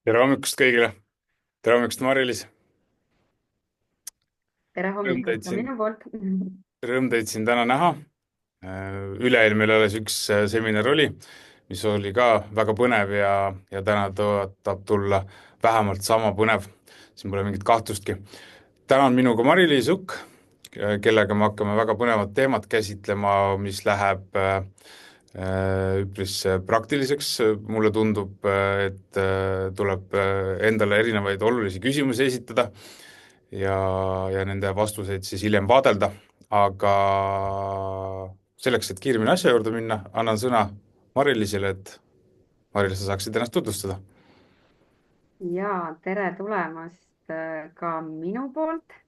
Tere hommikust kõigile. Tere hommikust, Mari-Liis. Tere Rõõm hommikust teid ka siin, minu poolt. rõõm teid siin täna näha. Üleeile meil alles üks seminar oli, mis oli ka väga põnev ja täna tõotab tulla vähemalt sama põnev. Siin pole mingit kahtlustki. Täna on minuga Mari-Liis Ukk, kellega me hakkame väga põnevat teemat käsitlema, mis läheb üpris praktiliseks. Mulle tundub, et tuleb endale erinevaid olulisi küsimusi esitada ja, ja nende vastuseid siis hiljem vaadelda, aga selleks, et kiiremini asja juurde minna, annan sõna Mari-Liisile, et Mari-Liis, sa saaksid ennast tutvustada. Ja tere tulemast ka minu poolt.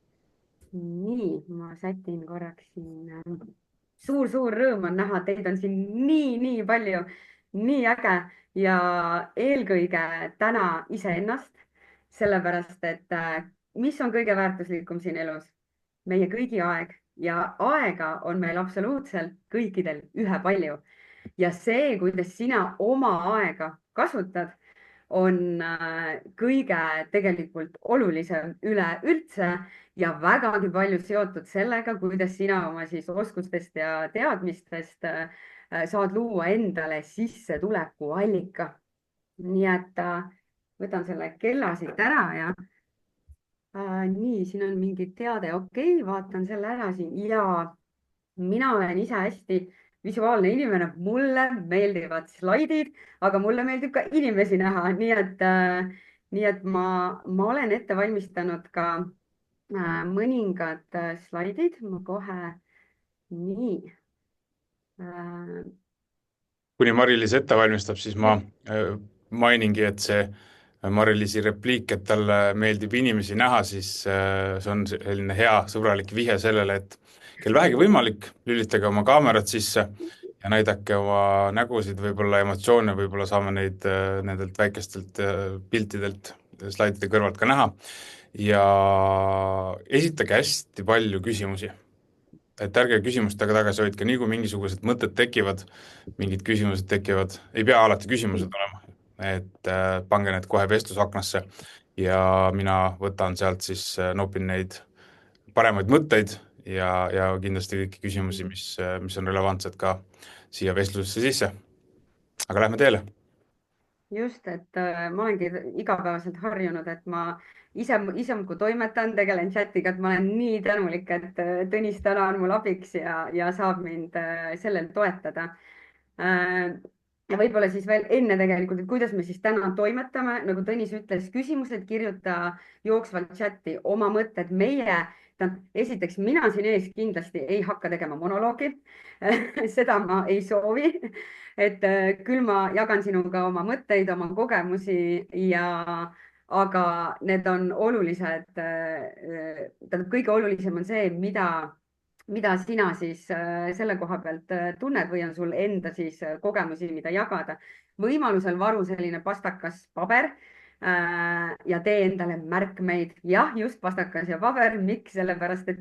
Nii, ma sätin korraks siin. Suur-suur rõõm on näha, teid on siin nii palju, nii äge ja eelkõige täna iseennast, sellepärast et mis on kõige väärtuslikum siin elus? Meie kõigi aeg ja aega on meil absoluutselt kõikidel ühepalju ja see, kuidas sina oma aega kasutad, on kõige tegelikult olulisem üleüldse ja vägagi palju seotud sellega, kuidas sina oma siis oskustest ja teadmistest saad luua endale sissetulekuallika. Nii et võtan selle kella siit ära ja nii, siin on mingi teade, okei, vaatan selle ära siin ja mina olen ise hästi visuaalne inimene, mulle meeldivad slaidid, aga mulle meeldib ka inimesi näha, nii et ma olen ette valmistanud ka mõningad slaidid, ma kohe nii äh, Kuni Mari-Liis ette valmistab, siis ma mainingi, et see Mari-Liisi repliik, et talle meeldib inimesi näha, siis see on selline hea sõbralik vihje sellele, et kel vähegi võimalik, lülitage oma kaamerad sisse ja näidake oma nägusid, võib-olla emotsioone, võib-olla saame neid nendelt väikestelt piltidelt slaidide kõrvalt ka näha. Ja esitage hästi palju küsimusi, et ärge küsimustega tagasi hoidke, nii kui mingisugused mõtted tekivad, mingid küsimused tekivad, ei pea alati küsimused olema, et pange need kohe vestlusaknasse ja mina võtan sealt siis, nopin neid paremaid mõtteid ja kindlasti kõiki küsimusi, mis on relevantsed ka siia vestlusesse sisse. aga lähme teele. just, et ma olengi igapäevaselt harjunud, et ma ise kui toimetan, tegelen chatiga, et ma olen nii tänulik, et Tõnis täna on mul abiks ja saab mind sellel toetada. Ja võib-olla siis veel enne tegelikult, et kuidas me siis täna toimetame, nagu Tõnis ütles, küsimused kirjuta jooksvalt chati, oma mõtted, esiteks mina siin ees kindlasti ei hakka tegema monoloogi seda ma ei soovi. Et küll ma jagan sinuga oma mõtteid, oma kogemusi aga need on olulised. Tähendab, kõige olulisem on see, mida sina siis selle koha pealt tunned või on sul enda siis kogemusi, mida jagada. Võimalusel varu selline pastakas paber ja tee endale märkmeid. jah, just pastakas ja paber. Miks? Sellepärast, et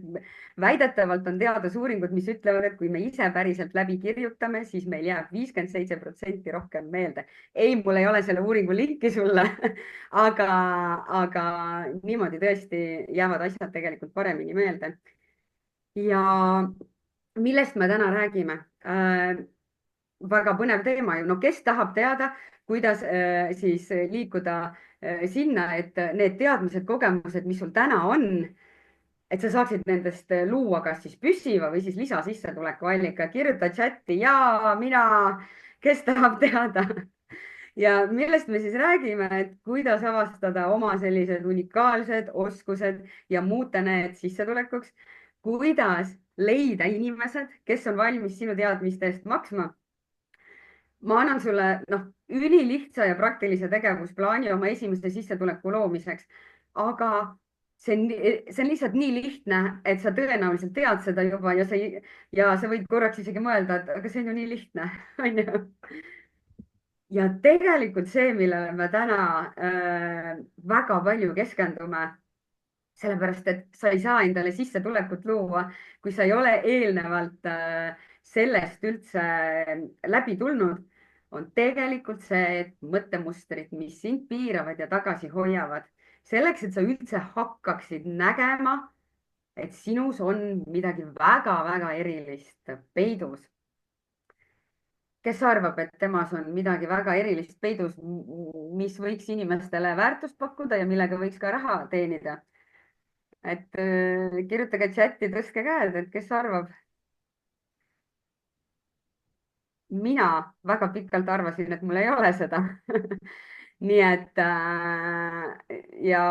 väidetavalt on teadusuuringud, mis ütlevad, et kui me ise päriselt läbi kirjutame, siis meil jääb 57% rohkem meelde. ei, mul ei ole selle uuringu linki sulle aga niimoodi tõesti jäävad asjad tegelikult paremini meelde. Ja millest me täna räägime? Väga põnev teema ju. No kes tahab teada, kuidas siis liikuda sinna, et need teadmised, kogemused, mis sul täna on, et sa saaksid nendest luua kas siis püsiva või siis lisasissetuleku allika. Kirjuta chati ja mina, kes tahab teada. Ja millest me siis räägime, et kuidas avastada oma sellised unikaalsed oskused ja muuta need sissetulekuks, kuidas leida inimesed, kes on valmis sinu teadmiste eest maksma. Ma annan sulle ülilihtsa ja praktilise tegevusplaani oma esimese sissetuleku loomiseks, aga see on lihtsalt nii lihtne, et sa tõenäoliselt tead seda juba ja sa võid korraks isegi mõelda, et aga see on ju nii lihtne, onju. Ja tegelikult see, millele me täna väga palju keskendume, sellepärast et sa ei saa endale sissetulekut luua, kui sa ei ole eelnevalt sellest üldse läbi tulnud, on tegelikult see mõttemustrid, mis sind piiravad ja tagasi hoiavad. selleks, et sa üldse hakkaksid nägema, et sinus on midagi väga-väga erilist peidus. kes arvab, et temas on midagi väga erilist peidus, mis võiks inimestele väärtust pakkuda ja millega võiks ka raha teenida? et kirjutage chati, tõstke käed, et kes arvab. mina väga pikalt arvasin, et mul ei ole seda nii et ja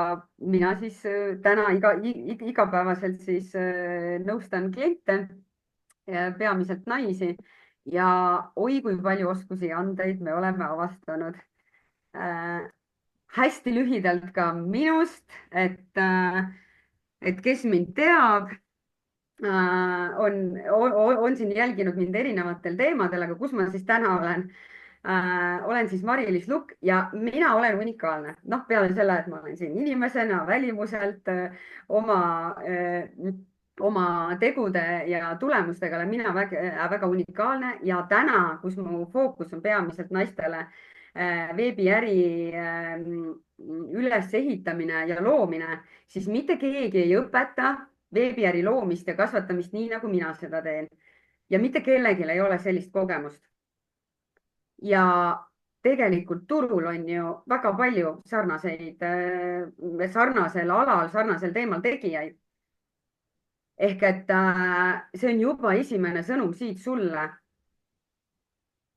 mina siis täna igapäevaselt siis nõustan kliente, peamiselt naisi ja oi kui palju oskusi ja andeid me oleme avastanud. hästi lühidalt ka minust, et kes mind teab, on siin jälginud mind erinevatel teemadel, aga kus ma siis täna olen? olen siis Mari-Liis Lukk ja mina olen unikaalne. noh, peale selle, et ma olen siin inimesena, välimuselt, oma tegude ja tulemustega olen mina väga unikaalne ja täna, kus mu fookus on peamiselt naistele, veebiäri ülesehitamine ja loomine, siis mitte keegi ei õpeta veebiäri loomist ja kasvatamist nii, nagu mina seda teen. ja mitte kellelgi ei ole sellist kogemust. ja tegelikult turul on ju väga palju sarnasel alal, sarnasel teemal tegijaid. ehk et see on juba esimene sõnum siit sulle.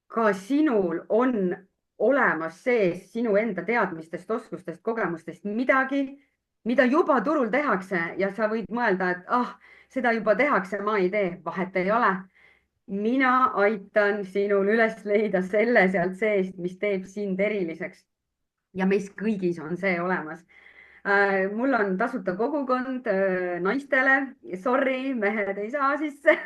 ka sinul on olemas sees sinu enda teadmistest, oskustest, kogemustest midagi, mida juba turul tehakse ja sa võid mõelda, et seda juba tehakse, ma ei tee, vahet ei ole. mina aitan sinul üles leida selle sealt seest, mis teeb sind eriliseks. ja meis kõigis on see olemas. mul on tasuta kogukond naistele, sorry, mehed ei saa sisse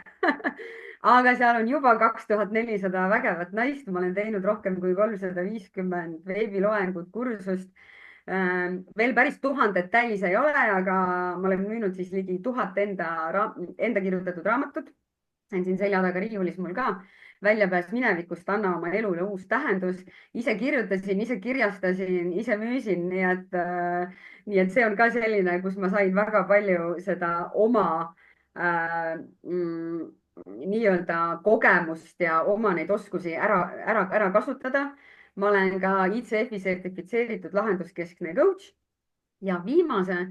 aga seal on juba 2400 vägevat naist, ma olen teinud rohkem kui 350 veebiloengut, kursust. veel päris 1000 täis ei ole, aga ma olen müünud siis ligi 1000 enda kirjutatud raamatut. see on siin selja taga riiulis mul ka. väljapääs minevikust, anna oma elule uus tähendus. ise kirjutasin, ise kirjastasin, ise müüsin, nii et see on ka selline, kus ma sain väga palju seda oma nii-öelda kogemust ja oma neid oskusi ära kasutada. ma olen ka ICF-i sertifitseeritud lahenduskeskne coach ja viimase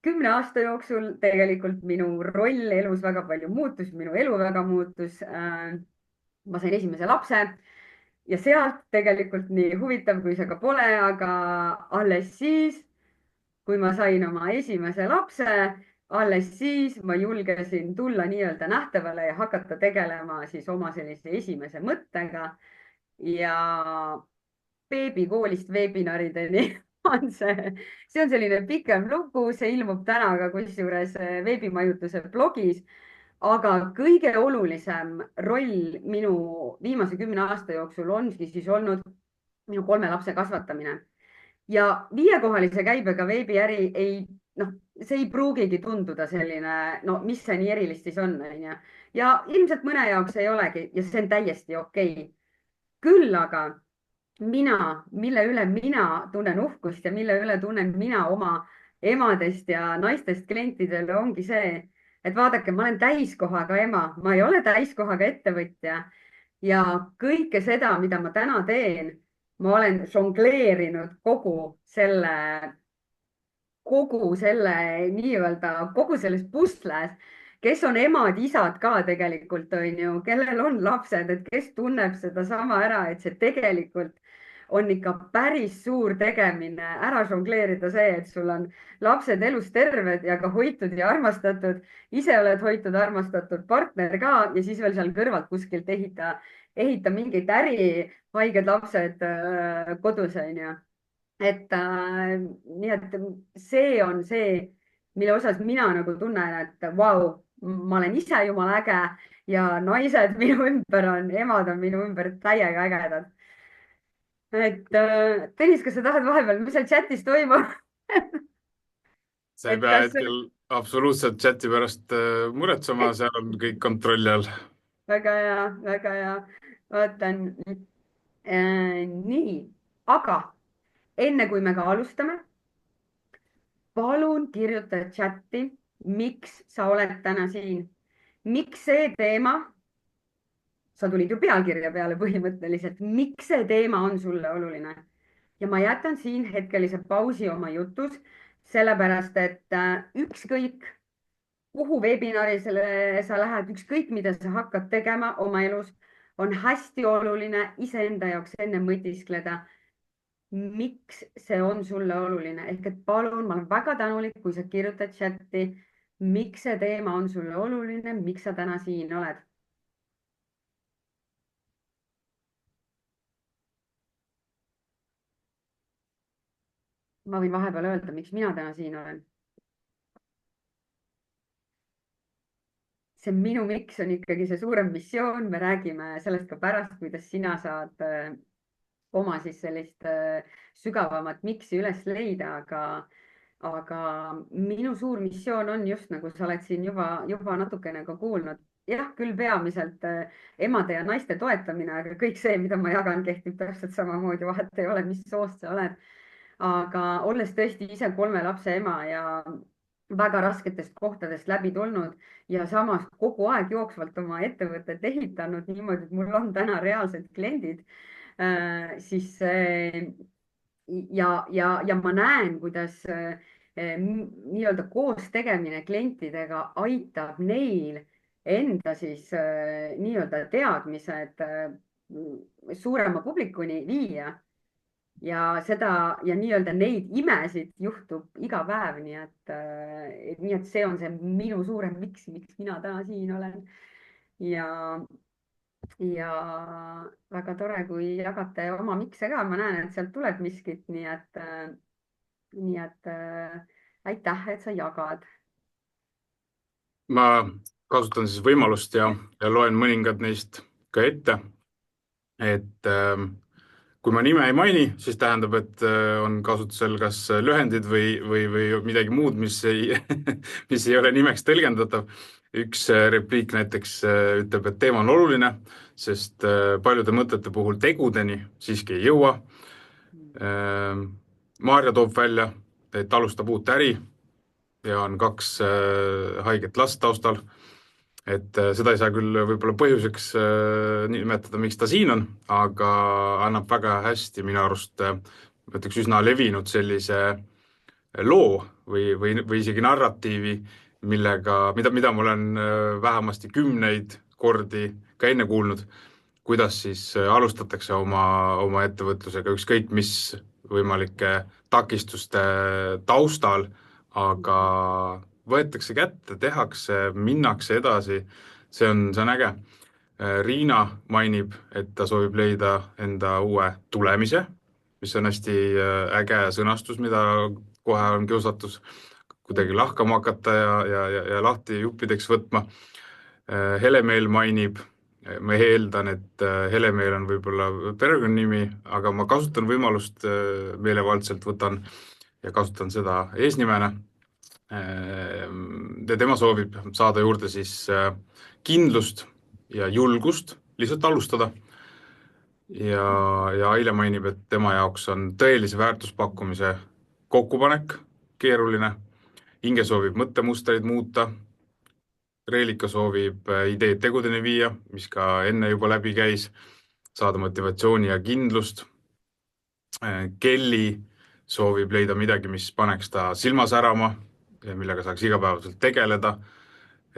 10 aasta jooksul tegelikult minu roll elus väga palju muutus, minu elu väga muutus. ma sain esimese lapse ja sealt tegelikult nii huvitav, kui see ka pole, aga alles siis, kui ma sain oma esimese lapse, alles siis ma julgesin tulla nii-öelda nähtavale ja hakata tegelema siis oma sellise esimese mõttega ja beebikoolist veebinarideni on see on selline pikem lugu, see ilmub täna ka kusjuures veebimajutuse blogis. aga kõige olulisem roll minu viimase 10 aasta jooksul ongi siis olnud minu 3 lapse kasvatamine. ja 5-kohalise käibega veebiäri see ei pruugigi tunduda selline, no mis see nii erilist siis on, onju. ja ilmselt mõne jaoks ei olegi ja see on täiesti okei. küll aga mille üle mina tunnen uhkust ja mille üle tunnen mina oma emadest ja naistest klientidele ongi see, et vaadake, ma olen täiskohaga ema, ma ei ole täiskohaga ettevõtja ja kõike seda, mida ma täna teen, ma olen žongleerinud kogu selles pusles, kes on emad-isad ka tegelikult, on ju, kellel on lapsed, et kes tunneb sedasama ära, et see tegelikult on ikka päris suur tegemine ära žongleerida see, et sul on lapsed elus terved ja ka hoitud ja armastatud, ise oled hoitud, armastatud, partner ka ja siis veel seal kõrvalt kuskilt ehita mingit äri, haiged lapsed kodus, on ju. nii et see on see, mille osas mina nagu tunnen, et vau, ma olen ise jumala äge ja naised minu ümber emad on minu ümber täiega ägedad. Tõnis, kas sa tahad vahepeal, mis seal chatis toimub? sa ei pea hetkel absoluutselt chati pärast muretsema, seal on kõik kontrolli all. väga hea, väga hea. vaatan. Nii, aga enne kui me ka alustame, palun kirjuta chati, miks sa oled täna siin. Miks see teema, sa tulid ju pealkirja peale põhimõtteliselt, miks see teema on sulle oluline? Ja ma jätan siin hetkelise pausi oma jutus, sellepärast et ükskõik kuhu webinarisele sa lähed, ükskõik mida sa hakkad tegema oma elus, on hästi oluline iseenda jaoks enne mõtiskleda, miks see on sulle oluline. Ehk et palun, ma olen väga tänulik, kui sa kirjutad chati, miks see teema on sulle oluline, miks sa täna siin oled. Ma võin vahepeal öelda, miks mina täna siin olen. See minu miks on ikkagi see suurem missioon, me räägime sellest ka pärast, kuidas sina saad oma siis sellist sügavamat miksi üles leida, aga minu suur missioon on just nagu sa oled siin juba natukene ka kuulnud. jah, küll peamiselt emade ja naiste toetamine, aga kõik see, mida ma jagan, kehtib täpselt samamoodi, vahet ei ole, mis soost sa oled. aga olles tõesti ise 3 lapse ema ja väga rasketest kohtadest läbi tulnud ja samas kogu aeg jooksvalt oma ettevõtet ehitanud niimoodi, et mul on täna reaalsed kliendid, siis ja ma näen, kuidas nii-öelda koos tegemine klientidega aitab neil enda siis nii-öelda teadmised suurema publikuni viia ja seda ja nii-öelda neid imesid juhtub iga päev, nii et see on see minu suurem miks mina täna siin olen. ja ja väga tore, kui jagate oma mikse ka, ma näen, et sealt tuleb miskit, nii et aitäh, et sa jagad. ma kasutan siis võimalust ja loen mõningad neist ka ette, et kui ma nime ei maini, siis tähendab, et on kasutusel kas lühendid või midagi muud, mis ei, mis ei ole nimeks tõlgendatav. Üks repliik näiteks ütleb, et teema on oluline, sest paljude mõtete puhul tegudeni siiski ei jõua. Maarja toob välja, et alustab uut äri ja on 2 haiget last taustal. Et seda ei saa küll võib-olla põhjuseks nimetada, miks ta siin on, aga annab väga hästi minu arust, ma ütleks, üsna levinud sellise loo või isegi narratiivi, mida ma olen vähemasti 10 kordi ka enne kuulnud, kuidas siis alustatakse oma ettevõtlusega ükskõik mis võimalike takistuste taustal, aga võetakse kätte, tehakse, minnakse edasi. See on äge. Riina mainib, et ta soovib leida enda uue tulemise, mis on hästi äge sõnastus, mida kohe on kiusatus kuidagi lahkama hakata ja lahti juppideks võtma. Helemeel mainib, ma eeldan, et Helemeel on võib-olla perekonnanimi, aga ma kasutan võimalust, meelevaldselt võtan ja kasutan seda eesnimena. Ja tema soovib saada juurde siis kindlust ja julgust lihtsalt alustada. Ja Aile mainib, et tema jaoks on tõelise väärtuspakkumise kokkupanek keeruline. Inge soovib mõttemustreid muuta. Reelika soovib ideed tegudeni viia, mis ka enne juba läbi käis, saada motivatsiooni ja kindlust. Kelly soovib leida midagi, mis paneks ta silma särama ja millega saaks igapäevaselt tegeleda.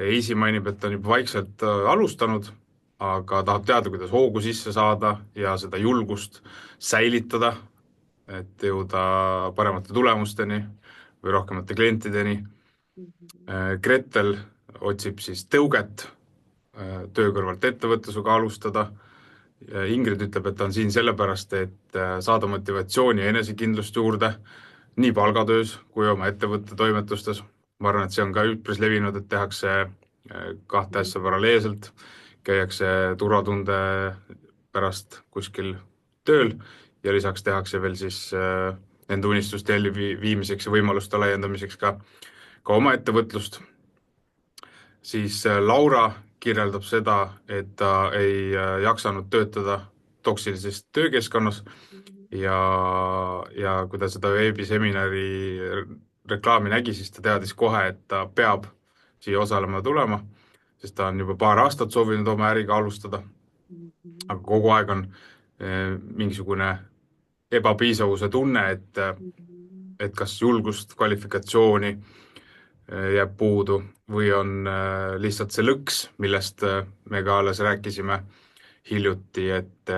Eisi mainib, et on juba vaikselt alustanud, aga tahab teada, kuidas hoogu sisse saada ja seda julgust säilitada, et jõuda paremate tulemusteni või rohkemate klientideni. Gretel otsib siis tõuget töö kõrvalt ettevõtlusega alustada. Ingrid ütleb, et ta on siin sellepärast, et saada motivatsiooni ja enesekindlust juurde nii palgatöös kui oma ettevõtte toimetustes. Ma arvan, et see on ka üpris levinud, et tehakse 2 asja paralleelselt, käiakse turvatunde pärast kuskil tööl ja lisaks tehakse veel siis enda unistuste elluviimiseks ja võimaluste laiendamiseks ka oma ettevõtlust. Siis Laura kirjeldab seda, et ta ei jaksanud töötada toksilises töökeskkonnas ja, ja kui ta seda veebiseminari reklaami nägi, siis ta teadis kohe, et ta peab siia osalema tulema, sest ta on juba paar aastat soovinud oma äriga alustada, aga kogu aeg on mingisugune ebapiisavuse tunne, et kas julgust, kvalifikatsiooni jääb puudu või on lihtsalt see lõks, millest me ka alles rääkisime hiljuti, et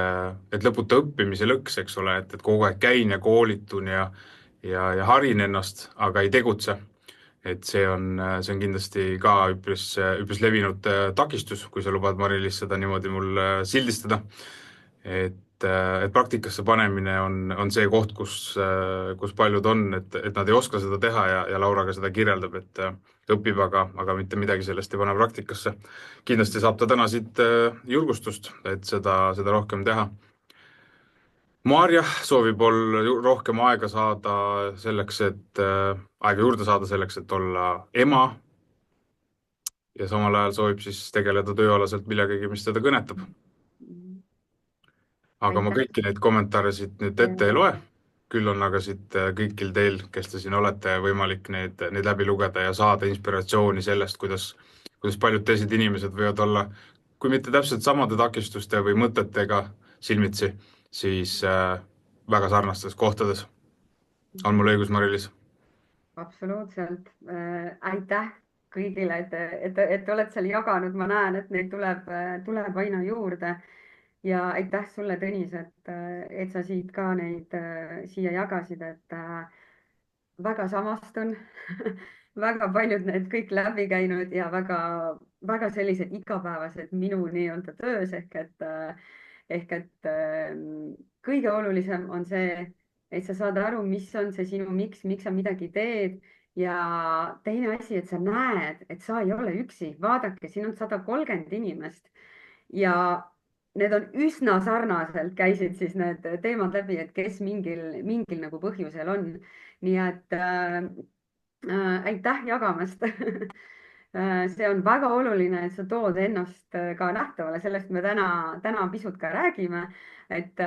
lõputu õppimise lõks, eks ole, et kogu aeg käin ja koolitun ja harin ennast, aga ei tegutse. Et see on kindlasti ka üpris levinud takistus, kui sa lubad, Mari-Liis, seda niimoodi mul sildistada. Et praktikasse panemine on see koht, kus paljud on, et nad ei oska seda teha ja Laura ka seda kirjeldab, et õpib, aga mitte midagi sellest ei pane praktikasse. Kindlasti saab ta täna siit julgustust, et seda rohkem teha. Maarja soovib rohkem aega saada selleks, aega juurde saada selleks, et olla ema ja samal ajal soovib siis tegeleda tööalaselt millegagi, mis teda kõnetab. Aga ma aitäh. kõiki neid kommentaare siit nüüd ette ei loe, küll on aga siit kõikil teil, kes te siin olete, võimalik neid läbi lugeda ja saada inspiratsiooni sellest, kuidas paljud teised inimesed võivad olla, kui mitte täpselt samade takistuste või mõtetega silmitsi, siis väga sarnastes kohtades. On mul õigus, Mari-Liis? Absoluutselt. Aitäh kõigile, et oled seal jaganud, ma näen, et neid tuleb aina juurde. Ja aitäh sulle, Tõnis, et sa siit ka neid siia jagasid, et väga samastun väga paljud need kõik läbi käinud ja väga sellised igapäevased minu nii-öelda töös ehk et kõige olulisem on see, et sa saad aru, mis on see sinu miks sa midagi teed. Ja teine asi, et sa näed, et sa ei ole üksi, vaadake, siin on 130 inimest ja need on üsna sarnaselt, käisid siis need teemad läbi, et kes mingil nagu põhjusel on. Nii et aitäh jagamast see on väga oluline, et sa tood ennast ka nähtavale, sellest me täna pisut ka räägime, et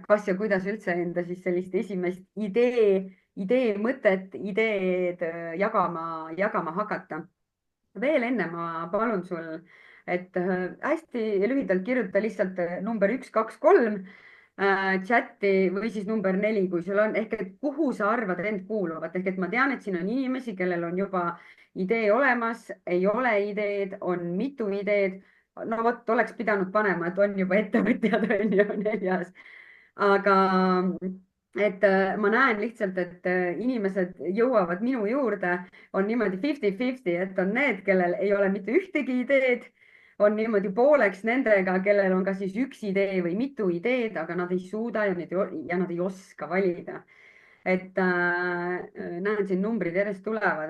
kas ja kuidas üldse enda siis sellist esimest mõtet, ideed jagama hakata. Veel enne ma palun sul, et hästi lühidalt kirjuta lihtsalt number 1, 2, 3 chati või siis number 4, kui sul on, ehk et kuhu sa arvad end kuuluvat, ehk et ma tean, et siin on inimesi, kellel on juba idee olemas, ei ole ideed, on mitu ideed. No vot, oleks pidanud panema, et on juba ettevõtjad on ju 4. Aga et ma näen lihtsalt, et inimesed jõuavad minu juurde, on niimoodi 50-50, et on need, kellel ei ole mitte ühtegi ideed, on niimoodi pooleks nendega, kellel on kas siis üks idee või mitu ideed, aga nad ei suuda ja nad ei oska valida. Et näen, siin numbrid järjest tulevad,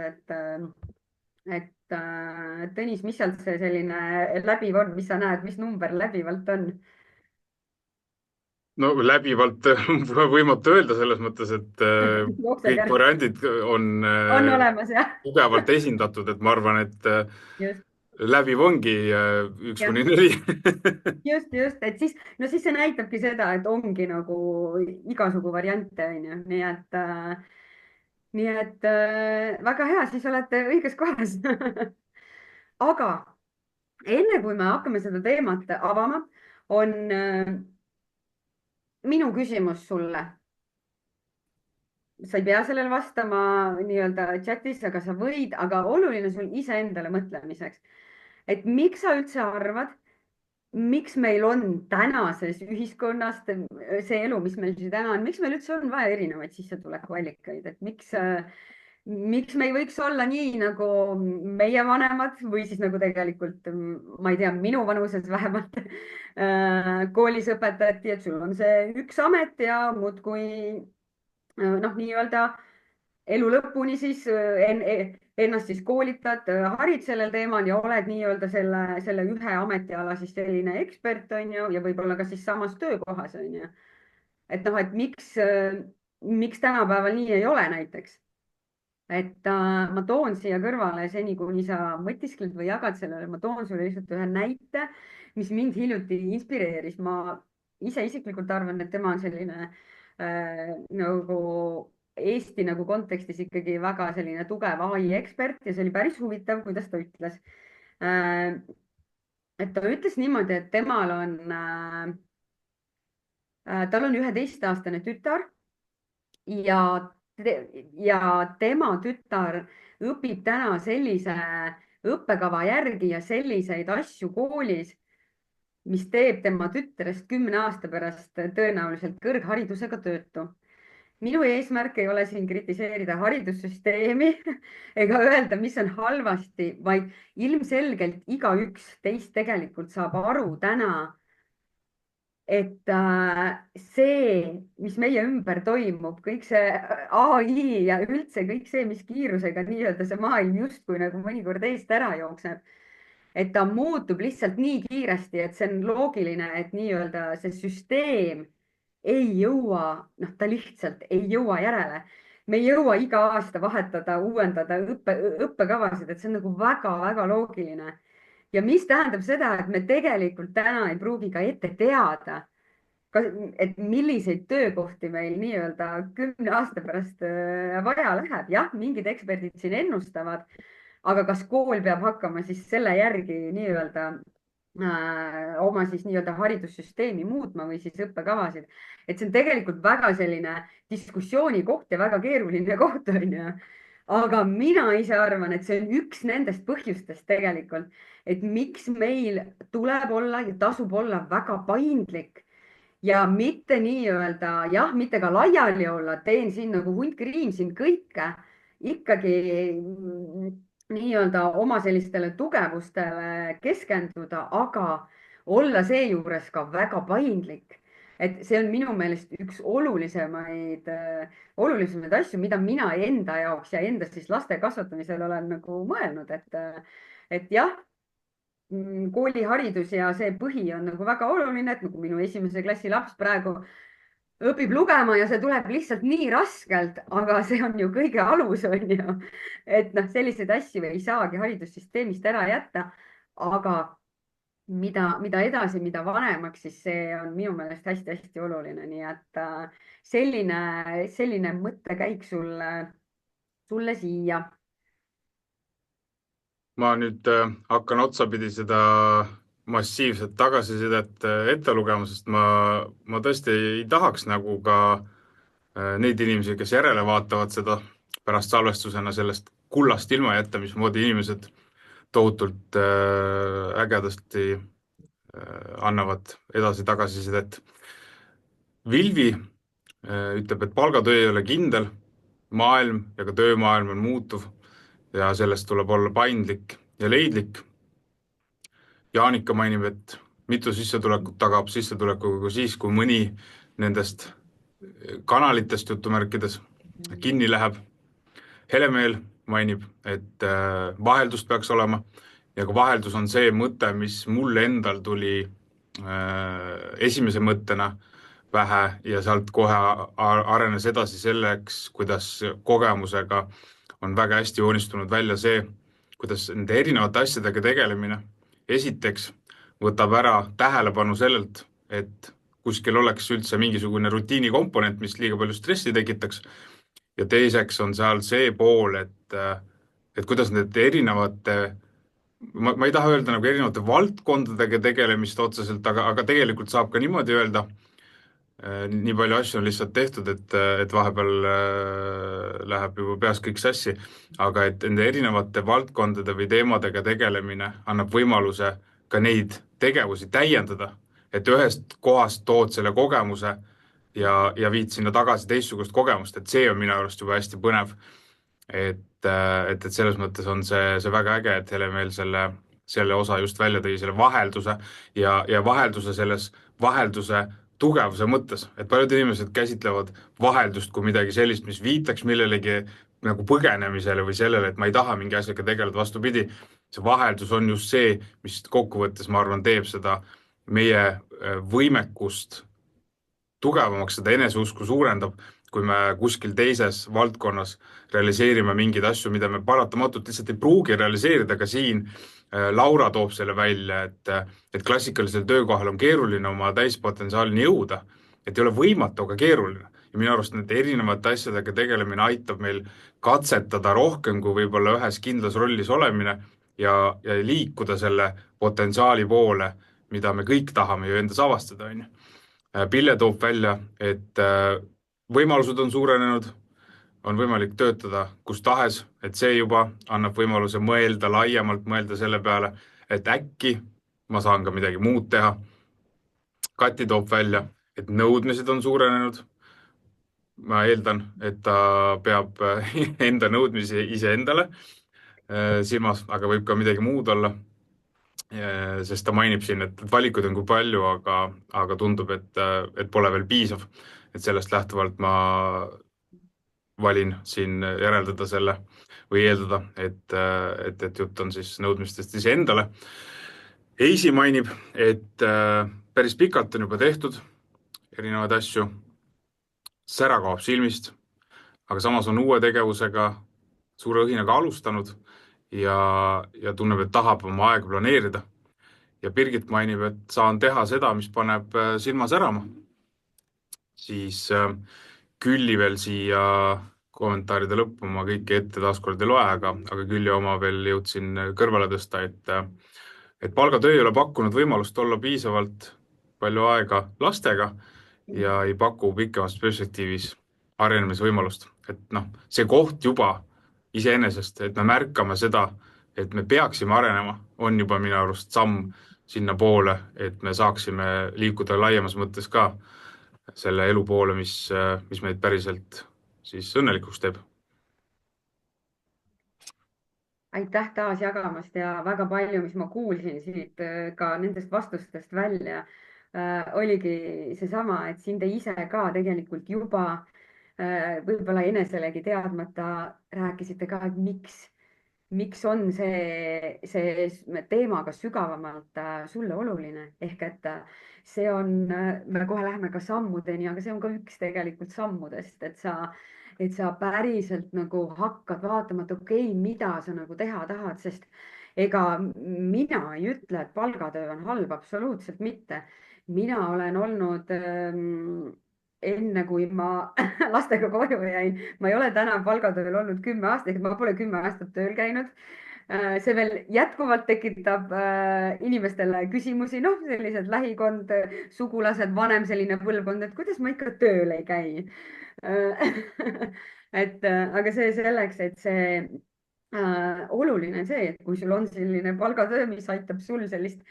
et Tõnis, mis sealt see selline läbiv on, mis sa näed, mis number läbivalt on? No läbivalt võimatu öelda selles mõttes, et kõik variandid on olemas, jah? tugevalt esindatud, et ma arvan, et Just. läbiv ongi 1–4 just, et siis see näitabki seda, et ongi nagu igasugu variante, on ju, nii et väga hea, siis olete õiges kohas aga enne kui me hakkame seda teemat avama, on minu küsimus sulle. Sa ei pea sellele vastama nii-öelda chatis, aga sa võid, aga oluline sul iseendale mõtlemiseks, et miks sa üldse arvad, miks meil on tänases ühiskonnas see elu, mis meil siin täna on, miks meil üldse on vaja erinevaid sissetulekuallikaid, et miks me ei võiks olla nii nagu meie vanemad või siis nagu tegelikult, ma ei tea, minu vanuses vähemalt koolis õpetati, et sul on see üks amet ja muudkui nii-öelda elu lõpuni siis ennast siis koolitad, harid sellel teemal ja oled nii-öelda selle ühe ametiala siis selline ekspert, on ju, ja võib-olla ka siis samas töökohas, on ju. Et et miks tänapäeval nii ei ole näiteks. Et ma toon siia kõrvale seni, kuni sa mõtiskled või jagad sellele, ma toon sulle lihtsalt ühe näite, mis mind hiljuti inspireeris. Ma ise isiklikult arvan, et tema on selline nagu Eesti nagu kontekstis ikkagi väga selline tugev ai ekspert ja see oli päris huvitav, kuidas ta ütles. et ta ütles niimoodi, et tal on 11-aastane tütar ja, ja tema tütar õpib täna sellise õppekava järgi ja selliseid asju koolis, mis teeb tema tütrest 10 aasta pärast tõenäoliselt kõrgharidusega töötu. Minu eesmärk ei ole siin kritiseerida haridussüsteemi ega öelda, mis on halvasti, vaid ilmselgelt igaüks teist tegelikult saab aru täna, et see, mis meie ümber toimub, kõik see ai ja üldse kõik see, mis kiirusega nii-öelda see maailm justkui nagu mõnikord eest ära jookseb, et ta muutub lihtsalt nii kiiresti, et see on loogiline, et nii-öelda see süsteem ei jõua, noh, ta lihtsalt ei jõua järele. Me ei jõua iga aasta vahetada, uuendada õppekavasid, et see on nagu väga-väga loogiline. Ja mis tähendab seda, et me tegelikult täna ei pruugi ka ette teada, et milliseid töökohti meil nii-öelda 10 aasta pärast vaja läheb. jah, mingid eksperdid siin ennustavad, aga kas kool peab hakkama siis selle järgi nii-öelda oma siis nii-öelda haridussüsteemi muutma või siis õppekavasid. et see on tegelikult väga selline diskussiooni koht ja väga keeruline koht on ju. aga mina ise arvan, et see on üks nendest põhjustest tegelikult, et miks meil tuleb olla ja tasub olla väga paindlik ja mitte nii-öelda, jah, mitte ka laiali olla, teen siin nagu hunt Kriim siin kõike, ikkagi nii-öelda oma sellistele tugevustele keskenduda, aga olla seejuures ka väga paindlik. et see on minu meelest üks olulisemaid asju, mida mina enda jaoks ja enda siis laste kasvatamisel olen nagu mõelnud, et jah, kooliharidus ja see põhi on nagu väga oluline, et nagu minu 1. klassi laps praegu õpib lugema ja see tuleb lihtsalt nii raskelt, aga see on ju kõige alus, on ju. et noh, selliseid asju ei saagi haridussüsteemist ära jätta. aga mida edasi, mida vanemaks, siis see on minu meelest hästi-hästi oluline, nii et selline mõttekäik sulle siia. ma nüüd hakkan otsapidi seda massiivset tagasisidet ette lugema, sest ma tõesti ei tahaks nagu ka neid inimesi, kes järele vaatavad seda pärast salvestusena sellest kullast ilma jätta, mismoodi inimesed tohutult ägedasti annavad edasi tagasisidet. Vilvi ütleb, et palgatöö ei ole kindel, maailm ja ka töömaailm on muutuv ja sellest tuleb olla paindlik ja leidlik. Jaanika mainib, et mitu sissetulekut tagab sissetulekuga siis, kui mõni nendest kanalitest jutumärkides kinni läheb. Helemeel mainib, et vaheldust peaks olema ja ka vaheldus on see mõte, mis mul endal tuli esimese mõttena pähe ja sealt kohe arenes edasi selleks, kuidas kogemusega on väga hästi joonistunud välja see, kuidas nende erinevate asjadega tegelemine esiteks võtab ära tähelepanu sellelt, et kuskil oleks üldse mingisugune rutiinikomponent, mis liiga palju stressi tekitaks. Ja teiseks on seal see pool, et kuidas need erinevate, ma ei taha öelda nagu erinevate valdkondadega tegelemist otseselt, aga tegelikult saab ka niimoodi öelda, nii palju asju on lihtsalt tehtud, et vahepeal läheb juba peas kõik sassi, aga et nende erinevate valdkondade või teemadega tegelemine annab võimaluse ka neid tegevusi täiendada, et ühest kohast tood selle kogemuse ja viid sinna tagasi teistsugust kogemust, et see on minu arust juba hästi põnev. Et selles mõttes on see väga äge, et Helemeel selle osa just välja tõi, selle vahelduse ja vahelduse tugevuse mõttes, et paljud inimesed käsitlevad vaheldust kui midagi sellist, mis viitaks millelegi nagu põgenemisele või sellele, et ma ei taha mingi asjaga tegeleda, vastupidi. See vaheldus on just see, mis kokkuvõttes, ma arvan, teeb seda meie võimekust tugevamaks, seda eneseusku suurendab, kui me kuskil teises valdkonnas realiseerime mingeid asju, mida me paratamatult lihtsalt ei pruugi realiseerida, ka siin Laura toob selle välja, et klassikalisel töökohal on keeruline oma täispotentsiaalini jõuda, et ei ole võimatu, aga keeruline. Ja minu arust nende erinevate asjadega tegelemine aitab meil katsetada rohkem kui võib-olla ühes kindlas rollis olemine ja liikuda selle potentsiaali poole, mida me kõik tahame ju endas avastada, on ju. Pille toob välja, et võimalused on suurenenud, on võimalik töötada kus tahes, et see juba annab võimaluse mõelda laiemalt, mõelda selle peale, et äkki ma saan ka midagi muud teha. Kati toob välja, et nõudmised on suurenenud. Ma eeldan, et ta peab enda nõudmisi iseendale silmas, aga võib ka midagi muud olla. Sest ta mainib siin, et valikuid on kui palju, aga tundub, et pole veel piisav. Et sellest lähtuvalt ma valin siin järeldada selle või eeldada, et jutt on siis nõudmistest iseendale. Eisi mainib, et päris pikalt on juba tehtud erinevaid asju. Sära kaob silmist, aga samas on uue tegevusega suure õhinaga alustanud ja tunneb, et tahab oma aega planeerida. Ja Birgit mainib, et saan teha seda, mis paneb silma särama. Siis Külli veel siia kommentaaride lõppu, ma kõiki ette taaskord ei loe, aga Külli oma veel jõudsin kõrvale tõsta, et palgatöö ei ole pakkunud võimalust olla piisavalt palju aega lastega ja ei paku pikemas perspektiivis arenemisvõimalust. Et see koht juba iseenesest, et me märkame seda, et me peaksime arenema, on juba minu arust samm sinna poole, et me saaksime liikuda laiemas mõttes ka selle elu poole, mis meid päriselt siis õnnelikuks teeb. Aitäh taas jagamast ja väga palju, mis ma kuulsin siit ka nendest vastustest välja, oligi seesama, et siin te ise ka tegelikult juba võib-olla eneselegi teadmata rääkisite ka, et miks on see teema ka sügavamalt sulle oluline, ehk et see on, me kohe läheme ka sammudeni, aga see on ka üks tegelikult sammudest, et sa päriselt nagu hakkad vaatama, et okei, mida sa nagu teha tahad, sest ega mina ei ütle, et palgatöö on halb, absoluutselt mitte. Mina olen olnud enne kui ma lastega koju jäin, ma ei ole täna palgatööl olnud 10 aastat, ma pole 10 aastat tööl käinud. See veel jätkuvalt tekitab inimestele küsimusi, noh, sellised lähikond, sugulased, vanem selline põlvkond, et kuidas ma ikka tööl ei käi. Aga see selleks, et see oluline on see, et kui sul on selline palgatöö, mis aitab sul sellist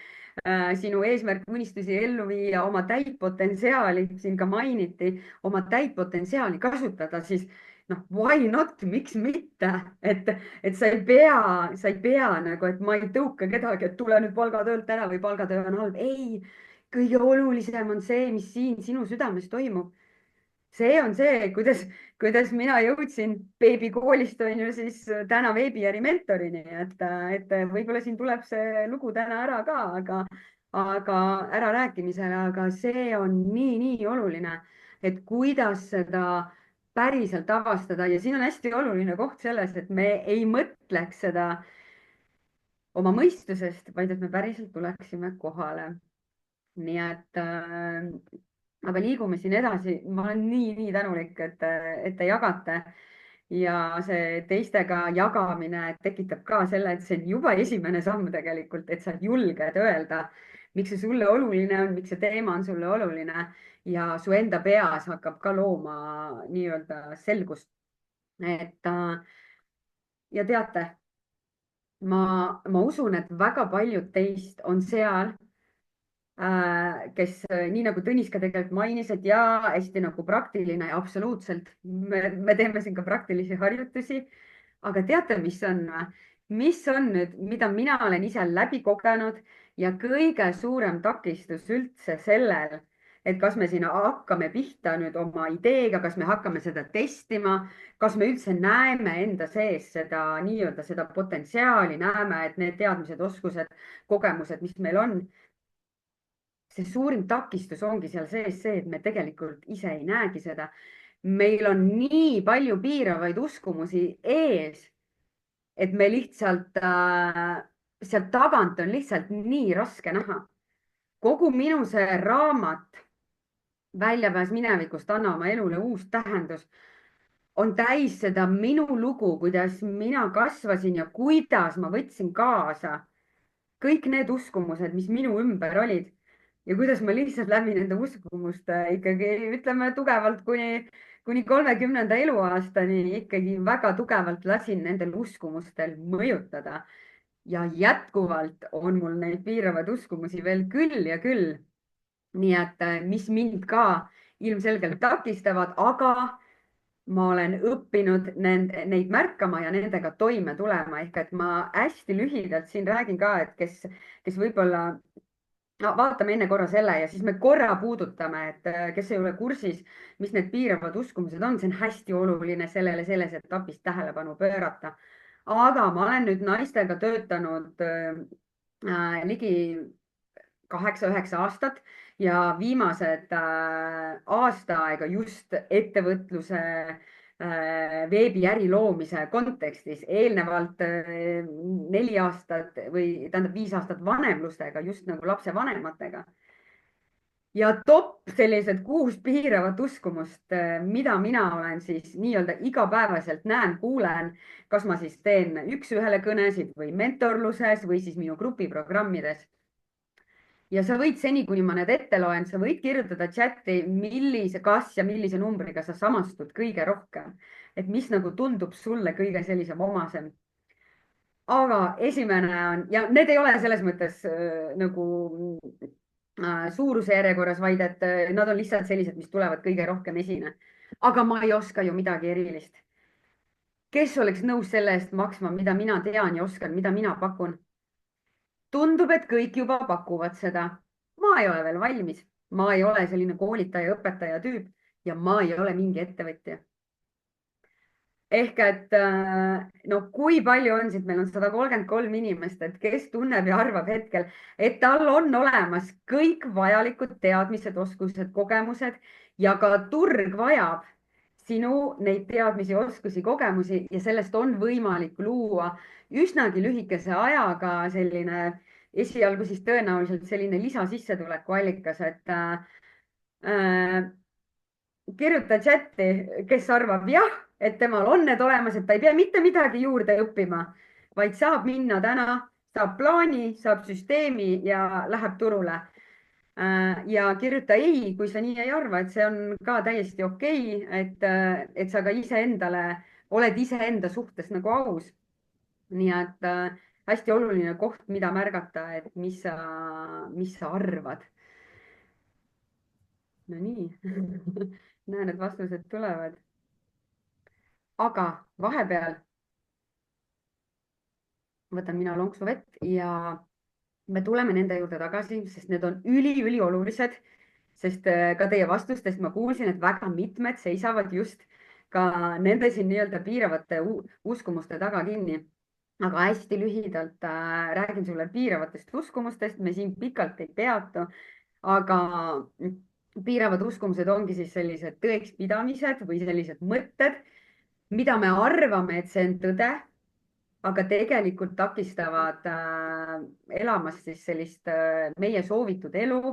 sinu eesmärke, unistusi ellu viia, oma täit potentsiaali, siin ka mainiti, oma täit potentsiaali kasutada, siis noh, why not, miks mitte, et sa ei pea nagu, et ma ei tõuka kedagi, et tule nüüd palgatöölt ära või palgatöö on halb. Ei, kõige olulisem on see, mis siin sinu südames toimub. See on see, kuidas mina jõudsin beebikoolist on ju siis täna veebiäri mentorini, et võib-olla siin tuleb see lugu täna ära ka, aga ärarääkimisele, aga see on nii oluline, et kuidas seda päriselt avastada ja siin on hästi oluline koht selles, et me ei mõtleks seda oma mõistusest, vaid et me päriselt tuleksime kohale. Nii et aga liigume siin edasi. Ma olen nii tänulik, et te jagate ja see teistega jagamine tekitab ka selle, et see on juba esimene samm tegelikult, et sa julged öelda, miks see sulle oluline on, miks see teema on sulle oluline ja su enda peas hakkab ka looma nii-öelda selgust. Ja teate, ma usun, et väga paljud teist on seal, kes nii nagu Tõnis ka tegelikult mainis, et jaa, hästi nagu praktiline ja absoluutselt. Me teeme siin ka praktilisi harjutusi. Aga teate, mis on nüüd, mida mina olen ise läbi kogenud ja kõige suurem takistus üldse sellel, et kas me siin hakkame pihta nüüd oma ideega, kas me hakkame seda testima, kas me üldse näeme enda sees seda nii-öelda seda potentsiaali, näeme, et need teadmised, oskused, kogemused, mis meil on, see suurim takistus ongi seal sees see, et me tegelikult ise ei näegi seda. meil on nii palju piiravaid uskumusi ees, et me lihtsalt sealt tagant on lihtsalt nii raske näha. kogu minu see raamat Väljapääs minevikust, anna oma elule uus tähendus on täis seda minu lugu, kuidas mina kasvasin ja kuidas ma võtsin kaasa kõik need uskumused, mis minu ümber olid ja kuidas ma lihtsalt läbi nende uskumuste ikkagi ütleme tugevalt kuni 30. eluaastani ikkagi väga tugevalt lasin nendel uskumustel mõjutada. Ja jätkuvalt on mul neid piiravaid uskumusi veel küll ja küll. Nii et mis mind ka ilmselgelt takistavad, aga ma olen õppinud neid märkama ja nendega toime tulema. Ehk et ma hästi lühidalt siin räägin ka, et kes võib-olla no, vaatame enne korra selle ja siis me korra puudutame, et kes ei ole kursis, mis need piiravad uskumused on, see on hästi oluline sellele selles etapis tähelepanu pöörata. Aga ma olen nüüd naistega töötanud ligi 8-9 aastat ja viimased aasta aega just ettevõtluse veebiäri loomise kontekstis, eelnevalt 4 aastat või tähendab 5 aastat vanemlustega, just nagu lapsevanematega. Ja top sellised 6 piiravat uskumust, mida mina olen siis nii-öelda igapäevaselt näen, kuulen, kas ma siis teen üks-ühele kõnesid või mentorluses või siis minu grupiprogrammides. Ja sa võid seni, kuni ma need ette loen, sa võid kirjutada chati, kas ja millise numbriga sa samastud kõige rohkem. Et mis nagu tundub sulle kõige sellisem omasem. Aga esimene on, ja need ei ole selles mõttes nagu suuruse järjekorras, vaid et nad on lihtsalt sellised, mis tulevad kõige rohkem esine. Aga ma ei oska ju midagi erilist. Kes oleks nõus selle eest maksma, mida mina tean ja oskan, mida mina pakun? Tundub, et kõik juba pakuvad seda. Ma ei ole veel valmis. Ma ei ole selline koolitaja, õpetaja tüüp ja ma ei ole mingi ettevõtja. Ehk et no kui palju on siit, meil on 133 inimest, et kes tunneb ja arvab hetkel, et tal on olemas kõik vajalikud teadmised, oskused, kogemused ja ka turg vajab sinu neid teadmisi, oskusi, kogemusi ja sellest on võimalik luua üsnagi lühikese ajaga selline esialgu siis tõenäoliselt selline lisasissetuleku allikas, et kirjuta chati, kes arvab jah, et temal on need olemas, et ta ei pea mitte midagi juurde õppima, vaid saab minna täna, saab plaani, saab süsteemi ja läheb turule. Ja kirjuta ei, kui sa nii ei arva, et see on ka täiesti okei, et sa ka iseendale oled iseenda suhtes nagu aus. Nii et hästi oluline koht, mida märgata, et mis sa arvad. No nii näen, et vastused tulevad. Aga vahepeal võtan mina lonksu vett ja me tuleme nende juurde tagasi, sest need on üliolulised, sest ka teie vastustest ma kuulsin, et väga mitmed seisavad just ka nende siin nii-öelda piiravate uskumuste taga kinni. Aga hästi lühidalt räägin sulle piiravatest uskumustest, me siin pikalt ei peatu, aga piiravad uskumused ongi siis sellised tõekspidamised või sellised mõtted, mida me arvame, et see on tõde, aga tegelikult takistavad elamast siis sellist meie soovitud elu,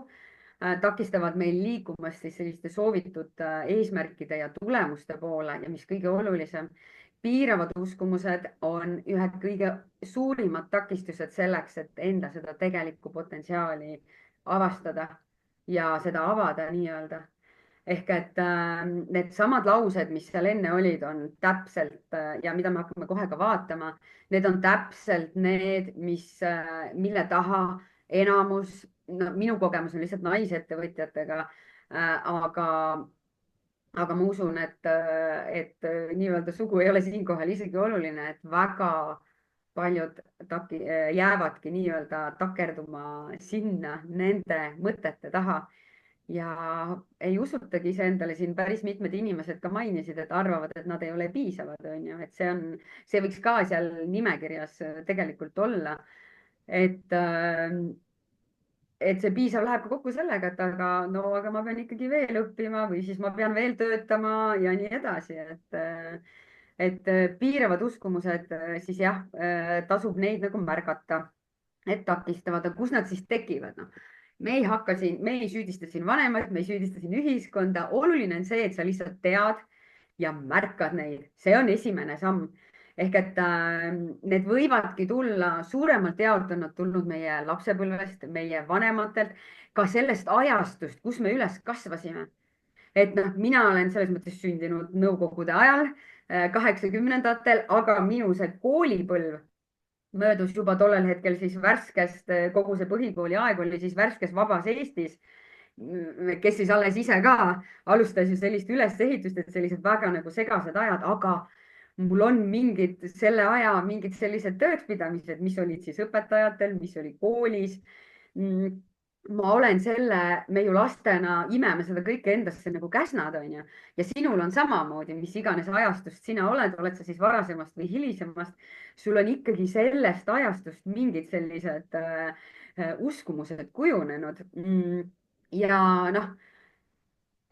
takistavad meil liikumast siis selliste soovitud eesmärkide ja tulemuste poole ja mis kõige olulisem, piiravad uskumused on ühed kõige suurimad takistused selleks, et enda seda tegelikku potentsiaali avastada ja seda avada nii-öelda. Ehk et needsamad laused, mis seal enne olid, on täpselt ja mida me hakkame kohe ka vaatama, need on täpselt need, mille taha enamus, no, minu kogemus on lihtsalt naisettevõtjatega, aga ma usun, et nii-öelda sugu ei ole siinkohal isegi oluline, et väga paljud jäävadki nii-öelda takerduma sinna nende mõtete taha ja ei usutagi iseendale. Siin päris mitmed inimesed ka mainisid, et arvavad, et nad ei ole piisavad, on ju, et see võiks ka seal nimekirjas tegelikult olla. Et et see piisav läheb ka kokku sellega, et aga ma pean ikkagi veel õppima või siis ma pean veel töötama ja nii edasi, et piiravad uskumused, siis jah, tasub neid nagu märgata, et takistavad, aga kus nad siis tekivad, noh. me ei süüdista siin vanemaid, me ei süüdista siin ühiskonda, oluline on see, et sa lihtsalt tead ja märkad neid, see on esimene samm. ehk et need võivadki tulla, suuremalt jaolt on nad tulnud meie lapsepõlvest, meie vanematelt, ka sellest ajastust, kus me üles kasvasime. et noh, mina olen selles mõttes sündinud nõukogude ajal, 80-ndatel, aga minu see koolipõlv möödus juba tollel hetkel siis värskest, kogu see põhikooli aeg oli siis värskes vabas Eestis, kes siis alles ise ka alustas ju sellist ülesehitust, et sellised väga nagu segased ajad, aga mul on mingid selle aja mingid sellised tõekspidamised, mis olid siis õpetajatel, mis oli koolis. ma olen selle, me ju lastena imeme seda kõike endasse nagu käsnad, onju, ja sinul on samamoodi, mis iganes ajastust sina oled sa siis varasemast või hilisemast, sul on ikkagi sellest ajastust mingid sellised uskumused kujunenud. ja noh,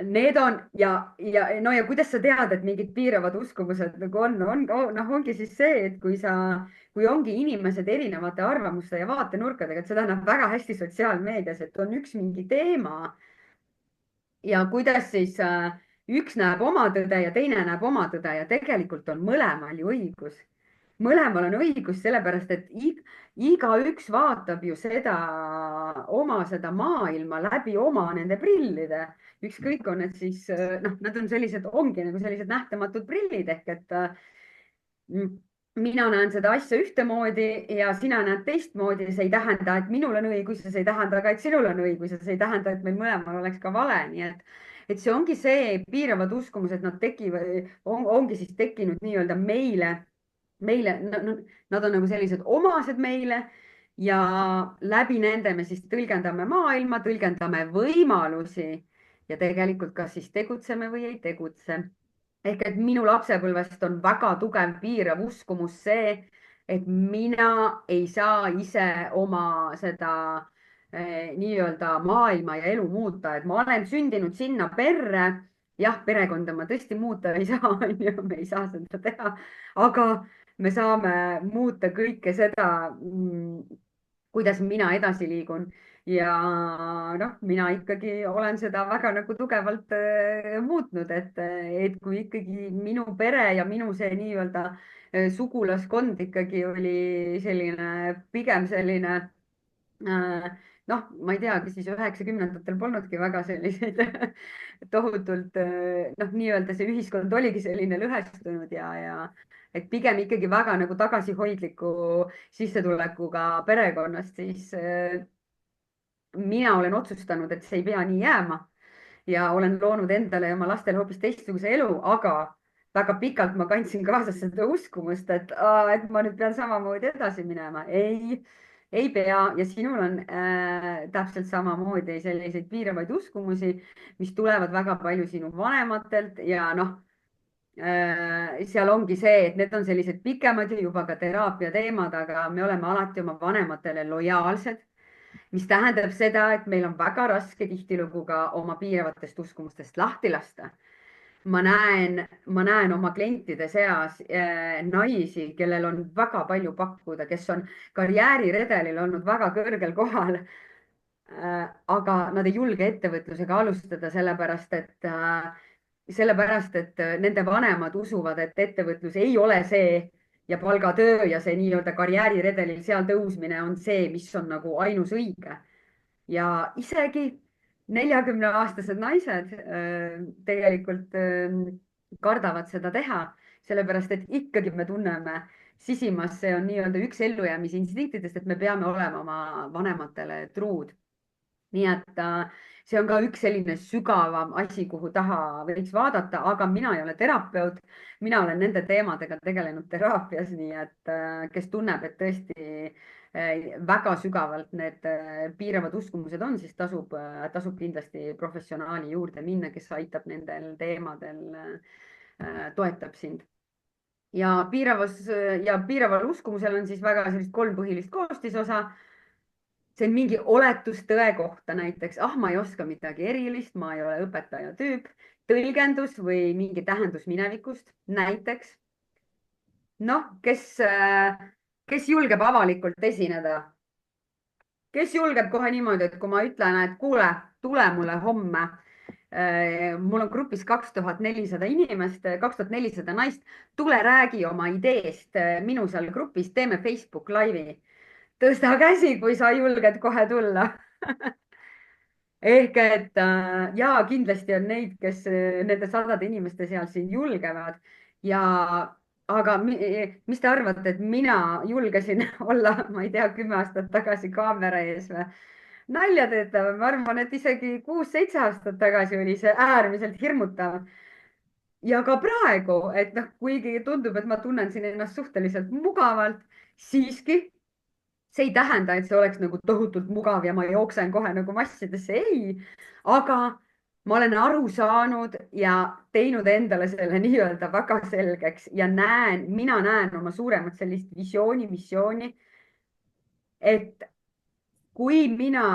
need on no ja kuidas sa tead, et mingid piiravad uskumused nagu noh, ongi siis see, et kui ongi inimesed erinevate arvamuste ja vaatenurkadega, et seda näeb väga hästi sotsiaalmeedias, et on üks mingi teema ja kuidas siis üks näeb oma tõde ja teine näeb oma tõde ja tegelikult on mõlemal ju õigus. mõlemal on õigus, sellepärast et igaüks vaatab ju seda maailma läbi oma nende prillide. ükskõik, on need siis, noh, nad on sellised, ongi nagu sellised nähtamatud prillid ehk et mina näen seda asja ühtemoodi ja sina näed teistmoodi. see ei tähenda, et minul on õigus ja see ei tähenda ka, et sinul on õigus ja see ei tähenda, et meil mõlemal oleks ka vale. nii et see ongi see, piiravad uskumused, nad tekivad, ongi siis tekkinud nii-öelda meile, nad on nagu sellised omased meile ja läbi nende me siis tõlgendame maailma, tõlgendame võimalusi ja tegelikult kas siis tegutseme või ei tegutse. ehk et minu lapsepõlvest on väga tugev piirav uskumus see, et mina ei saa ise oma seda nii-öelda maailma ja elu muuta, et ma olen sündinud sinna perre. jah, perekonda ma tõesti muuta ei saa, onju, me ei saa seda teha, aga me saame muuta kõike seda, kuidas mina edasi liigun. ja noh, mina ikkagi olen seda väga nagu tugevalt muutnud, et kui ikkagi minu pere ja minu see nii-öelda sugulaskond ikkagi oli selline, pigem selline noh, ma ei teagi, siis 90-ndatel polnudki väga selliseid tohutult noh, nii-öelda see ühiskond oligi selline lõhestunud ja et pigem ikkagi väga nagu tagasihoidliku sissetulekuga perekonnast, siis mina olen otsustanud, et see ei pea nii jääma ja olen loonud endale ja oma lastele hoopis teistsuguse elu, aga väga pikalt ma kandsin kaasas seda uskumust, et ma nüüd pean samamoodi edasi minema. ei pea ja sinul on täpselt samamoodi selliseid piiravaid uskumusi, mis tulevad väga palju sinu vanematelt ja noh, seal ongi see, et need on sellised pikemad ja juba ka teraapia teemad, aga me oleme alati oma vanematele lojaalsed, mis tähendab seda, et meil on väga raske tihtilugu ka oma piiravatest uskumustest lahti lasta. ma näen oma klientide seas naisi, kellel on väga palju pakkuda, kes on karjääriredelil olnud väga kõrgel kohal. aga nad ei julge ettevõtlusega alustada, sellepärast et nende vanemad usuvad, et ettevõtlus ei ole see ja palgatöö ja see nii-öelda karjääriredelil seal tõusmine on see, mis on nagu ainus õige. ja isegi 40-aastased naised tegelikult kardavad seda teha, sellepärast et ikkagi me tunneme sisimas, see on nii-öelda üks ellujäämisinstinktidest, et me peame olema oma vanematele truud. nii et see on ka üks selline sügavam asi, kuhu taha võiks vaadata, aga mina ei ole terapeut. mina olen nende teemadega tegelenud teraapias, nii et kes tunneb, et tõesti väga sügavalt need piiravad uskumused on, siis tasub kindlasti professionaali juurde minna, kes aitab nendel teemadel, toetab sind. ja piiraval uskumusel on siis väga sellist kolm põhilist koostisosa. see on mingi oletus tõe kohta näiteks, ah, ma ei oska midagi erilist, ma ei ole õpetaja tüüp, tõlgendus või mingi tähendus minevikust näiteks. noh, kes julgeb avalikult esineda, kes julgeb kohe niimoodi, et kui ma ütlen, et kuule, tule mulle homme. mul on grupis 2400 inimest, 2400 naist, tule räägi oma ideest minu seal grupis, teeme Facebook Live'i. tõsta käsi, kui sa julged kohe tulla. ehk et ja kindlasti on neid, kes nende sadade inimeste seas siin julgevad ja, aga mis te arvate, et mina julgesin olla, ma ei tea, 10 aastat tagasi kaamera ees või? Nalja teete või? Ma arvan, et isegi 6-7 aastat tagasi oli see äärmiselt hirmutav. ja ka praegu, et noh, kuigi tundub, et ma tunnen siin ennast suhteliselt mugavalt, siiski see ei tähenda, et see oleks nagu tohutult mugav ja ma jooksen kohe nagu massidesse, ei. aga ma olen aru saanud ja teinud endale selle nii-öelda väga selgeks ja mina näen oma suuremat sellist visiooni, missiooni, et kui mina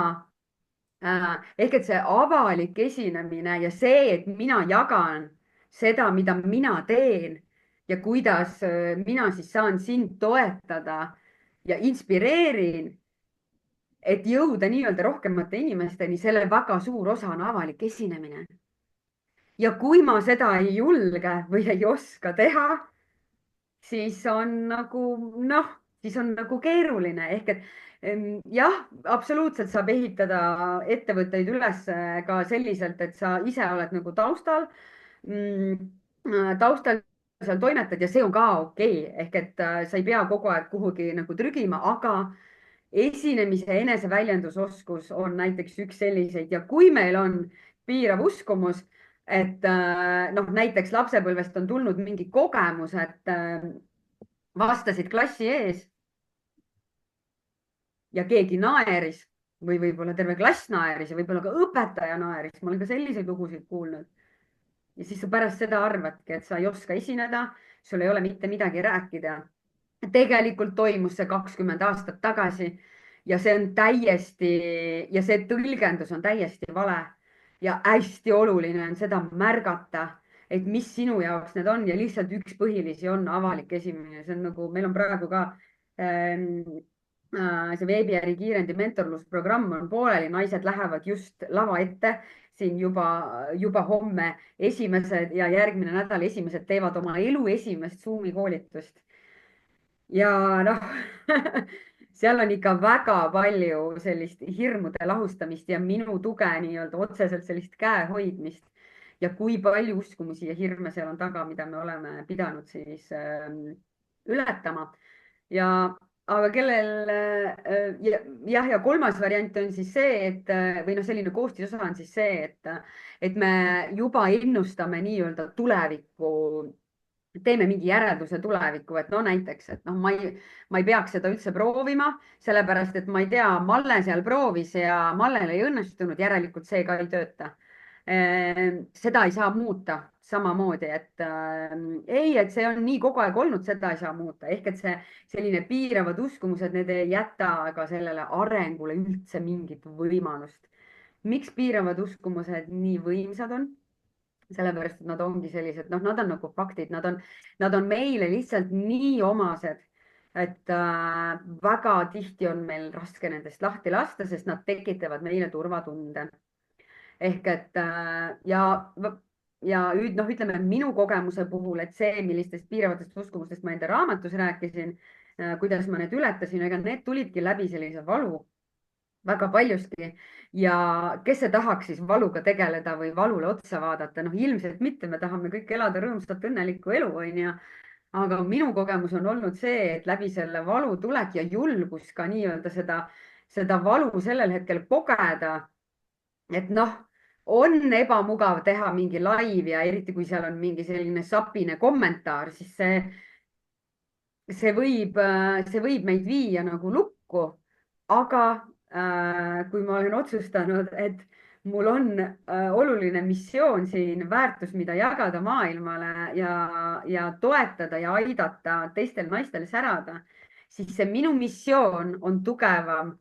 ehk et see avalik esinemine ja see, et mina jagan seda, mida mina teen ja kuidas mina siis saan sind toetada ja inspireerin, et jõuda nii-öelda rohkemate inimesteni, selle väga suur osa on avalik esinemine. ja kui ma seda ei julge või ei oska teha, siis on nagu noh, siis on nagu keeruline ehk et jah, absoluutselt saab ehitada ettevõtteid üles ka selliselt, et sa ise oled nagu taustal seal toimetad ja see on ka okei, ehk et sa ei pea kogu aeg kuhugi nagu trügima, aga esinemise eneseväljendusoskus on näiteks üks selliseid ja kui meil on piirav uskumus, et noh, näiteks lapsepõlvest on tulnud mingi kogemus, et vastasid klassi ees ja keegi naeris või võib-olla terve klass naeris ja võib-olla ka õpetaja naeris. ma olen ka selliseid lugusid kuulnud. ja siis sa pärast seda arvadki, et sa ei oska esineda, sul ei ole mitte midagi rääkida. tegelikult toimus see 20 aastat tagasi ja see on täiesti ja see tõlgendus on täiesti vale ja hästi oluline on seda märgata, et mis sinu jaoks need on ja lihtsalt üks põhilisi on avalik esinemine. see on nagu, meil on praegu ka see veebiäri kiirendi mentorlusprogramm on pooleli, naised lähevad just lava ette siin juba homme esimesed ja järgmine nädal esimesed teevad oma elu esimest Zoomi koolitust. ja noh seal on ikka väga palju sellist hirmude lahustamist ja minu tuge nii-öelda otseselt sellist käe hoidmist ja kui palju uskumusi ja hirme seal on taga, mida me oleme pidanud siis ületama. aga kellel jah, ja kolmas variant on siis see, et või noh, selline koostisosa on siis see, et me juba ennustame nii-öelda tulevikku, teeme mingi järelduse tulevikku, et no näiteks, et noh, ma ei peaks seda üldse proovima, sellepärast et ma ei tea, Malle seal proovis ja Mallel ei õnnestunud, järelikult see ka ei tööta. seda ei saa muuta samamoodi, et ei, et see on nii kogu aeg olnud, seda ei saa muuta, ehk et see selline piiravad uskumused, need ei jäta ka sellele arengule üldse mingit võimalust. miks piiravad uskumused nii võimsad on? sellepärast, et nad ongi sellised, noh, nad on nagu faktid, nad on meile lihtsalt nii omased, et väga tihti on meil raske nendest lahti lasta, sest nad tekitavad meile turvatunde. ehk et ja noh, ütleme minu kogemuse puhul, et see, millistest piiravatest uskumustest ma enda raamatus rääkisin, kuidas ma need ületasin, ega need tulidki läbi sellise valu väga paljuski. ja kes ei tahaks siis valuga tegeleda või valule otsa vaadata, noh, ilmselt mitte, me tahame kõik elada rõõmsat, õnnelikku elu, onju. aga minu kogemus on olnud see, et läbi selle valu tulek ja julgus ka nii-öelda seda valu sellel hetkel kogeda. et noh, on ebamugav teha mingi live ja eriti kui seal on mingi selline sapine kommentaar, siis see võib meid viia nagu lukku. aga kui ma olen otsustanud, et mul on oluline missioon siin, väärtus, mida jagada maailmale ja toetada ja aidata teistel naistel särada, siis see minu missioon on tugevam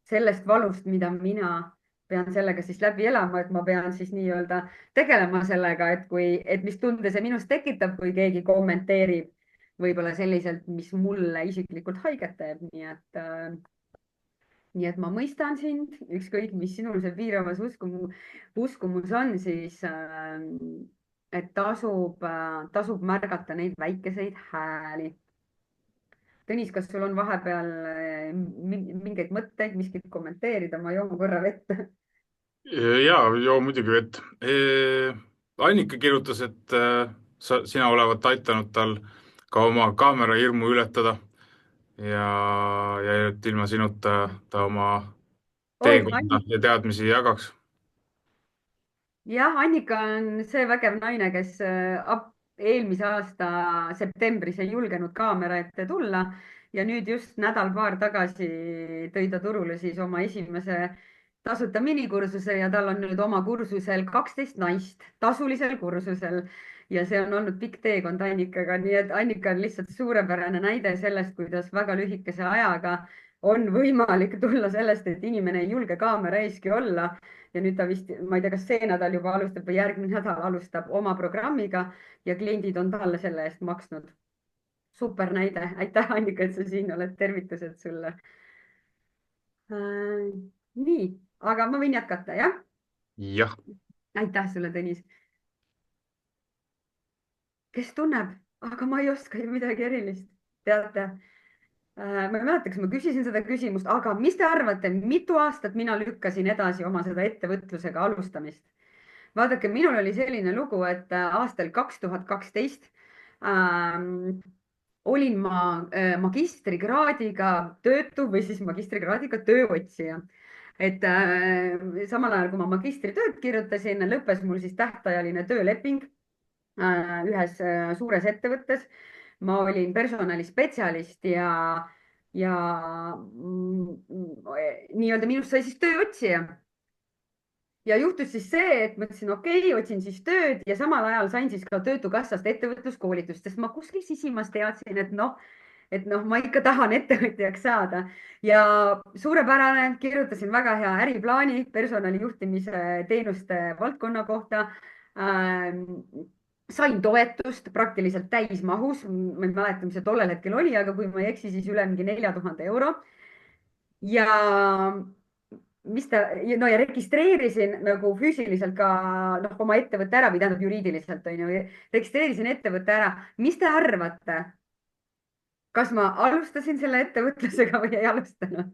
sellest valust, mida mina pean sellega siis läbi elama, et ma pean siis nii-öelda tegelema sellega, et kui, et mis tunde see minus tekitab, kui keegi kommenteerib võib-olla selliselt, mis mulle isiklikult haiget teeb, nii et ma mõistan sind, ükskõik, mis sinul see piiramas uskumus on, siis et tasub märgata neid väikeseid hääli. Tõnis, kas sul on vahepeal mingeid mõtteid, miskit kommenteerida? Ma joon korra vett. jaa, joo muidugi vett. Annika kirjutas, et sina olevat aidanud tal ka oma kaamera hirmu ületada ja, ja et ilma sinuta ta oma oi, teekonda ja teadmisi ei jagaks. jah, Annika on see vägev naine, kes eelmise aasta septembris ei julgenud kaamera ette tulla ja nüüd just nädal-paar tagasi tõi ta turule siis oma esimese tasuta minikursuse ja tal on nüüd oma kursusel 12 naist tasulisel kursusel. Ja see on olnud pikk teekond Annikaga, nii et Annika on lihtsalt suurepärane näide sellest, kuidas väga lühikese ajaga on võimalik tulla sellest, et inimene ei julge kaamera eeski olla ja nüüd ta vist, ma ei tea, kas see nädal juba alustab või järgmine nädal alustab oma programmiga ja kliendid on talle selle eest maksnud. Super näide, aitäh, Annika, et sa siin oled, tervitused sulle. Nii, aga ma võin jätkata, jah? jah, Aitäh sulle, Tõnis. Kes tunneb, aga ma ei oska ju midagi erilist. teate, ma ei mäleta, kas ma küsisin seda küsimust, aga mis te arvate, mitu aastat mina lükkasin edasi oma seda ettevõtlusega alustamist? Vaadake, minul oli selline lugu, et aastal 2012 olin ma magistrikraadiga töötu või siis magistrikraadiga tööotsija. Et samal ajal, kui ma magistritööd kirjutasin, lõppes mul siis tähtajaline tööleping ühes suures ettevõttes. Ma olin personalispetsialist ja nii-öelda minust sai siis tööotsija. Ja juhtus siis see, et mõtlesin, okei, otsin siis tööd ja samal ajal sain siis ka Töötukassast ettevõtluskoolitust, sest ma kuskil sisimas teadsin, et noh, ma ikka tahan ettevõtjaks saada ja suurepärane, kirjutasin väga hea äriplaani personalijuhtimise teenuste valdkonna kohta. Sain toetust praktiliselt täismahus, ma ei mäleta, mis see tollel hetkel oli, aga kui ma ei eksi, siis üle mingi 4000 euro. Ja no ja registreerisin nagu füüsiliselt ka oma ettevõtte ära või tähendab juriidiliselt on ju, registreerisin ettevõtte ära. Mis te arvate? Kas ma alustasin selle ettevõtlusega või ei alustanud?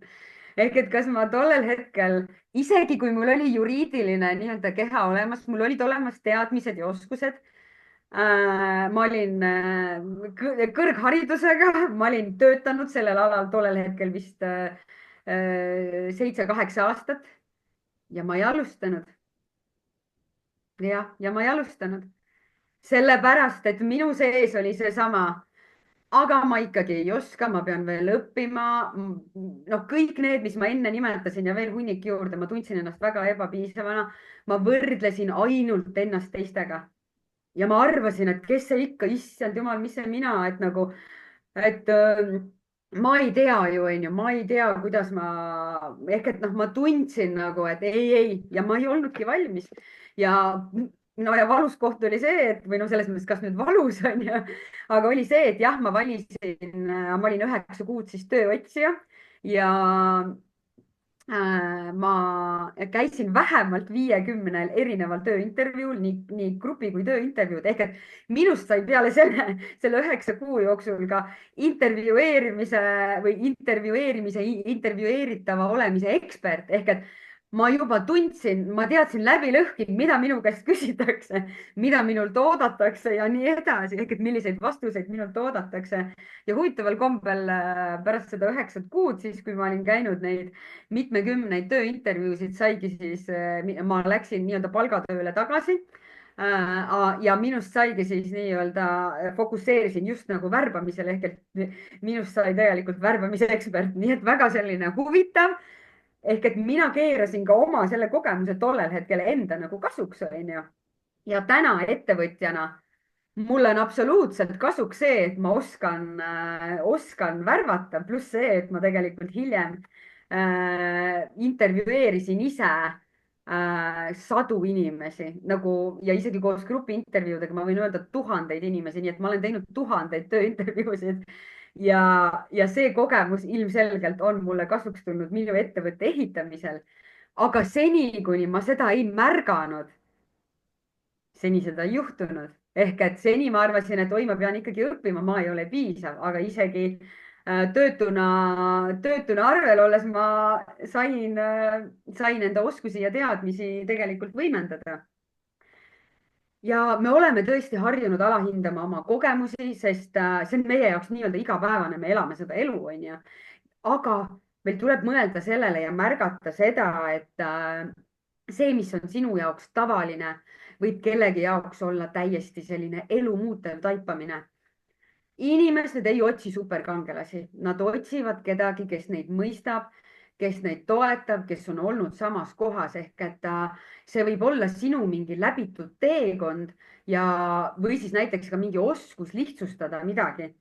Ehk et kas ma tollel hetkel, isegi kui mul oli juriidiline nii-öelda keha olemas, mul olid olemas teadmised ja oskused. Ma olin kõrgharidusega, ma olin töötanud sellel alal tollel hetkel vist 7-8 aastat ja ma ei alustanud. Ja ma ei alustanud. Sellepärast, et minu sees oli seesama, aga ma ikkagi ei oska, ma pean veel õppima. Noh, kõik need, mis ma enne nimetasin ja veel hunnik juurde, ma tundsin ennast väga ebapiisavana. Ma võrdlesin ainult ennast teistega. Ja ma arvasin, et kes see ikka, issand jumal, mis see mina, et nagu, et ma ei tea ju, onju, ma ei tea, kuidas ehk et noh, ma tundsin nagu, et ei ja ma ei olnudki valmis ja no ja valus koht oli see, et või no selles mõttes, kas nüüd valus on ju, aga oli see, et jah, ma olin 9 kuud siis tööotsija ja ma käisin vähemalt 50 erineval tööintervjuul, nii grupi kui tööintervjuud ehk et minust sai peale selle 9 kuu jooksul ka intervjueerimise või intervjueeritava olemise ekspert ehk et ma juba tundsin, ma teadsin läbi lõhki, mida minu käest küsitakse, mida minult oodatakse ja nii edasi, ehk et milliseid vastuseid minult oodatakse. Ja huvitaval kombel pärast seda 9 kuud, siis kui ma olin käinud neid mitmekümneid tööintervjuusid, saigi siis, ma läksin nii-öelda palgatööle tagasi. Ja minust saigi siis nii-öelda, fokusseerisin just nagu värbamisel ehk et minust sai tegelikult värbamise ekspert, nii et väga selline huvitav. Ehk et mina keerasin ka oma selle kogemuse tollel hetkel enda nagu kasuks, onju. Ja täna ettevõtjana mul on absoluutselt kasuks see, et ma oskan värvata, pluss see, et ma tegelikult hiljem intervjueerisin ise sadu inimesi nagu ja isegi koos grupi intervjuudega ma võin öelda tuhandeid inimesi, nii et ma olen teinud tuhandeid tööintervjuusid ja see kogemus ilmselgelt on mulle kasuks tulnud minu ettevõtte ehitamisel. aga seni, kuni ma seda ei märganud, seni seda ei juhtunud. ehk et seni ma arvasin, et oi, ma pean ikkagi õppima, ma ei ole piisav, aga isegi töötuna arvel olles ma sain enda oskusi ja teadmisi tegelikult võimendada. ja me oleme tõesti harjunud alahindama oma kogemusi, sest see on meie jaoks nii-öelda igapäevane, me elame seda elu, onju. aga meil tuleb mõelda sellele ja märgata seda, et see, mis on sinu jaoks tavaline, võib kellegi jaoks olla täiesti selline elu muutev taipamine. Inimesed ei otsi superkangelasi, nad otsivad kedagi, kes neid mõistab, kes neid toetab, kes on olnud samas kohas, ehk et see võib olla sinu mingi läbitud teekond ja, või siis näiteks ka mingi oskus lihtsustada midagi.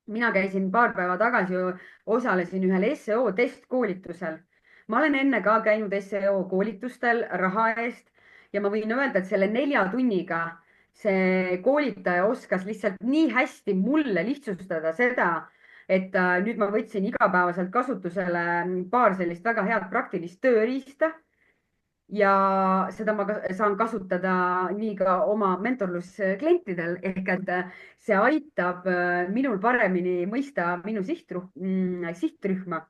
mina käisin paar päeva tagasi, osalesin ühel seo testkoolitusel. ma olen enne ka käinud seo koolitustel raha eest ja ma võin öelda, et selle 4 tunniga see koolitaja oskas lihtsalt nii hästi mulle lihtsustada seda, et nüüd ma võtsin igapäevaselt kasutusele paar sellist väga head praktilist tööriista ja seda ma saan kasutada nii ka oma mentorlusklientidel ehk et see aitab minul paremini mõista minu sihtrühma,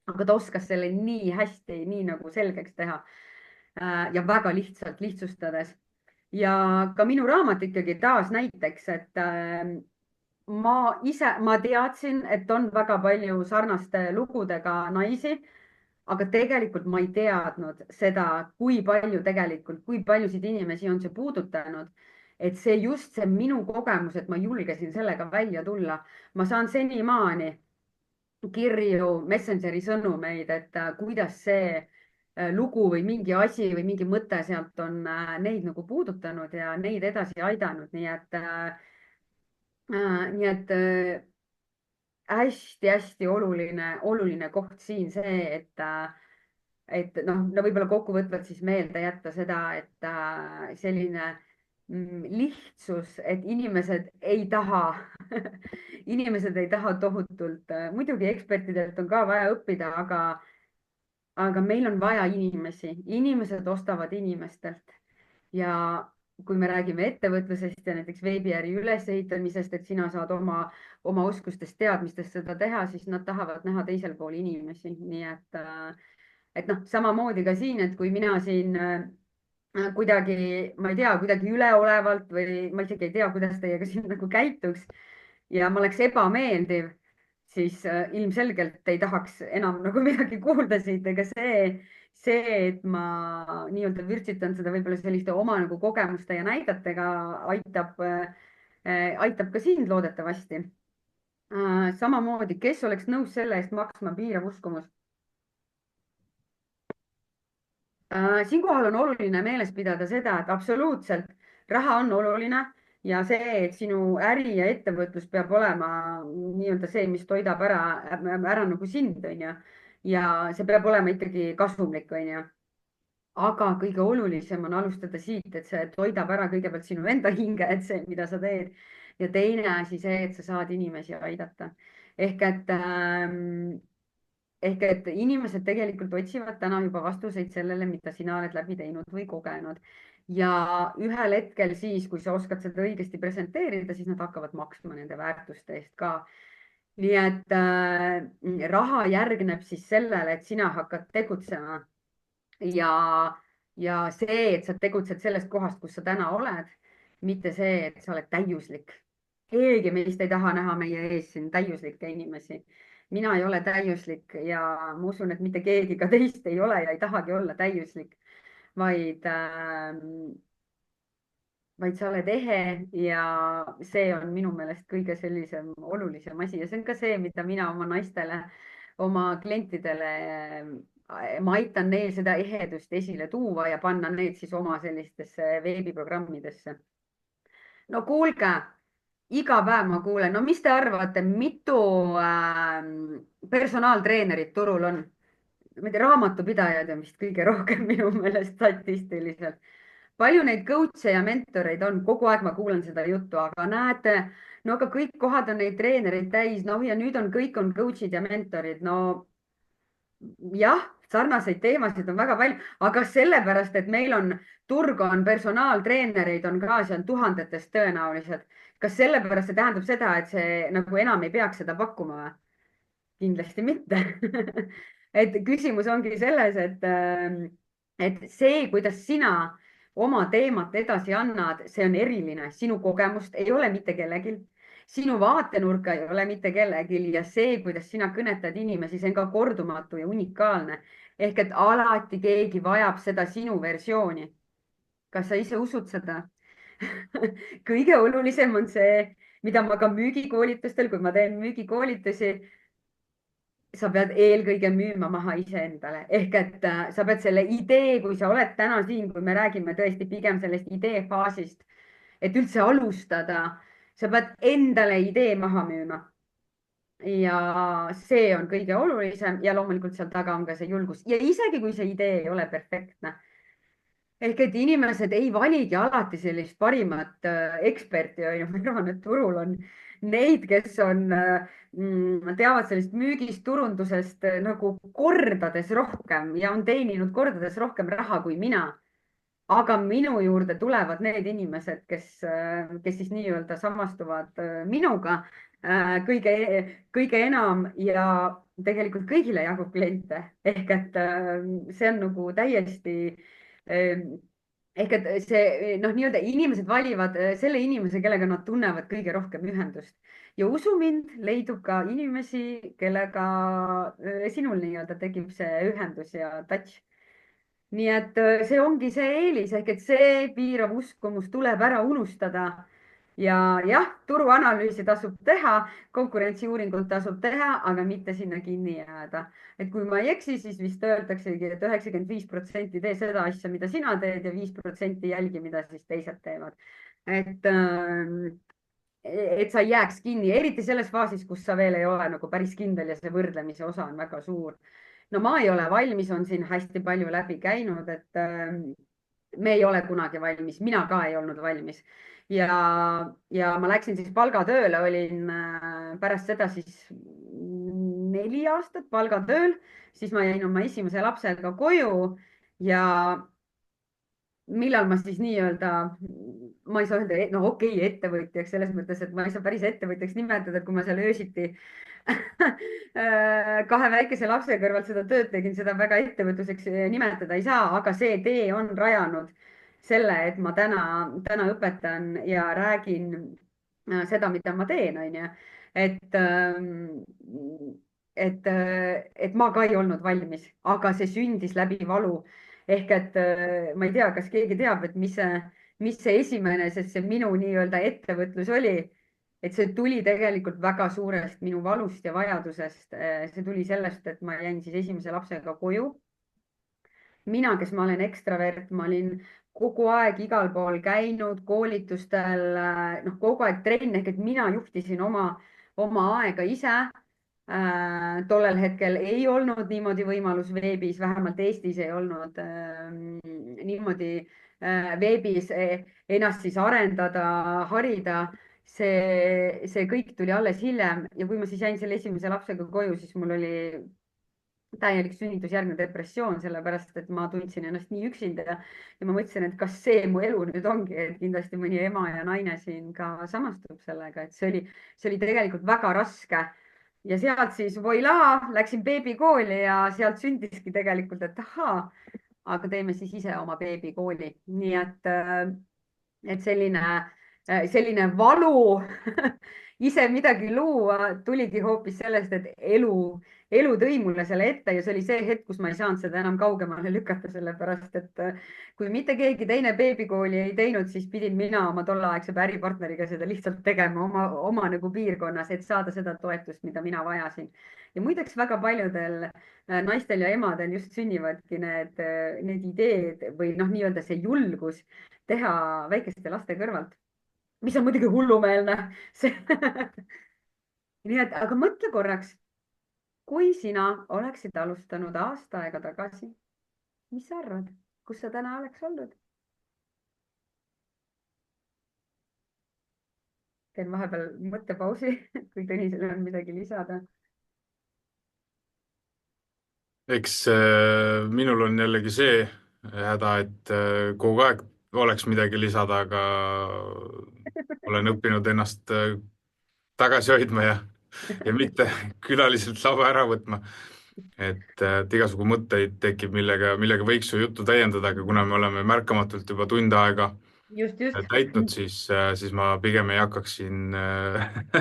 aga ta oskas selle nii hästi, nii nagu selgeks teha ja väga lihtsalt lihtsustades. ja ka minu raamat ikkagi taas näiteks, et ma teadsin, et on väga palju sarnaste lugudega naisi, aga tegelikult ma ei teadnud seda, kui paljusid inimesi on see puudutanud. et see just see minu kogemus, et ma julgesin sellega välja tulla, ma saan senimaani kirju, Messengeri sõnumeid, et kuidas see lugu või mingi asi või mingi mõte sealt on neid nagu puudutanud ja neid edasi aidanud, nii et hästi-hästi oluline koht siin see, et noh, no võib-olla kokkuvõtvalt siis meelde jätta seda, et selline lihtsus, et inimesed ei taha inimesed ei taha tohutult, muidugi ekspertidelt on ka vaja õppida, aga meil on vaja inimesi, inimesed ostavad inimestelt ja kui me räägime ettevõtlusest ja näiteks veebiäri ülesehitamisest, et sina saad oma oskustest, teadmistest seda teha, siis nad tahavad näha teisel pool inimesi, nii et noh, samamoodi ka siin, et kui mina siin kuidagi, ma ei tea, kuidagi üleolevalt või ma isegi ei tea, kuidas teiega siin nagu käituks ja ma oleks ebameeldiv, siis ilmselgelt ei tahaks enam nagu midagi kuulda siit, ega et ma nii-öelda vürtsitan seda võib-olla selliste oma nagu kogemuste ja näidetega aitab ka sind loodetavasti. Samamoodi, kes oleks nõus selle eest maksma, piirav uskumus. Siinkohal on oluline meeles pidada seda, et absoluutselt raha on oluline ja see, et sinu äri ja ettevõtlus peab olema nii-öelda see, mis toidab ära nagu sind, onju. ja see peab olema ikkagi kasumlik, onju. aga kõige olulisem on alustada siit, et see toidab ära kõigepealt sinu enda hinge, et see, mida sa teed. ja teine asi see, et sa saad inimesi aidata. ehk et inimesed tegelikult otsivad täna juba vastuseid sellele, mida sina oled läbi teinud või kogenud. ja ühel hetkel siis, kui sa oskad seda õigesti presenteerida, siis nad hakkavad maksma nende väärtuste eest ka. nii et raha järgneb siis sellele, et sina hakkad tegutsema ja, ja see, et sa tegutsed sellest kohast, kus sa täna oled, mitte see, et sa oled täiuslik. keegi meist ei taha näha meie ees siin täiuslikke inimesi. mina ei ole täiuslik ja ma usun, et mitte keegi ka teist ei ole ja ei tahagi olla täiuslik, vaid sa oled ehe ja see on minu meelest kõige sellisem olulisem asi ja see on ka see, mida mina oma naistele, oma klientidele, ma aitan neil seda ehedust esile tuua ja panna need siis oma sellistesse veebiprogrammidesse. no kuulge, iga päev ma kuulen, no mis te arvate, mitu personaaltreenerit turul on? ma ei tea, raamatupidajad on vist kõige rohkem minu meelest statistiliselt. palju neid coach'e ja mentoreid on, kogu aeg ma kuulan seda juttu, aga näete, no aga kõik kohad on neid treenereid täis, noh ja nüüd on kõik on coach'id ja mentorid, no jah, sarnaseid teemasid on väga palju, aga sellepärast, et meil on, turg on personaaltreenereid on ka, see on tuhandetes tõenäoliselt. kas sellepärast see tähendab seda, et see nagu enam ei peaks seda pakkuma või? Kindlasti mitte et küsimus ongi selles, et see, kuidas sina oma teemat edasi annad, see on eriline, sinu kogemust ei ole mitte kellelgi, sinu vaatenurka ei ole mitte kellelgi ja see, kuidas sina kõnetad inimesi, see on ka kordumatu ja unikaalne. ehk et alati keegi vajab seda sinu versiooni. kas sa ise usud seda? kõige olulisem on see, mida ma ka müügikoolitustel, kui ma teen müügikoolitusi, sa pead eelkõige müüma maha iseendale ehk et sa pead selle idee, kui sa oled täna siin, kui me räägime tõesti pigem sellest idee faasist, et üldse alustada, sa pead endale idee maha müüma. ja see on kõige olulisem ja loomulikult seal taga on ka see julgus ja isegi kui see idee ei ole perfektne, ehk et inimesed ei valigi alati sellist parimat eksperti, onju. ma arvan, et turul on neid, kes on, teavad sellest müügist, turundusest nagu kordades rohkem ja on teeninud kordades rohkem raha kui mina. aga minu juurde tulevad need inimesed, kes siis nii-öelda samastuvad minuga kõige, kõige enam ja tegelikult kõigile jagub kliente ehk et see on nagu täiesti ehk et see noh, nii-öelda inimesed valivad selle inimese, kellega nad tunnevad kõige rohkem ühendust ja usu mind, leidub ka inimesi, kellega sinul nii-öelda tekib see ühendus ja touch. nii et see ongi see eelis ehk et see piirav uskumus tuleb ära unustada ja jah, turuanalüüsi tasub teha, konkurentsiuuringut tasub teha, aga mitte sinna kinni jääda. et kui ma ei eksi, siis vist öeldaksegi, et 95% tee seda asja, mida sina teed ja 5% jälgi, mida siis teised teevad. et, et sa ei jääks kinni, eriti selles faasis, kus sa veel ei ole nagu päris kindel ja see võrdlemise osa on väga suur. no ma ei ole valmis, on siin hästi palju läbi käinud, et me ei ole kunagi valmis, mina ka ei olnud valmis ja ma läksin siis palgatööle, olin pärast seda siis 4 aastat palgatööl, siis ma jäin oma esimese lapsega koju ja millal ma siis nii-öelda, ma ei saa öelda, no okei, ettevõtjaks selles mõttes, et ma ei saa päris ettevõtjaks nimetada, et kui ma seal öösiti kahe väikese lapse kõrvalt seda tööd tegin, seda väga ettevõtluseks nimetada ei saa, aga see tee on rajanud selle, et ma täna õpetan ja räägin seda, mida ma teen, onju. et, et ma ka ei olnud valmis, aga see sündis läbi valu. ehk et ma ei tea, kas keegi teab, et mis see esimene, sest see minu nii-öelda ettevõtlus oli, et see tuli tegelikult väga suurest minu valust ja vajadusest. see tuli sellest, et ma jäin siis esimese lapsega koju. mina, kes ma olen ekstravert, ma olin kogu aeg igal pool käinud, koolitustel, noh, kogu aeg trenn ehk et mina juhtisin oma aega ise. tollel hetkel ei olnud niimoodi võimalus veebis, vähemalt Eestis ei olnud niimoodi veebis ennast siis arendada, harida. see kõik tuli alles hiljem ja kui ma siis jäin selle esimese lapsega koju, siis mul oli täielik sünnitusjärgne depressioon, sellepärast et ma tundsin ennast nii üksinda ja ma mõtlesin, et kas see mu elu nüüd ongi, et kindlasti mõni ema ja naine siin ka samastub sellega, et see oli tegelikult väga raske. ja sealt siis voilaa, läksin beebikooli ja sealt sündiski tegelikult, et ahaa, aga teeme siis ise oma beebikooli, nii et selline valu ise midagi luua tuligi hoopis sellest, et elu tõi mulle selle ette ja see oli see hetk, kus ma ei saanud seda enam kaugemale lükata, sellepärast et kui mitte keegi teine beebikooli ei teinud, siis pidin mina oma tolleaegse äripartneriga seda lihtsalt tegema oma nagu piirkonnas, et saada seda toetust, mida mina vajasin. ja muideks väga paljudel naistel ja emadel just sünnivadki need ideed või noh, nii-öelda see julgus teha väikeste laste kõrvalt, mis on muidugi hullumeelne nii et, aga mõtle korraks, kui sina oleksid alustanud aasta aega tagasi, mis sa arvad, kus sa täna oleks olnud? teen vahepeal mõttepausi, kui Tõnisel on midagi lisada. eks minul on jällegi see häda, et kogu aeg oleks midagi lisada, aga olen õppinud ennast tagasi hoidma ja mitte külaliselt lava ära võtma. Et igasugu mõtteid tekib, millega võiks su juttu täiendada, aga kuna me oleme märkamatult juba tund aega just. täitnud, siis ma pigem ei hakkaks siin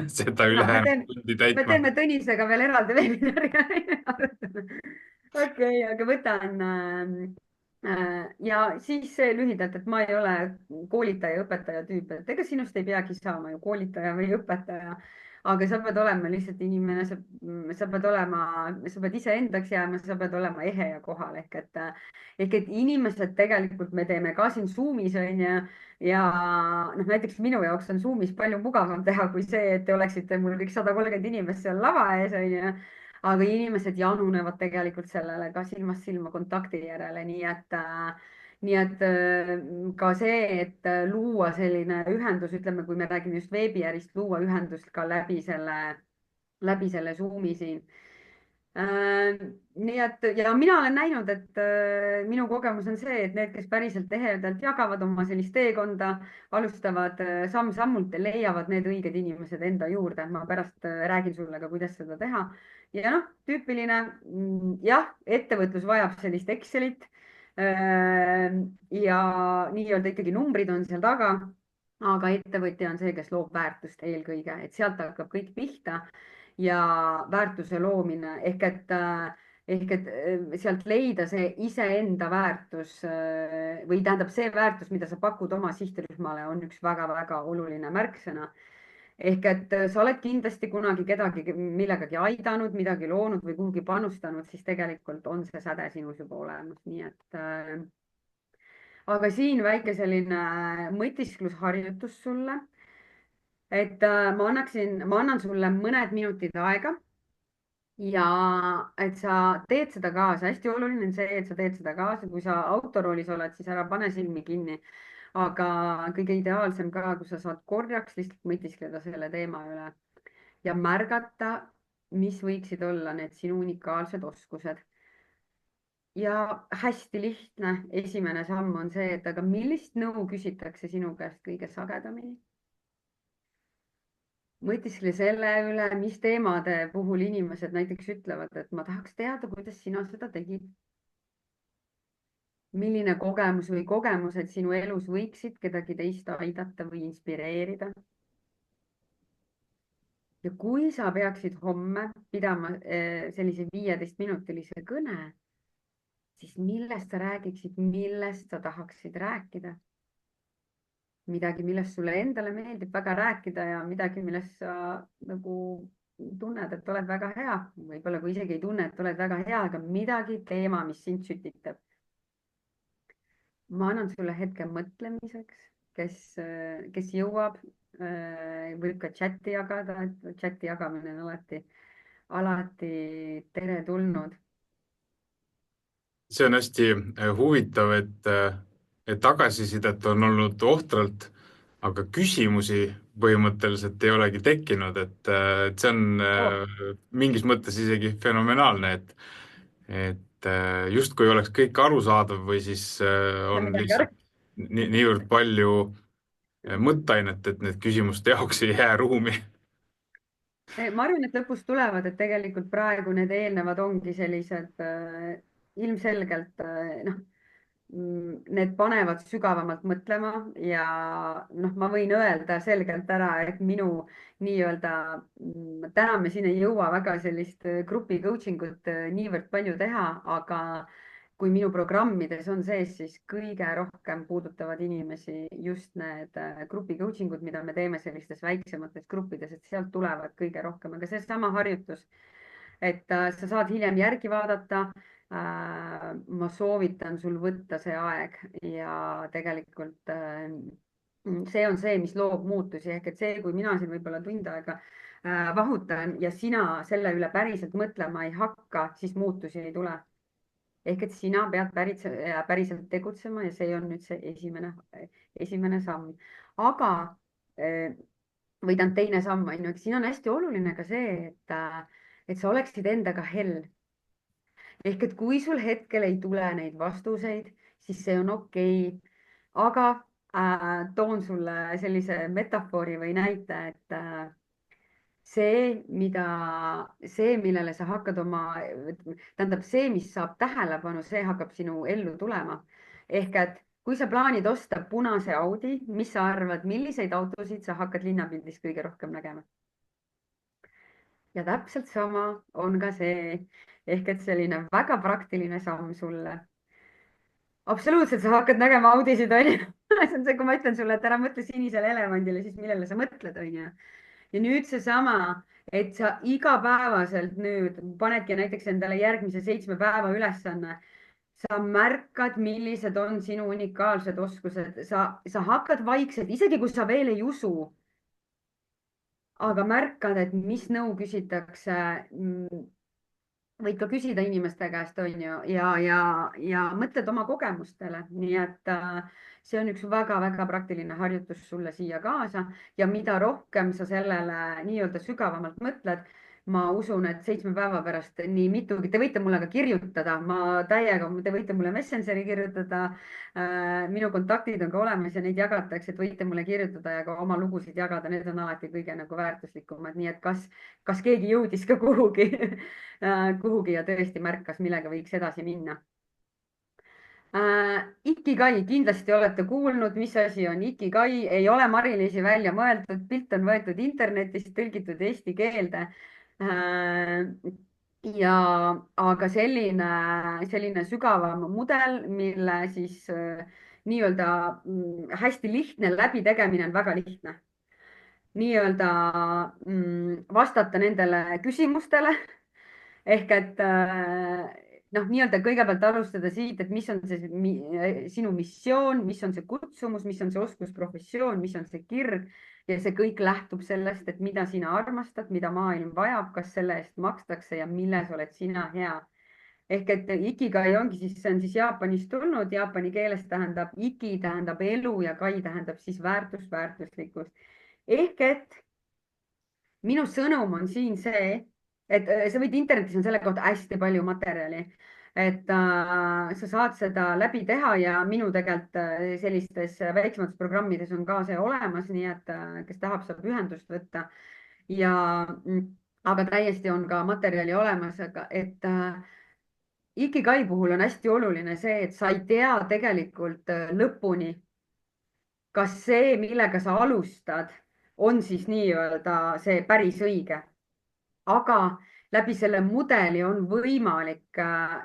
seda ja ülejäänud tundi me täitma. teeme Tõnisega veel eraldi webinari. okei, aga võtan ja siis see lühidalt, et ma ei ole koolitaja, õpetaja tüüp, et ega sinust ei peagi saama ju koolitaja või õpetaja, aga sa pead olema lihtsalt inimene, sa pead olema, sa pead iseendaks jääma, sa pead olema ehe ja kohal ehk et inimesed tegelikult me teeme ka siin Zoomis onju ja noh, näiteks minu jaoks on Zoomis palju mugavam teha kui see, et te oleksite mul kõik 130 inimest seal lava ees onju, aga inimesed janunevad tegelikult sellele ka silmast silma kontakti järele, nii et ka see, et luua selline ühendus, ütleme, kui me räägime just veebiärist, luua ühendust ka läbi selle Zoomi siin. Nii et ja mina olen näinud, et minu kogemus on see, et need, kes päriselt ehedalt jagavad oma sellist teekonda, alustavad samm-sammult, leiavad need õiged inimesed enda juurde. Ma pärast räägin sulle ka, kuidas seda teha. Ja noh, tüüpiline, jah, ettevõtlus vajab sellist Excelit ja nii-öelda ikkagi numbrid on seal taga. Aga ettevõtja on see, kes loob väärtust eelkõige, et sealt hakkab kõik pihta ja väärtuse loomine ehk et sealt leida see iseenda väärtus või tähendab see väärtus, mida sa pakud oma sihtrühmale, on üks väga-väga oluline märksõna. ehk et sa oled kindlasti kunagi kedagi millegagi aidanud, midagi loonud või kuhugi panustanud, siis tegelikult on see säde sinus juba olemas, nii et aga siin väike selline mõtisklusharjutus sulle, et ma annan sulle mõned minutid aega ja et sa teed seda kaasa. Hästi oluline on see, et sa teed seda kaasa. Kui sa autoroolis oled, siis ära pane silmi kinni. Aga kõige ideaalsem ka, kui sa saad korraks lihtsalt mõtiskleda selle teema üle ja märgata, mis võiksid olla need sinu unikaalsed oskused. Ja hästi lihtne esimene samm on see, et aga millist nõu küsitakse sinu käest kõige sagedamini? Mõtiskle selle üle, mis teemade puhul inimesed näiteks ütlevad, et ma tahaks teada, kuidas sina seda tegid. Milline kogemus või kogemused sinu elus võiksid kedagi teist aidata või inspireerida? Ja kui sa peaksid homme pidama sellise 15-minutilise kõne, siis millest sa räägiksid, millest sa tahaksid rääkida? Midagi, millest sulle endale meeldib väga rääkida ja midagi, millest sa nagu tunned, et oled väga hea. Võib-olla kui isegi ei tunne, et oled väga hea, aga midagi teema, mis sind sütitab. Ma annan sulle hetke mõtlemiseks, kes jõuab, võib ka chati jagada, et chati jagamine on alati teretulnud. see on hästi huvitav, et tagasisidet on olnud ohtralt, aga küsimusi põhimõtteliselt ei olegi tekkinud, et see on Oh, mingis mõttes isegi fenomenaalne, et justkui oleks kõik arusaadav või siis ja on midagi lihtsalt niivõrd palju mõtteainet, et need küsimuste jaoks ei jää ruumi. ma arvan, et lõpus tulevad, et tegelikult praegu need eelnevad ongi sellised ilmselgelt noh, need panevad sügavamalt mõtlema ja noh, ma võin öelda selgelt ära, et minu nii-öelda täna me siin ei jõua väga sellist grupi coaching ut niivõrd palju teha, aga kui minu programmides on sees, siis kõige rohkem puudutavad inimesi just need grupi coaching ud, mida me teeme sellistes väiksemates gruppides, et sealt tulevad kõige rohkem, aga seesama harjutus, et sa saad hiljem järgi vaadata. Ma soovitan sul võtta see aeg ja tegelikult see on see, mis loob muutusi ehk et see, kui mina siin võib-olla tund aega vahutan ja sina selle üle päriselt mõtlema ei hakka, siis muutusi ei tule. ehk et sina pead päriselt tegutsema ja see on nüüd see esimene samm. aga või tähendab teine samm on ju, eks siin on hästi oluline ka see, et sa oleksid endaga hell. ehk et kui sul hetkel ei tule neid vastuseid, siis see on okei. aga toon sulle sellise metafoori või näite, et see, millele sa hakkad tähendab see, mis saab tähelepanu, see hakkab sinu ellu tulema. ehk et kui sa plaanid osta punase Audi, mis sa arvad, milliseid autosid sa hakkad linnapildis kõige rohkem nägema? ja täpselt sama on ka see, ehk et selline väga praktiline samm sulle. absoluutselt, sa hakkad nägema Audisid, onju. see on see, kui ma ütlen sulle, et ära mõtle sinisele elevandile, siis millele sa mõtled, onju. ja nüüd seesama, et sa igapäevaselt nüüd panedki näiteks endale järgmise 7 päeva ülesanne. sa märkad, millised on sinu unikaalsed oskused, sa hakkad vaikselt, isegi kui sa veel ei usu, aga märkad, et mis nõu küsitakse. võid ka küsida inimeste käest, on ju, ja mõtled oma kogemustele, nii et see on üks väga-väga praktiline harjutus sulle siia kaasa ja mida rohkem sa sellele nii-öelda sügavamalt mõtled, ma usun, et 7 päeva pärast nii mitugi, te võite mulle ka kirjutada, ma täiega, te võite mulle Messengeri kirjutada. minu kontaktid on ka olemas ja neid jagatakse, et võite mulle kirjutada ja ka oma lugusid jagada, need on alati kõige nagu väärtuslikumad, nii et kas keegi jõudis ka kuhugi kuhugi ja tõesti märkas, millega võiks edasi minna. Ikigai, kindlasti olete kuulnud, mis asi on Ikigai, ei ole Mari-Liisi välja mõeldud, pilt on võetud internetist, tõlgitud eesti keelde. Aga selline sügavam mudel, mille siis nii-öelda hästi lihtne läbitegemine on väga lihtne. nii-öelda vastata nendele küsimustele ehk et nii-öelda kõigepealt alustada siit, et mis on see sinu missioon, mis on see kutsumus, mis on see oskusprofessioon, mis on see kirg ja see kõik lähtub sellest, et mida sina armastad, mida maailm vajab, kas selle eest makstakse ja milles oled sina hea. ehk et ikigai ongi siis, see on siis Jaapanist tulnud, jaapani keeles tähendab iki tähendab elu ja kai tähendab siis väärtus, väärtuslikkus. ehk et minu sõnum on siin see, et sa võid, internetis on selle kohta hästi palju materjali, et sa saad seda läbi teha ja minu tegelikult sellistes väiksemates programmides on ka see olemas, nii et kes tahab, saab ühendust võtta. Aga täiesti on ka materjali olemas, aga et Ikigai puhul on hästi oluline see, et sa ei tea tegelikult lõpuni, kas see, millega sa alustad, on siis nii-öelda see päris õige. aga läbi selle mudeli on võimalik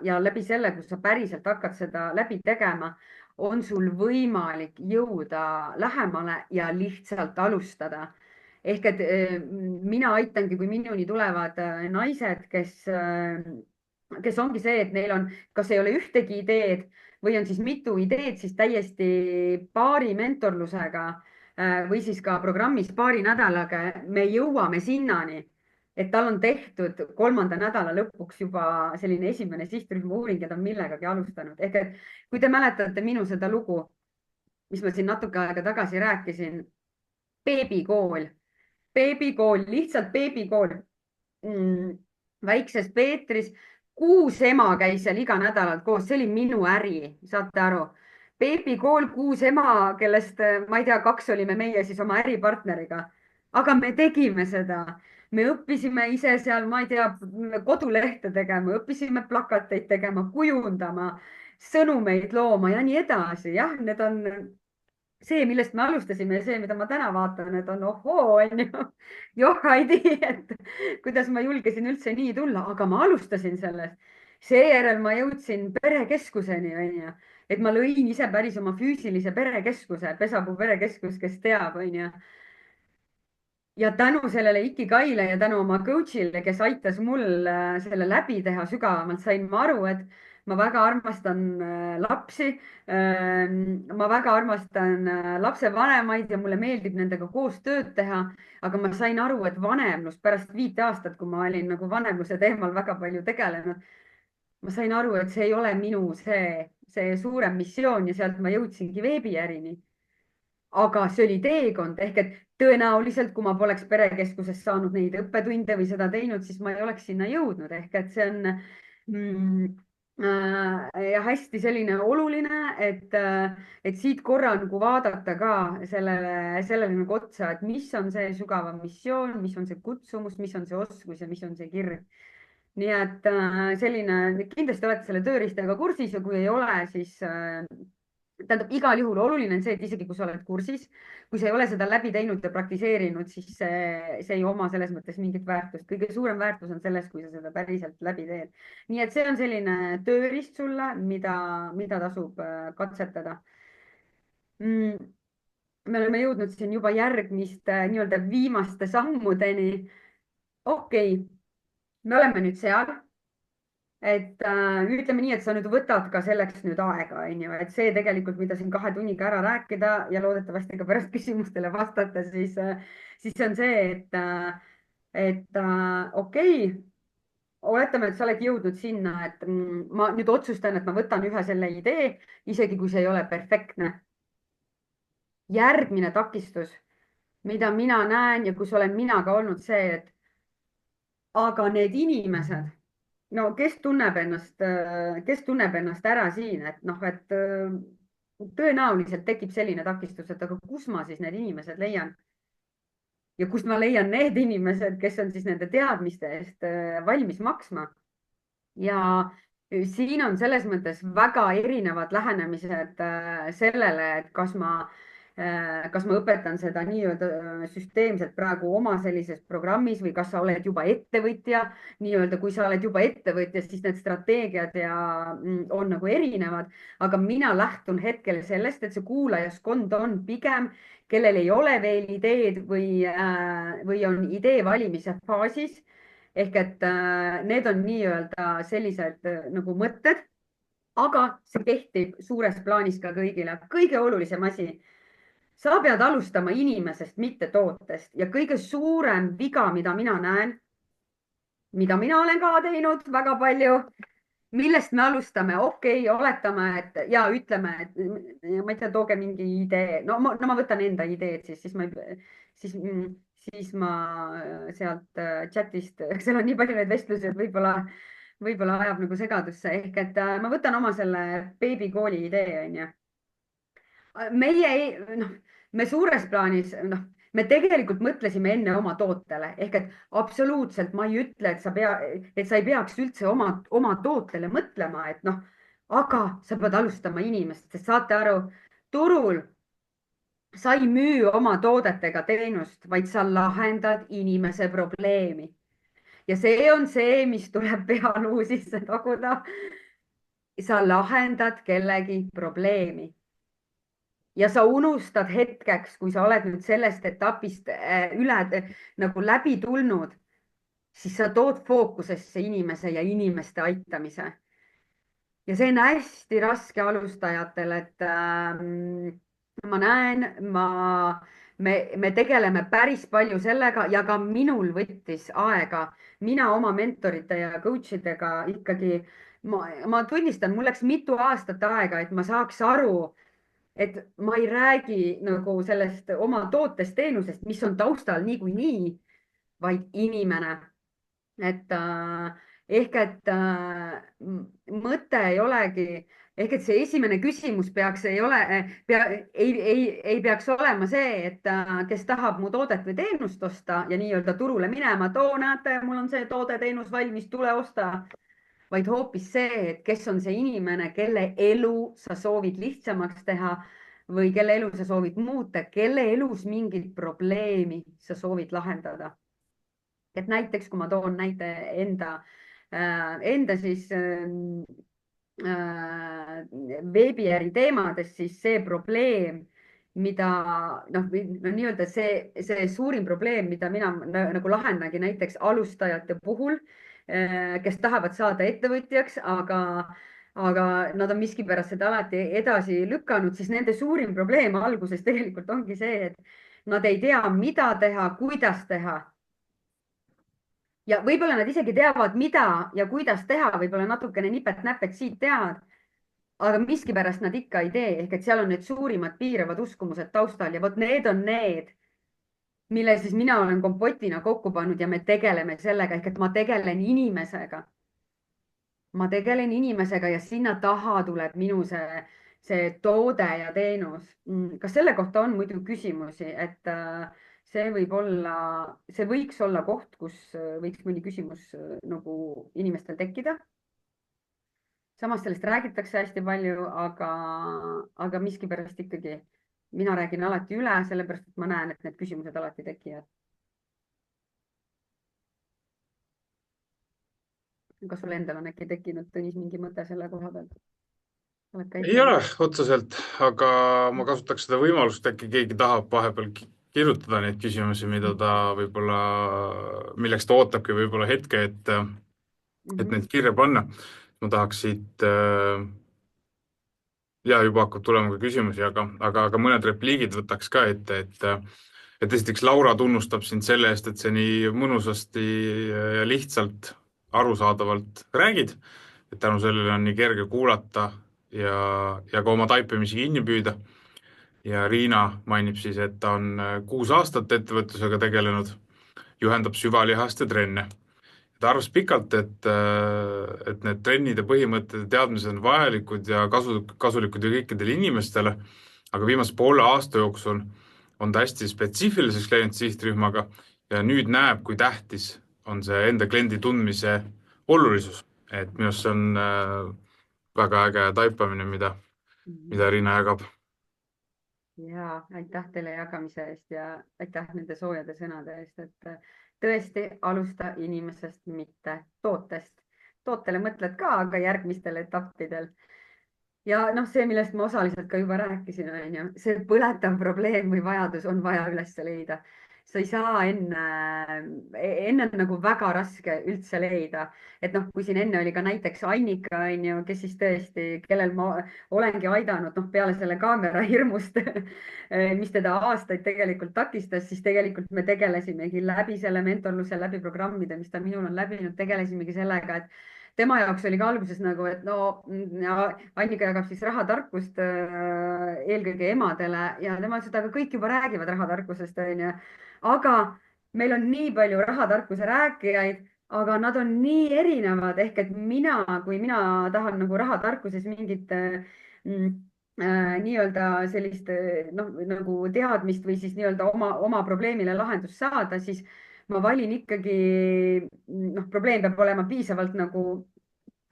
ja läbi selle, kus sa päriselt hakkad seda läbi tegema, on sul võimalik jõuda lähemale ja lihtsalt alustada. ehk et mina aitangi, kui minuni tulevad naised, kes ongi see, et neil on, kas ei ole ühtegi ideed või on siis mitu ideed, siis täiesti paari mentorlusega või siis ka programmis paari nädalaga me jõuame sinnani, et tal on tehtud 3. nädala lõpuks juba selline esimene sihtrühma uuring ja ta on millegagi alustanud. ehk et kui te mäletate minu seda lugu, mis ma siin natuke aega tagasi rääkisin, beebikool, lihtsalt beebikool väikses Peetris. 6 ema käis seal iga nädal koos, see oli minu äri, saate aru. beebikool, 6 ema, kellest ma ei tea, 2 olime meie siis oma äripartneriga, aga me tegime seda. me õppisime ise seal, ma ei tea, kodulehte tegema, õppisime plakateid tegema, kujundama, sõnumeid looma ja nii edasi. jah, need on see, millest me alustasime ja see, mida ma täna vaatan, et on ohoo, onju. joh, ei tea, et kuidas ma julgesin üldse nii tulla, aga ma alustasin sellest. seejärel ma jõudsin perekeskuseni, onju, et ma lõin ise päris oma füüsilise perekeskuse, Pesapuu perekeskus, kes teab, onju. ja tänu sellele Ikigaile ja tänu oma coach'ile, kes aitas mul selle läbi teha sügavamalt, sain ma aru, et ma väga armastan lapsi. ma väga armastan lapsevanemaid ja mulle meeldib nendega koos tööd teha. aga ma sain aru, et vanemlus pärast 5 aastat, kui ma olin nagu vanemluse teemal väga palju tegelenud, ma sain aru, et see ei ole minu see suurem missioon ja sealt ma jõudsingi veebiärini. aga see oli teekond ehk et tõenäoliselt, kui ma poleks perekeskuses saanud neid õppetunde või seda teinud, siis ma ei oleks sinna jõudnud ehk et see on ja hästi selline oluline, et siit korra nagu vaadata ka sellele nagu otsa, et mis on see sügavam missioon, mis on see kutsumus, mis on see oskus ja mis on see kirg. nii et selline, kindlasti olete selle tööriistaga kursis ja kui ei ole, siis tähendab, igal juhul oluline on see, et isegi kui sa oled kursis, kui sa ei ole seda läbi teinud ja praktiseerinud, siis see ei oma selles mõttes mingit väärtust. kõige suurem väärtus on selles, kui sa seda päriselt läbi teed. nii et see on selline tööriist sulle, mida tasub katsetada. me oleme jõudnud siin juba järgmiste nii-öelda viimaste sammudeni. okei, me oleme nüüd seal et ütleme nii, et sa nüüd võtad ka selleks nüüd aega, onju, et see tegelikult, mida siin 2 tunniga ära rääkida ja loodetavasti ka pärast küsimustele vastata, siis on see, et okei, oletame, et sa oled jõudnud sinna, et ma nüüd otsustan, et ma võtan ühe selle idee, isegi kui see ei ole perfektne. järgmine takistus, mida mina näen ja kus olen mina ka olnud see, et aga need inimesed no kes tunneb ennast ära siin, et noh, et tõenäoliselt tekib selline takistus, et aga kus ma siis need inimesed leian ja kust ma leian need inimesed, kes on siis nende teadmiste eest valmis maksma. ja siin on selles mõttes väga erinevad lähenemised sellele, et kas ma õpetan seda nii-öelda süsteemselt praegu oma sellises programmis või kas sa oled juba ettevõtja nii-öelda, kui sa oled juba ettevõtja, siis need strateegiad on nagu erinevad, aga mina lähtun hetkel sellest, et see kuulajaskond on pigem, kellel ei ole veel ideed või on idee valimise faasis. ehk et need on nii-öelda sellised nagu mõtted, aga see kehtib suures plaanis ka kõigile. kõige olulisem asi, sa pead alustama inimesest, mitte tootest ja kõige suurem viga, mida mina näen, mida mina olen ka teinud väga palju, millest me alustame, okei, oletame, et ja ütleme, et ma ei tea, tooge mingi idee, no ma võtan enda ideed siis ma sealt chat'ist, seal on nii palju neid vestlusi, et võib-olla ajab nagu segadusse ehk et ma võtan oma selle beebikooli idee, onju. Me suures plaanis, noh, me tegelikult mõtlesime enne oma tootele ehk et absoluutselt ma ei ütle, et sa ei peaks üldse oma tootele mõtlema, et noh, aga sa pead alustama inimest, sest saate aru, turul sa ei müü oma toodetega teenust, vaid sa lahendad inimese probleemi. ja see on see, mis tuleb pealuu sisse taguda. sa lahendad kellegi probleemi ja sa unustad hetkeks, kui sa oled nüüd sellest etapist nagu läbi tulnud, siis sa tood fookusesse inimese ja inimeste aitamise. ja see on hästi raske alustajatel, et ma näen, me tegeleme päris palju sellega ja ka minul võttis aega. mina oma mentorite ja coach idega ikkagi, ma tunnistan, mul läks mitu aastat aega, et ma saaks aru, et ma ei räägi nagu sellest oma tootest, teenusest, mis on taustal niikuinii, vaid inimene. ehk et mõte ei olegi, ehk et see esimene küsimus ei peaks olema see, et kes tahab mu toodet või teenust osta ja nii-öelda turule minema, et oo, näete, mul on see toode-teenus valmis, tule osta. vaid hoopis see, et kes on see inimene, kelle elu sa soovid lihtsamaks teha või kelle elu sa soovid muuta, kelle elus mingit probleemi sa soovid lahendada. et näiteks, kui ma toon näite enda siis veebiäri teemades, siis see probleem, mida noh, nii-öelda see suurim probleem, mida mina nagu lahendangi näiteks alustajate puhul, kes tahavad saada ettevõtjaks, aga aga nad on miskipärast seda alati edasi lükanud, siis nende suurim probleem alguses tegelikult ongi see, et nad ei tea, mida teha, kuidas teha. Ja võib-olla nad isegi teavad, mida ja kuidas teha, võib-olla natukene nipet-näpet siit teavad, aga miskipärast nad ikka ei tee, ehk et seal on need suurimad piiravad uskumused taustal ja vot need on need, mille siis mina olen kompotina kokku pannud ja me tegeleme sellega, ehk et ma tegelen inimesega. Ma tegelen inimesega ja sinna taha tuleb minu see toode ja teenus. Kas selle kohta on muidu küsimusi, et see võib olla, see võiks olla koht, kus võiks mõni küsimus nagu inimestel tekkida. Samas sellest räägitakse hästi palju, aga miskipärast ikkagi mina räägin alati üle, sellepärast et ma näen, et need küsimused alati tekivad. Kas sul endal on äkki tekkinud, Tõnis, mingi mõte selle koha pealt? ei ole otseselt, aga ma kasutaks seda võimalust, äkki keegi tahab vahepeal kirjutada neid küsimusi, mida ta võib-olla, milleks ta ootabki võib-olla hetke, et need kirja panna. ma tahaks siit ja juba hakkab tulema ka küsimusi, aga mõned repliigid võtaks ka ette, et esiteks Laura tunnustab sind selle eest, et sa nii mõnusasti ja lihtsalt arusaadavalt räägid, et tänu sellele on nii kerge kuulata ja ka oma taipamisi kinni püüda. ja Riina mainib siis, et ta on 6 aastat ettevõtlusega tegelenud, juhendab süvalihaste trenne. ta arvas pikalt, et need trennid ja põhimõtted ja teadmised on vajalikud ja kasulikud ju kõikidele inimestele, aga viimase poole aasta jooksul on ta hästi spetsiifiliseks läinud sihtrühmaga ja nüüd näeb, kui tähtis on see enda kliendi tundmise olulisus. et minu arust see on väga äge taipamine, mida Riina jagab. Ja aitäh teile jagamise eest ja aitäh nende soojade sõnade eest, et tõesti alusta inimesest, mitte tootest. Tootele mõtled ka, aga järgmistel etappidel. Ja noh, see, millest ma osaliselt ka juba rääkisin, on ju, see põletav probleem või vajadus on vaja üles leida. Sa ei saa enne nagu väga raske üldse leida, et noh, kui siin enne oli ka näiteks Annika, on ju, kes siis tõesti, kellel ma olengi aidanud, noh, peale selle kaamera hirmust, mis teda aastaid tegelikult takistas, siis tegelikult me tegelesimegi läbi selle mentorluse, läbi programmide, mis ta minul on läbinud, tegelesimegi sellega, et tema jaoks oli ka alguses nagu, et no Annika jagab siis rahatarkust eelkõige emadele ja tema ütles, et aga kõik juba räägivad rahatarkusest, onju. Aga meil on nii palju rahatarkuse rääkijaid, aga nad on nii erinevad, ehk et kui mina tahan nagu rahatarkuses mingit nii-öelda sellist noh, nagu teadmist või siis nii-öelda oma probleemile lahendust saada, siis ma valin ikkagi, noh, probleem peab olema piisavalt nagu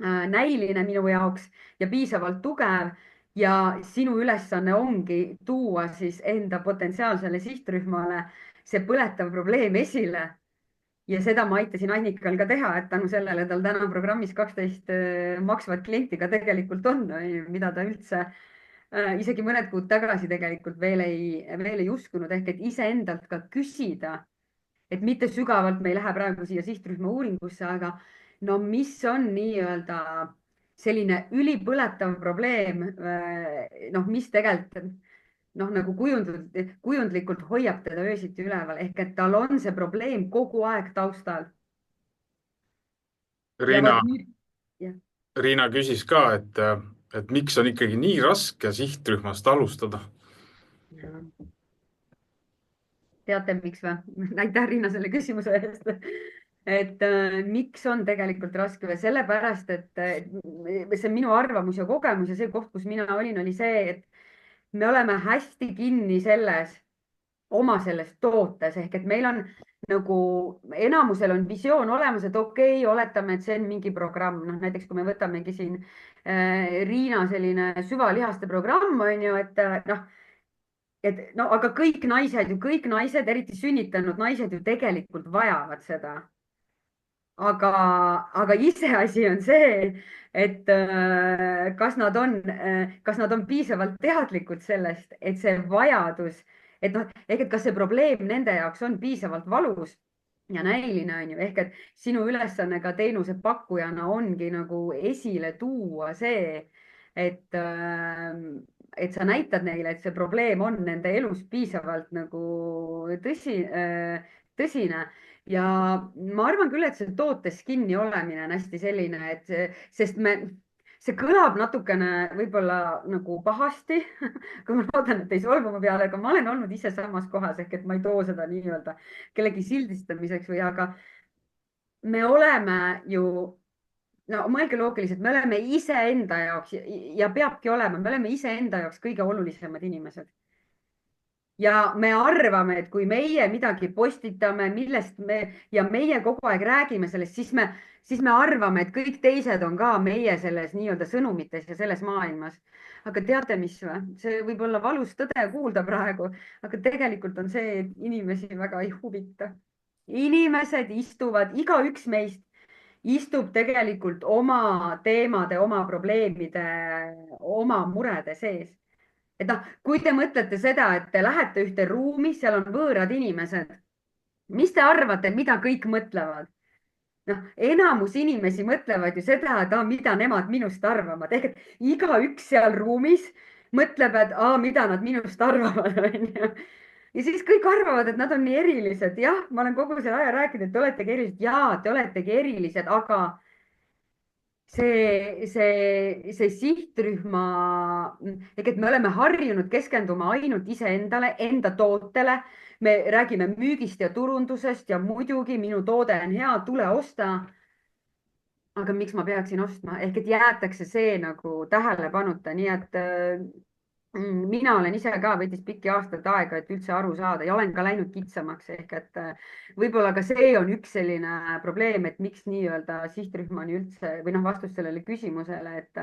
näiline minu jaoks ja piisavalt tugev ja sinu ülesanne ongi tuua siis enda potentsiaalsele sihtrühmale see põletav probleem esile. Ja seda ma aitasin Annikal ka teha, et tänu sellele tal täna programmis 12 maksvat klienti ka tegelikult on, mida ta üldse isegi mõned kuud tagasi tegelikult veel ei uskunud, ehk et iseendalt ka küsida, et mitte sügavalt, me ei lähe praegu siia sihtrühma uuringusse, aga no mis on nii-öelda selline ülipõletav probleem, noh, mis tegelikult noh, nagu kujundlikult hoiab teda öösiti üleval, ehk et tal on see probleem kogu aeg taustal. Riina küsis ka, et miks on ikkagi nii raske sihtrühmast alustada? Teate, miks või? Aitäh, Riina, selle küsimuse eest. Et miks on tegelikult raske või sellepärast, et see on minu arvamus ja kogemus ja see koht, kus mina olin, oli see, et me oleme hästi kinni oma selles tootes, ehk et meil on nagu enamusel on visioon olemas, et okei, oletame, et see on mingi programm, noh näiteks kui me võtamegi siin Riina selline süvalihaste programm on ju, et no aga kõik naised, eriti sünnitanud naised ju tegelikult vajavad seda. Aga iseasi on see, et kas nad on piisavalt teadlikud sellest, et see vajadus, et noh, ehk et kas see probleem nende jaoks on piisavalt valus, ja näiline on ju, ehk et sinu ülesanne ka teenusepakkujana ongi nagu esile tuua see, et sa näitad neile, et see probleem on nende elus piisavalt nagu tõsine ja ma arvan küll, et see tootes kinni olemine on hästi selline, sest see kõlab natukene võib-olla nagu pahasti aga ma loodan, et ei solvu mu peale, aga ma olen olnud ise samas kohas ehk et ma ei too seda nii-öelda kellegi sildistamiseks või, aga me oleme ju, no mõelge loogiliselt, me oleme iseenda jaoks ja peabki olema, me oleme iseenda jaoks kõige olulisemad inimesed. Ja me arvame, et kui meie midagi postitame, millest me ja meie kogu aeg räägime sellest, siis me arvame, et kõik teised on ka meie selles nii-öelda sõnumites ja selles maailmas. aga teate, mis või? See võib olla valus tõde kuulda praegu, aga tegelikult on see, et inimesi väga ei huvita. Inimesed istuvad, igaüks meist istub tegelikult oma teemade, oma probleemide, oma murede sees. Et noh, kui te mõtlete seda, et te lähete ühte ruumi, seal on võõrad inimesed, mis te arvate, mida kõik mõtlevad? noh, enamus inimesi mõtlevad ju seda, et mida nemad minust arvavad, ehk et igaüks seal ruumis mõtleb, et mida nad minust arvavad, onju. ja siis kõik arvavad, et nad on nii erilised. jah, ma olen kogu selle aja rääkinud, et te oletegi erilised. ja, te oletegi erilised, aga see sihtrühma, ehk et me oleme harjunud keskenduma ainult iseendale, enda tootele. me räägime müügist ja turundusest ja muidugi minu toode on hea, tule osta. aga miks ma peaksin ostma, ehk et jäetakse see nagu tähelepanuta, nii et mina olen ise ka, võttis pikki aastaid aega, et üldse aru saada ja olen ka läinud kitsamaks, ehk et võib-olla ka see on üks selline probleem, et miks nii-öelda sihtrühmani üldse või noh, vastus sellele küsimusele, et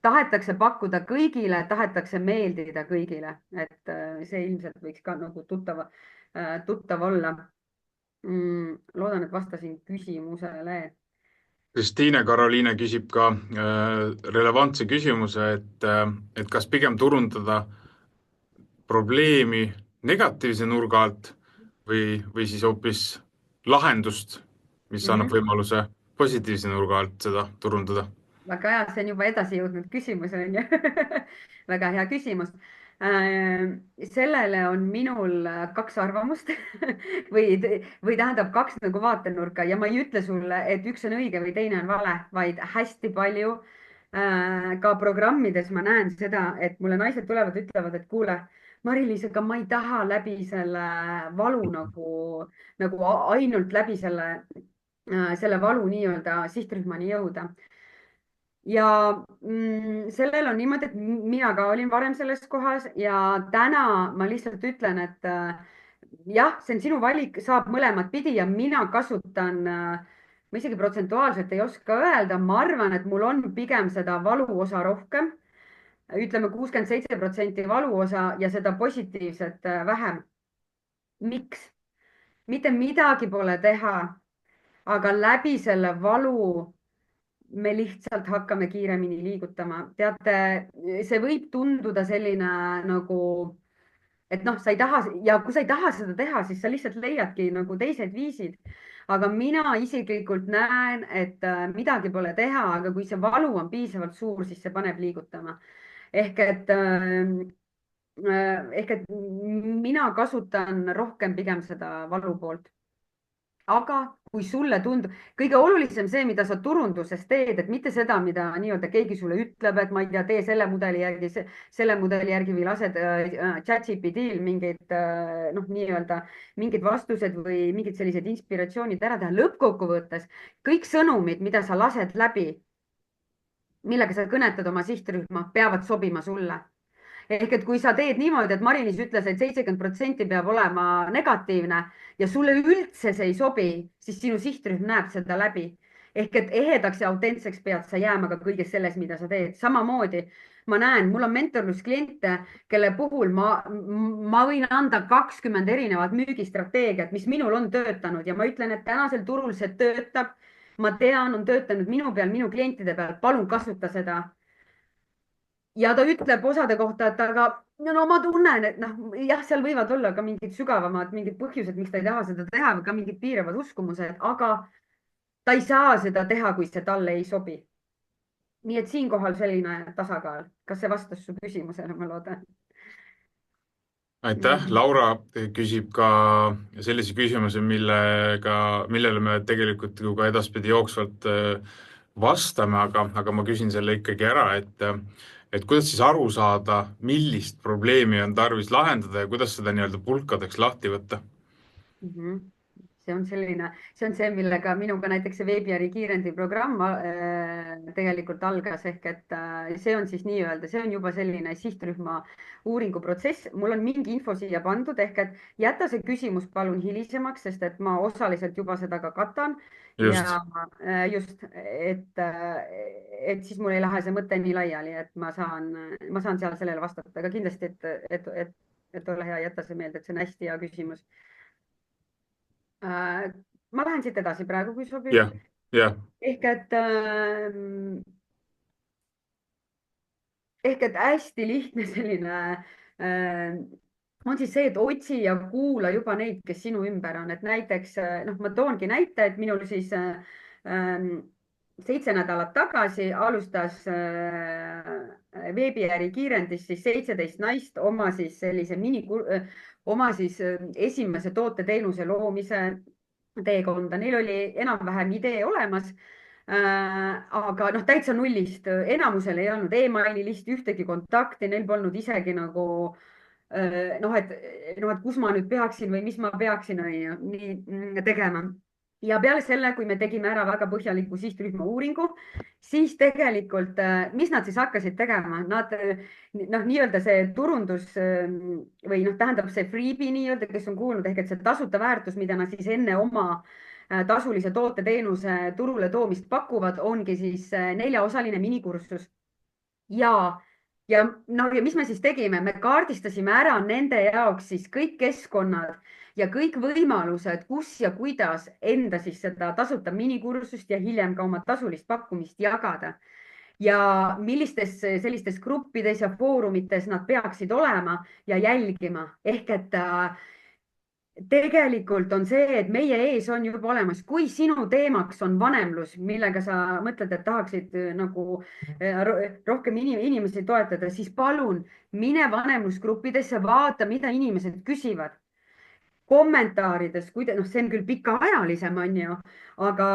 tahetakse pakkuda kõigile, tahetakse meeldida kõigile, et see ilmselt võiks ka nagu tuttav olla. loodan, et vastasin küsimusele. Kristiine Karoliine küsib ka relevantse küsimuse, et kas pigem turundada probleemi negatiivse nurga alt või siis hoopis lahendust, mis annab võimaluse positiivse nurga alt seda turundada. väga hea, see on juba edasi jõudnud küsimus, on ju. väga hea küsimus. sellele on minul kaks arvamust või tähendab kaks nagu vaatenurka ja ma ei ütle sulle, et üks on õige või teine on vale, vaid hästi palju ka programmides ma näen seda, et mulle naised tulevad, ütlevad, et kuule, Mari-Liis, aga ma ei taha läbi selle valu nagu ainult läbi selle valu nii-öelda sihtrühmani jõuda. ja sellel on niimoodi, et mina ka olin varem selles kohas ja täna ma lihtsalt ütlen, et jah, see on sinu valik, saab mõlemat pidi ja mina kasutan, ma isegi protsentuaalselt ei oska öelda, ma arvan, et mul on pigem seda valuosa rohkem, ütleme 67% valuosa ja seda positiivset vähem. miks? mitte midagi pole teha, aga läbi selle valu me lihtsalt hakkame kiiremini liigutama. teate, see võib tunduda selline nagu, et noh, sa ei taha ja kui sa ei taha seda teha, siis sa lihtsalt leiadki nagu teised viisid. aga mina isiklikult näen, et midagi pole teha, aga kui see valu on piisavalt suur, siis see paneb liigutama. ehk et mina kasutan rohkem pigem seda valu poolt. aga kui sulle tundub, kõige olulisem see, mida sa turunduses teed, et mitte seda, mida nii-öelda keegi sulle ütleb, et ma ei tea, tee selle mudeli järgi või lased ChatGPT-l mingeid noh, nii-öelda mingid vastused või mingid sellised inspiratsioonid ära teha. lõppkokkuvõttes kõik sõnumid, mida sa lased läbi, millega sa kõnetad oma sihtrühma, peavad sobima sulle. ehk et kui sa teed niimoodi, et Mari-Liis ütles, et 70% peab olema negatiivne ja sulle üldse see ei sobi, siis sinu sihtrühm näeb seda läbi. ehk et ehedaks ja autentseks pead sa jääma ka kõiges selles, mida sa teed. samamoodi ma näen, mul on mentorluskliente, kelle puhul ma võin anda 20 erinevat müügistrateegiat, mis minul on töötanud ja ma ütlen, et tänasel turul see töötab. ma tean, on töötanud minu peal, minu klientide peal, palun kasuta seda. ja ta ütleb osade kohta, et aga no ma tunnen, et noh, jah, seal võivad olla ka mingid sügavamad, mingid põhjused, miks ta ei taha seda teha või ka mingid piiravad uskumused, aga ta ei saa seda teha, kui see talle ei sobi. nii et siinkohal selline tasakaal. Kas see vastas su küsimusele, ma loodan? aitäh, Mhm. Laura küsib ka sellise küsimuse, millele me tegelikult ju ka edaspidi jooksvalt vastame, aga ma küsin selle ikkagi ära, et kuidas siis aru saada, millist probleemi on tarvis lahendada ja kuidas seda nii-öelda pulkadeks lahti võtta? Mhm. see on selline, see on see, millega minuga näiteks see veebiäri kiirendi programm tegelikult algas, ehk et see on siis nii-öelda, see on juba selline sihtrühma uuringuprotsess. mul on mingi info siia pandud, ehk et jäta see küsimus palun hilisemaks, sest et ma osaliselt juba seda ka katan ja just, just, et siis mul ei lähe see mõte nii laiali, et ma saan seal sellele vastata, aga kindlasti, et ole hea, jäta see meelde, et see on hästi hea küsimus. Äh, ma lähen siit edasi praegu, kui sobib. jah, jah, ehk et, ehk et hästi lihtne selline on siis see, et otsi ja kuula juba neid, kes sinu ümber on, et näiteks noh, ma toongi näite, et minul siis 7 nädalat tagasi alustas veebiäri kiirendis siis 17 naist oma siis sellise oma siis esimese toote-teenuse loomise teekonda. Neil oli enam-vähem idee olemas. aga noh, täitsa nullist, enamusel ei olnud emaili listi, ühtegi kontakti, neil polnud isegi nagu noh, et kus ma nüüd peaksin või mis ma peaksin, on ju, nii tegema. ja peale selle, kui me tegime ära väga põhjaliku sihtrühma uuringu, siis tegelikult, mis nad siis hakkasid tegema, nad noh, nii-öelda see turundus või noh, tähendab see freebie nii-öelda, kes on kuulnud, ehk et see tasuta väärtus, mida nad siis enne oma tasulise toote-teenuse turule toomist pakuvad, ongi siis 4-osaline minikursus ja no ja mis me siis tegime, me kaardistasime ära nende jaoks siis kõik keskkonnad ja kõik võimalused, kus ja kuidas enda siis seda tasuta minikursust ja hiljem ka oma tasulist pakkumist jagada. ja millistes sellistes gruppides ja foorumites nad peaksid olema ja jälgima, ehk et tegelikult on see, et meie ees on juba olemas, kui sinu teemaks on vanemlus, millega sa mõtled, et tahaksid nagu rohkem inimesi toetada, siis palun mine vanemlusgruppidesse, vaata, mida inimesed küsivad kommentaarides, noh, see on küll pikaajalisem, on ju, aga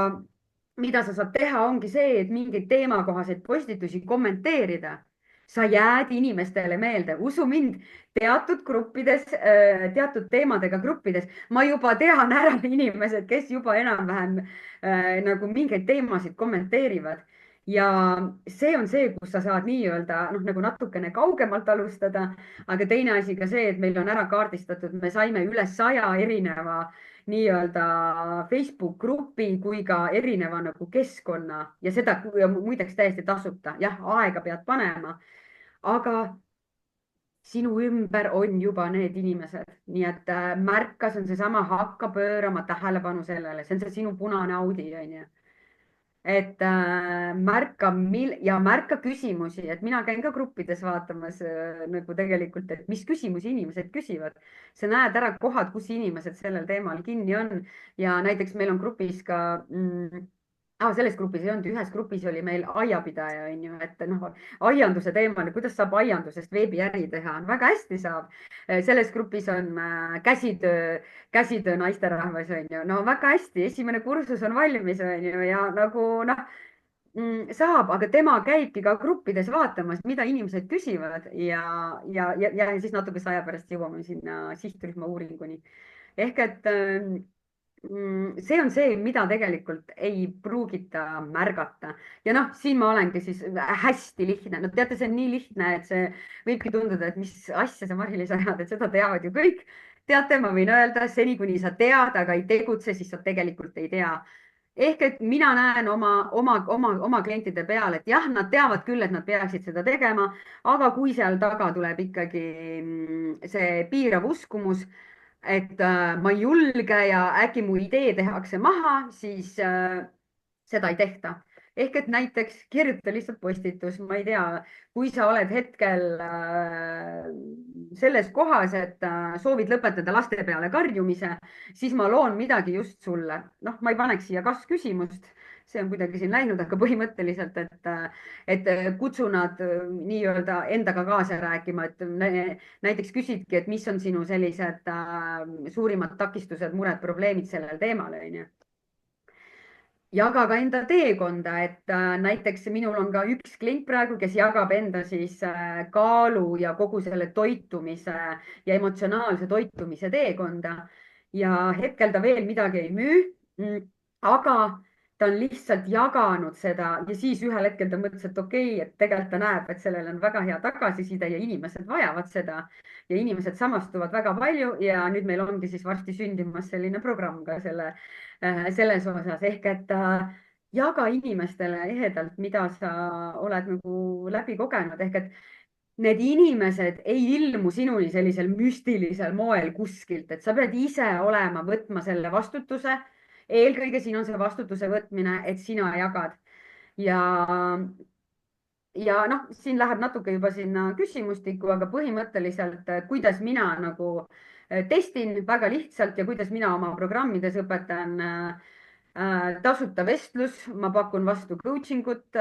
mida sa saad teha, ongi see, et mingeid teemakohaseid postitusi kommenteerida. sa jääd inimestele meelde, usu mind, teatud gruppides, teatud teemadega gruppides, ma juba tean ära inimesed, kes juba enam-vähem nagu mingeid teemasid kommenteerivad. ja see on see, kus sa saad nii-öelda noh, nagu natukene kaugemalt alustada, aga teine asi ka see, et meil on ära kaardistatud, me saime üle 100 erineva nii-öelda Facebook grupi kui ka erineva nagu keskkonna ja seda ja muideks täiesti tasuta. jah, aega pead panema, aga sinu ümber on juba need inimesed, nii et märka, see on seesama, hakka pöörama tähelepanu sellele, see on see sinu punane Audi, onju. et märka küsimusi, et mina käin ka gruppides vaatamas nagu tegelikult, et mis küsimusi inimesed küsivad. sa näed ära kohad, kus inimesed sellel teemal kinni on ja näiteks meil on grupis ka selles grupis ei olnud, ühes grupis oli meil aiapidaja, onju, et noh, aianduse teemal, kuidas saab aiandusest veebiäri teha, väga hästi saab. selles grupis on käsitöö naisterahvas, onju, no väga hästi, esimene kursus on valmis, onju, ja nagu noh, saab, aga tema käibki ka gruppides vaatamas, mida inimesed küsivad ja siis natukese aja pärast jõuame sinna sihtrühma uuringuni. ehk et see on see, mida tegelikult ei pruugita märgata. ja noh, siin ma olengi siis hästi lihtne, no teate, see on nii lihtne, et see võibki tunduda, et mis asja sa, Mari-Liis, ajad, et seda teavad ju kõik. teate, ma võin öelda, seni kuni sa tead, aga ei tegutse, siis sa tegelikult ei tea. ehk et mina näen oma klientide peal, et jah, nad teavad küll, et nad peaksid seda tegema, aga kui seal taga tuleb ikkagi see piirav uskumus, et ma ei julge ja äkki mu idee tehakse maha, siis seda ei tehta. ehk et näiteks kirjuta lihtsalt postitus, ma ei tea, kui sa oled hetkel selles kohas, et soovid lõpetada laste peale karjumise, siis ma loon midagi just sulle. noh, ma ei paneks siia kas-küsimust, see on kuidagi siin läinud, aga põhimõtteliselt, et kutsu nad nii-öelda endaga kaasa rääkima, et näiteks küsidki, et mis on sinu sellised suurimad takistused, mured, probleemid sellel teemal, onju. Jaga ka enda teekonda, et näiteks minul on ka üks klient praegu, kes jagab enda siis kaalu ja kogu selle toitumise ja emotsionaalse toitumise teekonda ja hetkel ta veel midagi ei müü, aga ta on lihtsalt jaganud seda ja siis ühel hetkel ta mõtles, et okei, et tegelikult ta näeb, et sellel on väga hea tagasiside ja inimesed vajavad seda ja inimesed samastuvad väga palju ja nüüd meil ongi siis varsti sündimas selline programm ka selles osas ehk et jaga inimestele ehedalt, mida sa oled nagu läbi kogenud ehk et need inimesed ei ilmu sinuni sellisel müstilisel moel kuskilt, et sa pead ise olema, võtma selle vastutuse. eelkõige siin on see vastutuse võtmine, et sina jagad ja noh, siin läheb natuke juba sinna küsimustikku, aga põhimõtteliselt, kuidas mina nagu testin väga lihtsalt ja kuidas mina oma programmides õpetan tasuta vestlus, ma pakun vastu coaching ut,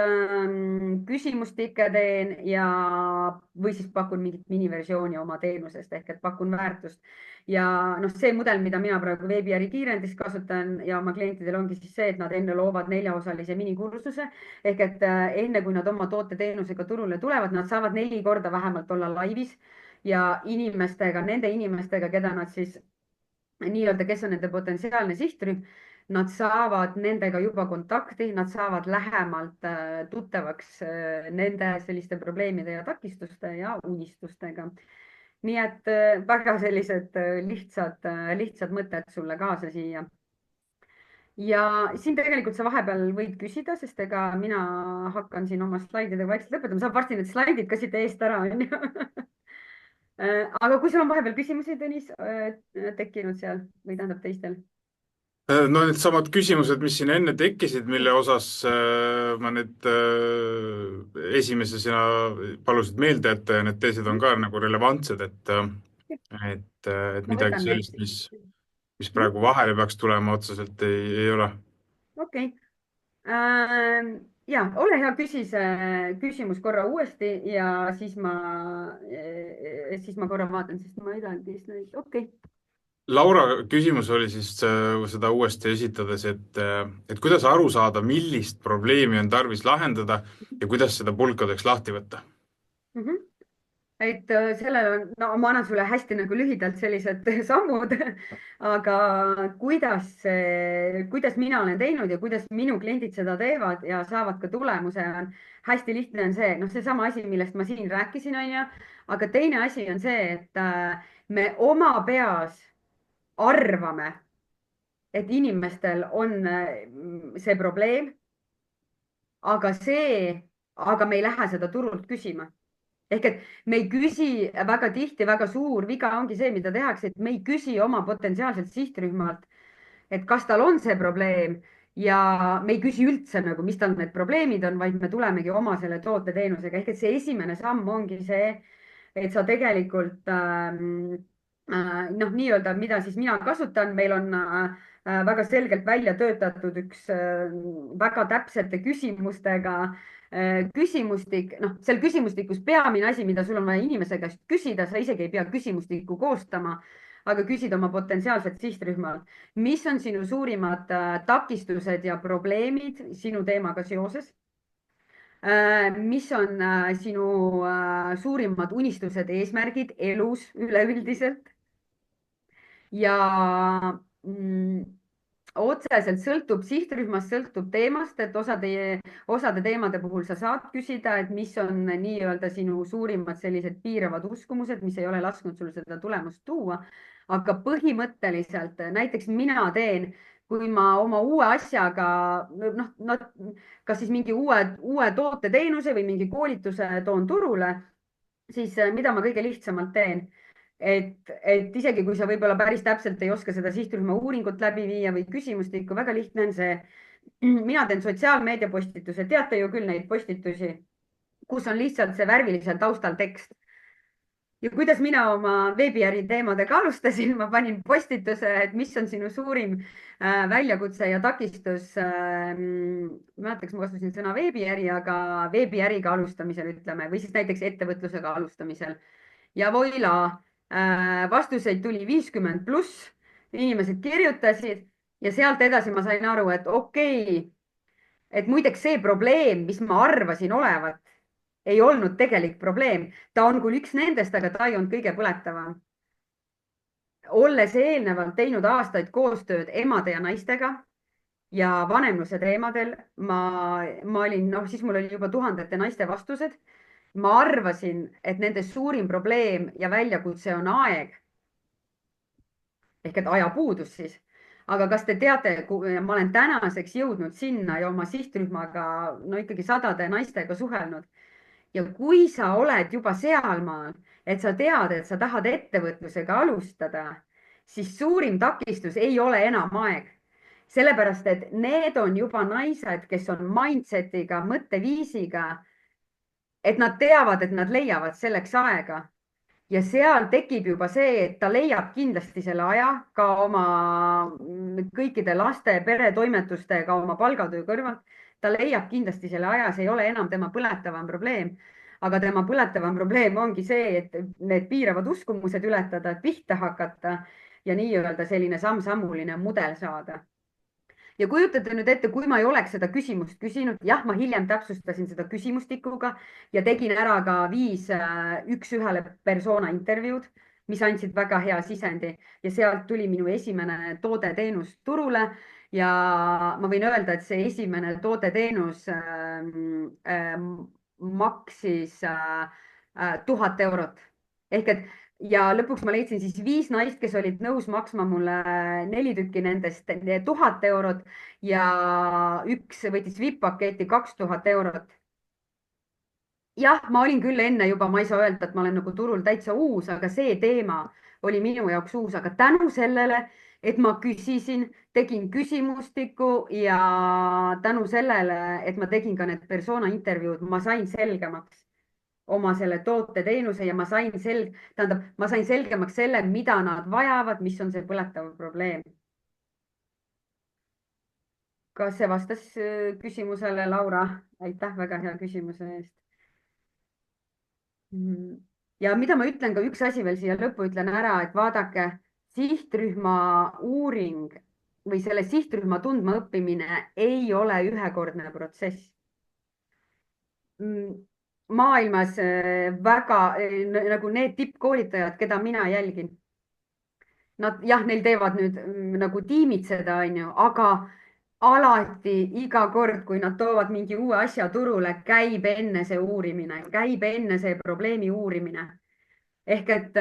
küsimustikke teen või siis pakun mingit miniversiooni oma teenusest ehk et pakun väärtust. ja noh, see mudel, mida mina praegu veebiäri kiirendis kasutan ja oma klientidel ongi siis see, et nad enne loovad 4-osalise minikursuse ehk et enne kui nad oma toote-teenusega turule tulevad, nad saavad 4 korda vähemalt olla laivis ja nende inimestega, keda nad siis nii-öelda, kes on nende potentsiaalne sihtrühm, nad saavad nendega juba kontakti, nad saavad lähemalt tuttavaks nende selliste probleemide ja takistuste ja unistustega. nii et väga sellised lihtsad mõtted sulle kaasa siia. ja siin tegelikult sa vahepeal võid küsida, sest ega mina hakkan siin oma slaididega vaikselt lõpetama, saab varsti need slaidid ka siit eest ära, onju. aga kui sul on vahepeal küsimusi, Tõnis, tekkinud seal või tähendab teistel? no needsamad küsimused, mis siin enne tekkisid, mille osas ma need esimese sina palusid meelde jätta ja need teised on ka nagu relevantsed, et ma midagi võtan need sellist, siis. mis praegu vahele peaks tulema, otseselt ei ole. okei. ja ole hea, küsi see küsimus korra uuesti ja siis ma korra vaatan, sest ma ei teagi neid. okei. Laura küsimus oli siis seda uuesti esitades, et kuidas aru saada, millist probleemi on tarvis lahendada ja kuidas seda pulkadeks lahti võtta? et sellel on, no ma annan sulle hästi nagu lühidalt sellised sammud, aga kuidas mina olen teinud ja kuidas minu kliendid seda teevad ja saavad ka tulemuse, on hästi lihtne, on see, noh, seesama asi, millest ma siin rääkisin, onju. aga teine asi on see, et me oma peas arvame, et inimestel on see probleem, aga me ei lähe seda turult küsima ehk et me ei küsi väga tihti, väga suur viga ongi see, mida tehakse, et me ei küsi oma potentsiaalselt sihtrühmalt, et kas tal on see probleem ja me ei küsi üldse nagu, mis tal need probleemid on, vaid me tulemegi oma selle toote-teenusega ehk et see esimene samm ongi see, et sa tegelikult noh, nii-öelda, mida siis mina kasutan, meil on väga selgelt välja töötatud üks väga täpsete küsimustega küsimustik, noh, seal küsimustikus peamine asi, mida sul on vaja inimese käest küsida, sa isegi ei pea küsimustikku koostama, aga küsid oma potentsiaalselt sihtrühmalt, mis on sinu suurimad takistused ja probleemid sinu teemaga seoses. mis on sinu suurimad unistused, eesmärgid elus üleüldiselt ja otseselt sõltub sihtrühmast, sõltub teemast, et osade teemade puhul sa saad küsida, et mis on nii-öelda sinu suurimad sellised piiravad uskumused, mis ei ole lasknud sul seda tulemust tuua. aga põhimõtteliselt näiteks mina teen, kui ma oma uue asjaga, noh, kas siis mingi uue toote-teenuse või mingi koolituse toon turule, siis mida ma kõige lihtsamalt teen et isegi kui sa võib-olla päris täpselt ei oska seda sihtrühma uuringut läbi viia või küsimustikku, väga lihtne on see. mina teen sotsiaalmeedia postituse, teate ju küll neid postitusi, kus on lihtsalt see värvilisel taustal tekst. Ja kuidas mina oma veebiäri teemadega alustasin, ma panin postituse, et mis on sinu suurim väljakutse ja takistus. Ma mäletaks, ma kasutasin sõna veebiäri, aga veebiäriga alustamisel ütleme, või siis näiteks ettevõtlusega alustamisel. Ja voila, vastuseid tuli 50+, inimesed kirjutasid ja sealt edasi ma sain aru, et okei, et muideks see probleem, mis ma arvasin olevat, ei olnud tegelik probleem. Ta on küll üks nendest, aga ta ei olnud kõige põletavam. Olles eelnevalt teinud aastaid koostööd emade ja naistega ja vanemluse teemadel, ma olin, siis mul oli juba tuhandete naiste vastused. Ma arvasin, et nende suurim probleem ja väljakutse on aeg. Ehk et ajapuudus siis. Aga kas te teate, ma olen tänaseks jõudnud sinna ja oma sihtrühmaga, ikkagi sadade naistega suhelnud. Ja kui sa oled juba sealmaal, et sa tead, et sa tahad ettevõtlusega alustada, siis suurim takistus ei ole enam aeg. Sellepärast, et need on juba naised, kes on mindsetiga, mõtteviisiga, et nad teavad, et nad leiavad selleks aega. Ja seal tekib juba see, et ta leiab kindlasti selle aja ka oma kõikide laste peretoimetustega oma palgatöö kõrvalt. Ta leiab kindlasti selle aja, see ei ole enam tema põletavam probleem. Aga tema põletavam probleem ongi see, et need piiravad uskumused ületada, pihta hakata ja nii-öelda selline samm-sammuline mudel saada. Ja kujutate nüüd ette, kui ma ei oleks seda küsimust küsinud, jah, ma hiljem täpsustasin seda küsimustikuga ja tegin ära ka 5 üks-ühele persona intervjuud, mis andsid väga hea sisendi ja sealt tuli minu esimene toode-teenus turule ja ma võin öelda, et see esimene toode-teenus maksis 1000 eurot. Ehk et ja lõpuks ma leidsin siis 5 naist, kes olid nõus maksma mulle 4 tükki nendest 1000 eurot ja üks võttis VIP-paketi 2000 eurot. Jah, ma olin küll enne juba, ma ei saa öelda, et ma olen nagu turul täitsa uus, aga see teema oli minu jaoks uus, aga tänu sellele, et ma küsisin, tegin küsimustiku ja tänu sellele, et ma tegin ka need persona intervjuud, ma sain selgemaks oma selle toote teenuse ja ma sain selgemaks selle, mida nad vajavad, mis on see põletav probleem. Kas see vastas küsimusele, Laura? Aitäh väga hea küsimuse eest. Ja mida ma ütlen ka üks asi veel siia lõppu ütlen ära, et vaadake, sihtrühma uuring või selle sihtrühma tundma õppimine ei ole ühekordne protsess. Maailmas väga nagu need tippkoolitajad, keda mina jälgin. Nad jah, neil teevad nüüd nagu tiimid seda, aga alati iga kord, kui nad toovad mingi uue asja turule, käib enne see uurimine, käib enne see probleemi uurimine. Ehk et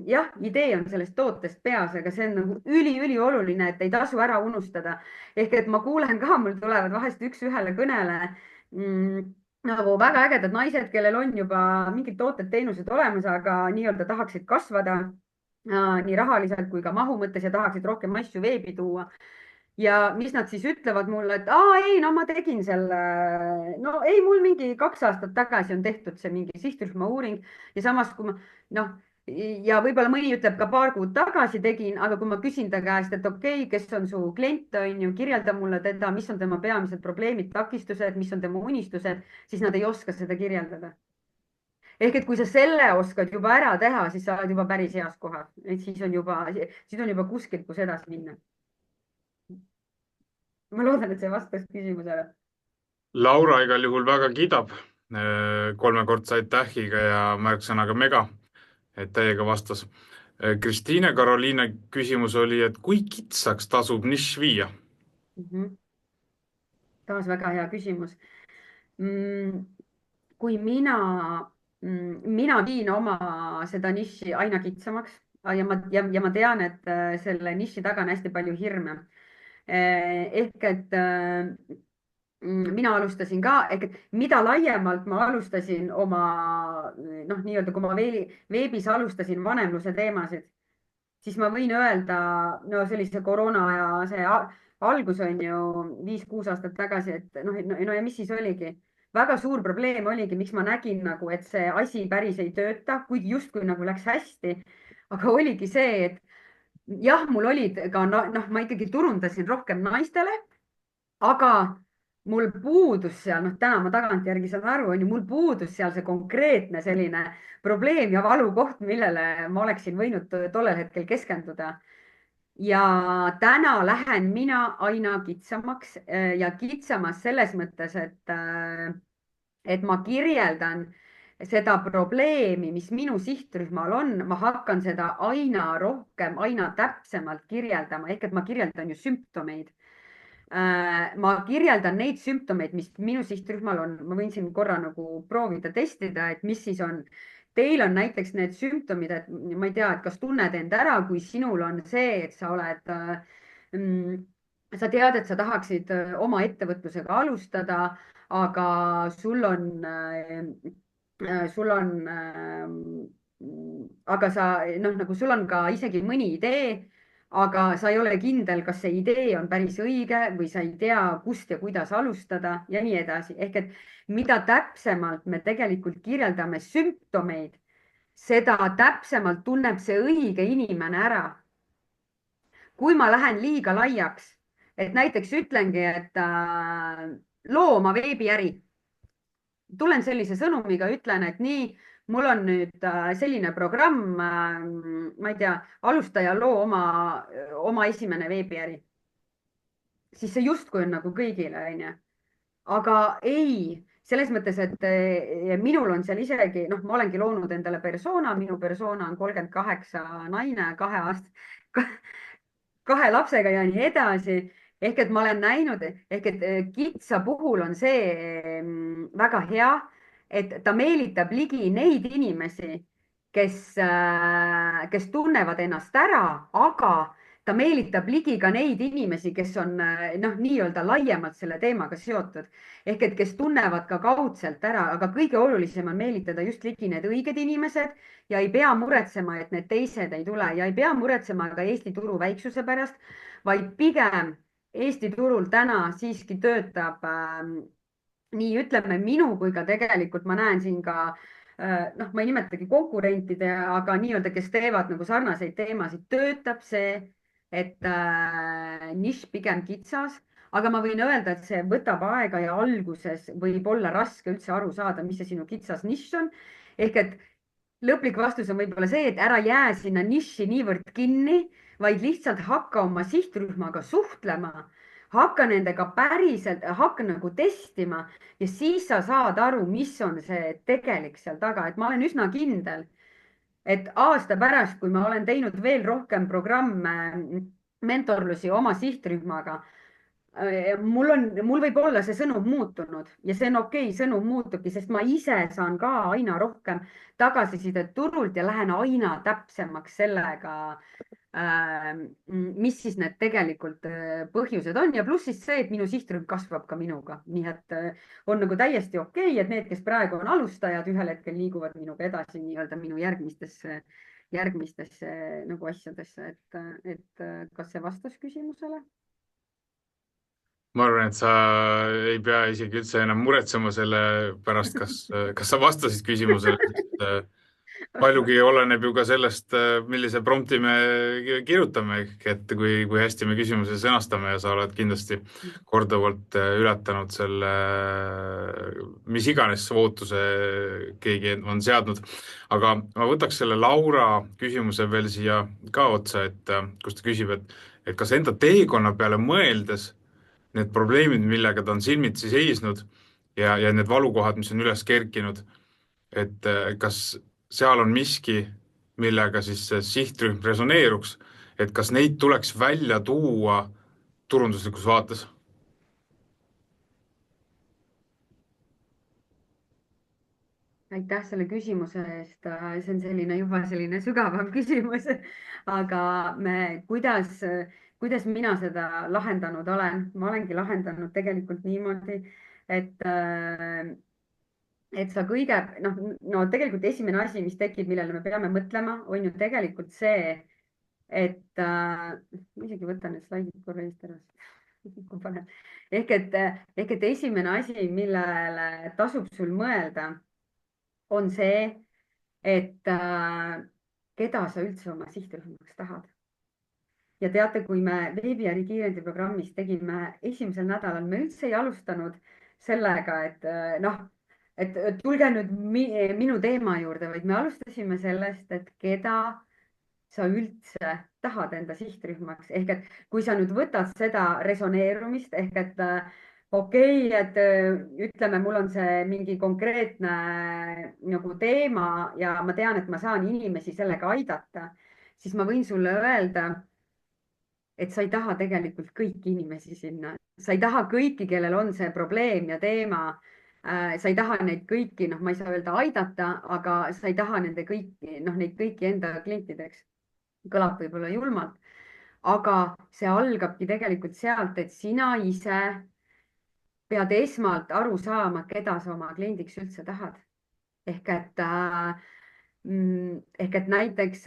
jah, idee on sellest tootest peas, aga see on nagu ülioluline, et ei tasu ära unustada. Ehk et ma kuulen ka, mul tulevad vahest üks-ühele kõnele nagu väga ägedad naised, kellel on juba mingid tooted-teenused olemas, aga nii-öelda tahaksid kasvada nii rahaliselt kui ka mahu mõttes ja tahaksid rohkem asju veebi tuua. Ja mis nad siis ütlevad mulle, et ei, no ma tegin selle, no ei, mul mingi 2 aastat tagasi on tehtud see mingi sihtrühma uuring ja samas kui ma, ja võib-olla mõni ütleb ka 2 kuud tagasi tegin, aga kui ma küsin ta käest, et okei, kes on su klient, kirjelda mulle teda, mis on tema peamised probleemid, takistused, mis on tema unistused, siis nad ei oska seda kirjeldada. Ehk et kui sa selle oskad juba ära teha, siis sa oled juba päris heas kohas, et siis on juba kuskilt, kus edasi minna. Ma loodan, et see vastas küsimusele. Laura igal juhul väga kiidab 3-kordse aitähiga ja märksõnaga mega, et täiega vastas. Kristiine Karoliina küsimus oli, et kui kitsaks tasub nišš viia? Taas väga hea küsimus. Kui mina viin oma seda nišši aina kitsamaks ja ma tean, et selle nišši taga on hästi palju hirme. Ehk et mina alustasin ka, ehk et mida laiemalt ma alustasin oma, nii-öelda kui ma veebis alustasin vanemluse teemasid, siis ma võin öelda, no sellise koroona aja see algus on ju 5-6 aastat tagasi, et no ja mis siis oligi? väga suur probleem oligi, miks ma nägin nagu, et see asi päris ei tööta, kuigi justkui nagu läks hästi. aga oligi see, et jah, mul olid ka, noh, ma ikkagi turundasin rohkem naistele, aga mul puudus seal, noh, täna ma tagantjärgi saan aru, on ju, mul puudus seal see konkreetne selline probleem ja valukoht, millele ma oleksin võinud tollel hetkel keskenduda. ja täna lähen mina aina kitsamaks ja kitsamaks selles mõttes, et ma kirjeldan seda probleemi, mis minu sihtrühmal on, ma hakkan seda aina rohkem, aina täpsemalt kirjeldama, ehk et ma kirjeldan ju sümptomeid. ma kirjeldan neid sümptomeid, mis minu sihtrühmal on, ma võin siin korra nagu proovida testida, et mis siis on. Teil on näiteks need sümptomid, et ma ei tea, et kas tunned end ära, kui sinul on see, et sa oled sa tead, et sa tahaksid oma ettevõtlusega alustada, aga aga sa noh, nagu sul on ka isegi mõni idee, aga sa ei ole kindel, kas see idee on päris õige või sa ei tea, kust ja kuidas alustada ja nii edasi. ehk et mida täpsemalt me tegelikult kirjeldame sümptomeid, seda täpsemalt tunneb see õige inimene ära. kui ma lähen liiga laiaks, et näiteks ütlengi, et loo oma veebiäri, tulen sellise sõnumiga, ütlen, et nii, mul on nüüd selline programm, ma ei tea, alusta ja loo oma esimene veebiäri. siis see justkui on nagu kõigile, onju. aga ei, selles mõttes, et minul on seal isegi, noh, ma olengi loonud endale persona, minu persona on 38 naine, 2 lapsega ja nii edasi. ehk et ma olen näinud, ehk et kitsa puhul on see väga hea, et ta meelitab ligi neid inimesi, kes tunnevad ennast ära, aga ta meelitab ligi ka neid inimesi, kes on noh, nii-öelda laiemalt selle teemaga seotud ehk et kes tunnevad ka kaudselt ära, aga kõige olulisem on meelitada just ligi need õiged inimesed ja ei pea muretsema, et need teised ei tule ja ei pea muretsema ka Eesti turu väiksuse pärast, vaid pigem Eesti turul täna siiski töötab nii ütleme minu kui ka tegelikult ma näen siin ka noh, ma ei nimetagi konkurentide, aga nii-öelda, kes teevad nagu sarnaseid teemasid, töötab see, et nišš pigem kitsas, aga ma võin öelda, et see võtab aega ja alguses võib olla raske üldse aru saada, mis see sinu kitsas nišš on. ehk et lõplik vastus on võib-olla see, et ära jää sinna nišši niivõrd kinni, vaid lihtsalt hakka oma sihtrühmaga suhtlema, hakka nendega päriselt, hakka nagu testima ja siis sa saad aru, mis on see tegelik seal taga, et ma olen üsna kindel, et aasta pärast, kui ma olen teinud veel rohkem programme, mentorlusi oma sihtrühmaga, mul võib olla see sõnum muutunud ja see on okei, sõnum muutubki, sest ma ise saan ka aina rohkem tagasisidet turult ja lähen aina täpsemaks sellega, mis siis need tegelikult põhjused on ja pluss siis see, et minu sihtrühm kasvab ka minuga, nii et on nagu täiesti okei, et need, kes praegu on alustajad, ühel hetkel liiguvad minuga edasi nii-öelda minu järgmistesse nagu asjadesse, et kas see vastas küsimusele? ma arvan, et sa ei pea isegi üldse enam muretsema selle pärast, kas sa vastasid küsimusele, sest paljugi oleneb ju ka sellest, millise prompti me kirjutame, ehk et kui hästi me küsimuse sõnastame ja sa oled kindlasti korduvalt ületanud selle, mis iganes ootuse keegi on seadnud. aga ma võtaks selle Laura küsimuse veel siia ka otsa, et kus ta küsib, et kas enda teekonna peale mõeldes need probleemid, millega ta on silmitsi seisnud ja need valukohad, mis on üles kerkinud, et kas seal on miski, millega siis see sihtrühm resoneeruks, et kas neid tuleks välja tuua turunduslikus vaates? aitäh selle küsimuse eest. see on selline juba selline sügavam küsimus, aga kuidas mina seda lahendanud olen? ma olengi lahendanud tegelikult niimoodi, et, et sa no tegelikult esimene asi, mis tekib, millele me peame mõtlema, on ju tegelikult see, et ma isegi võtan need slaidid korra eest ära. kui panen. ehk et esimene asi, millele tasub sul mõelda, on see, et keda sa üldse oma sihtrühmaks tahad. ja teate, kui me veebiäri kiirendiprogrammis tegime esimesel nädalal, me üldse ei alustanud sellega, et noh, et tulge nüüd minu teema juurde, vaid me alustasime sellest, et keda sa üldse tahad enda sihtrühmaks. ehk et kui sa nüüd võtad seda resoneerumist ehk et okei, et ütleme, mul on see mingi konkreetne nagu teema ja ma tean, et ma saan inimesi sellega aidata, siis ma võin sulle öelda, et sa ei taha tegelikult kõiki inimesi sinna, sa ei taha kõiki, kellel on see probleem ja teema. sa ei taha neid kõiki, noh, ma ei saa öelda aidata, aga sa ei taha nende kõiki, noh, neid kõiki enda klientideks. Kõlab võib-olla julmalt, aga see algabki tegelikult sealt, et sina ise pead esmalt aru saama, keda sa oma kliendiks üldse tahad. ehk et ehk et näiteks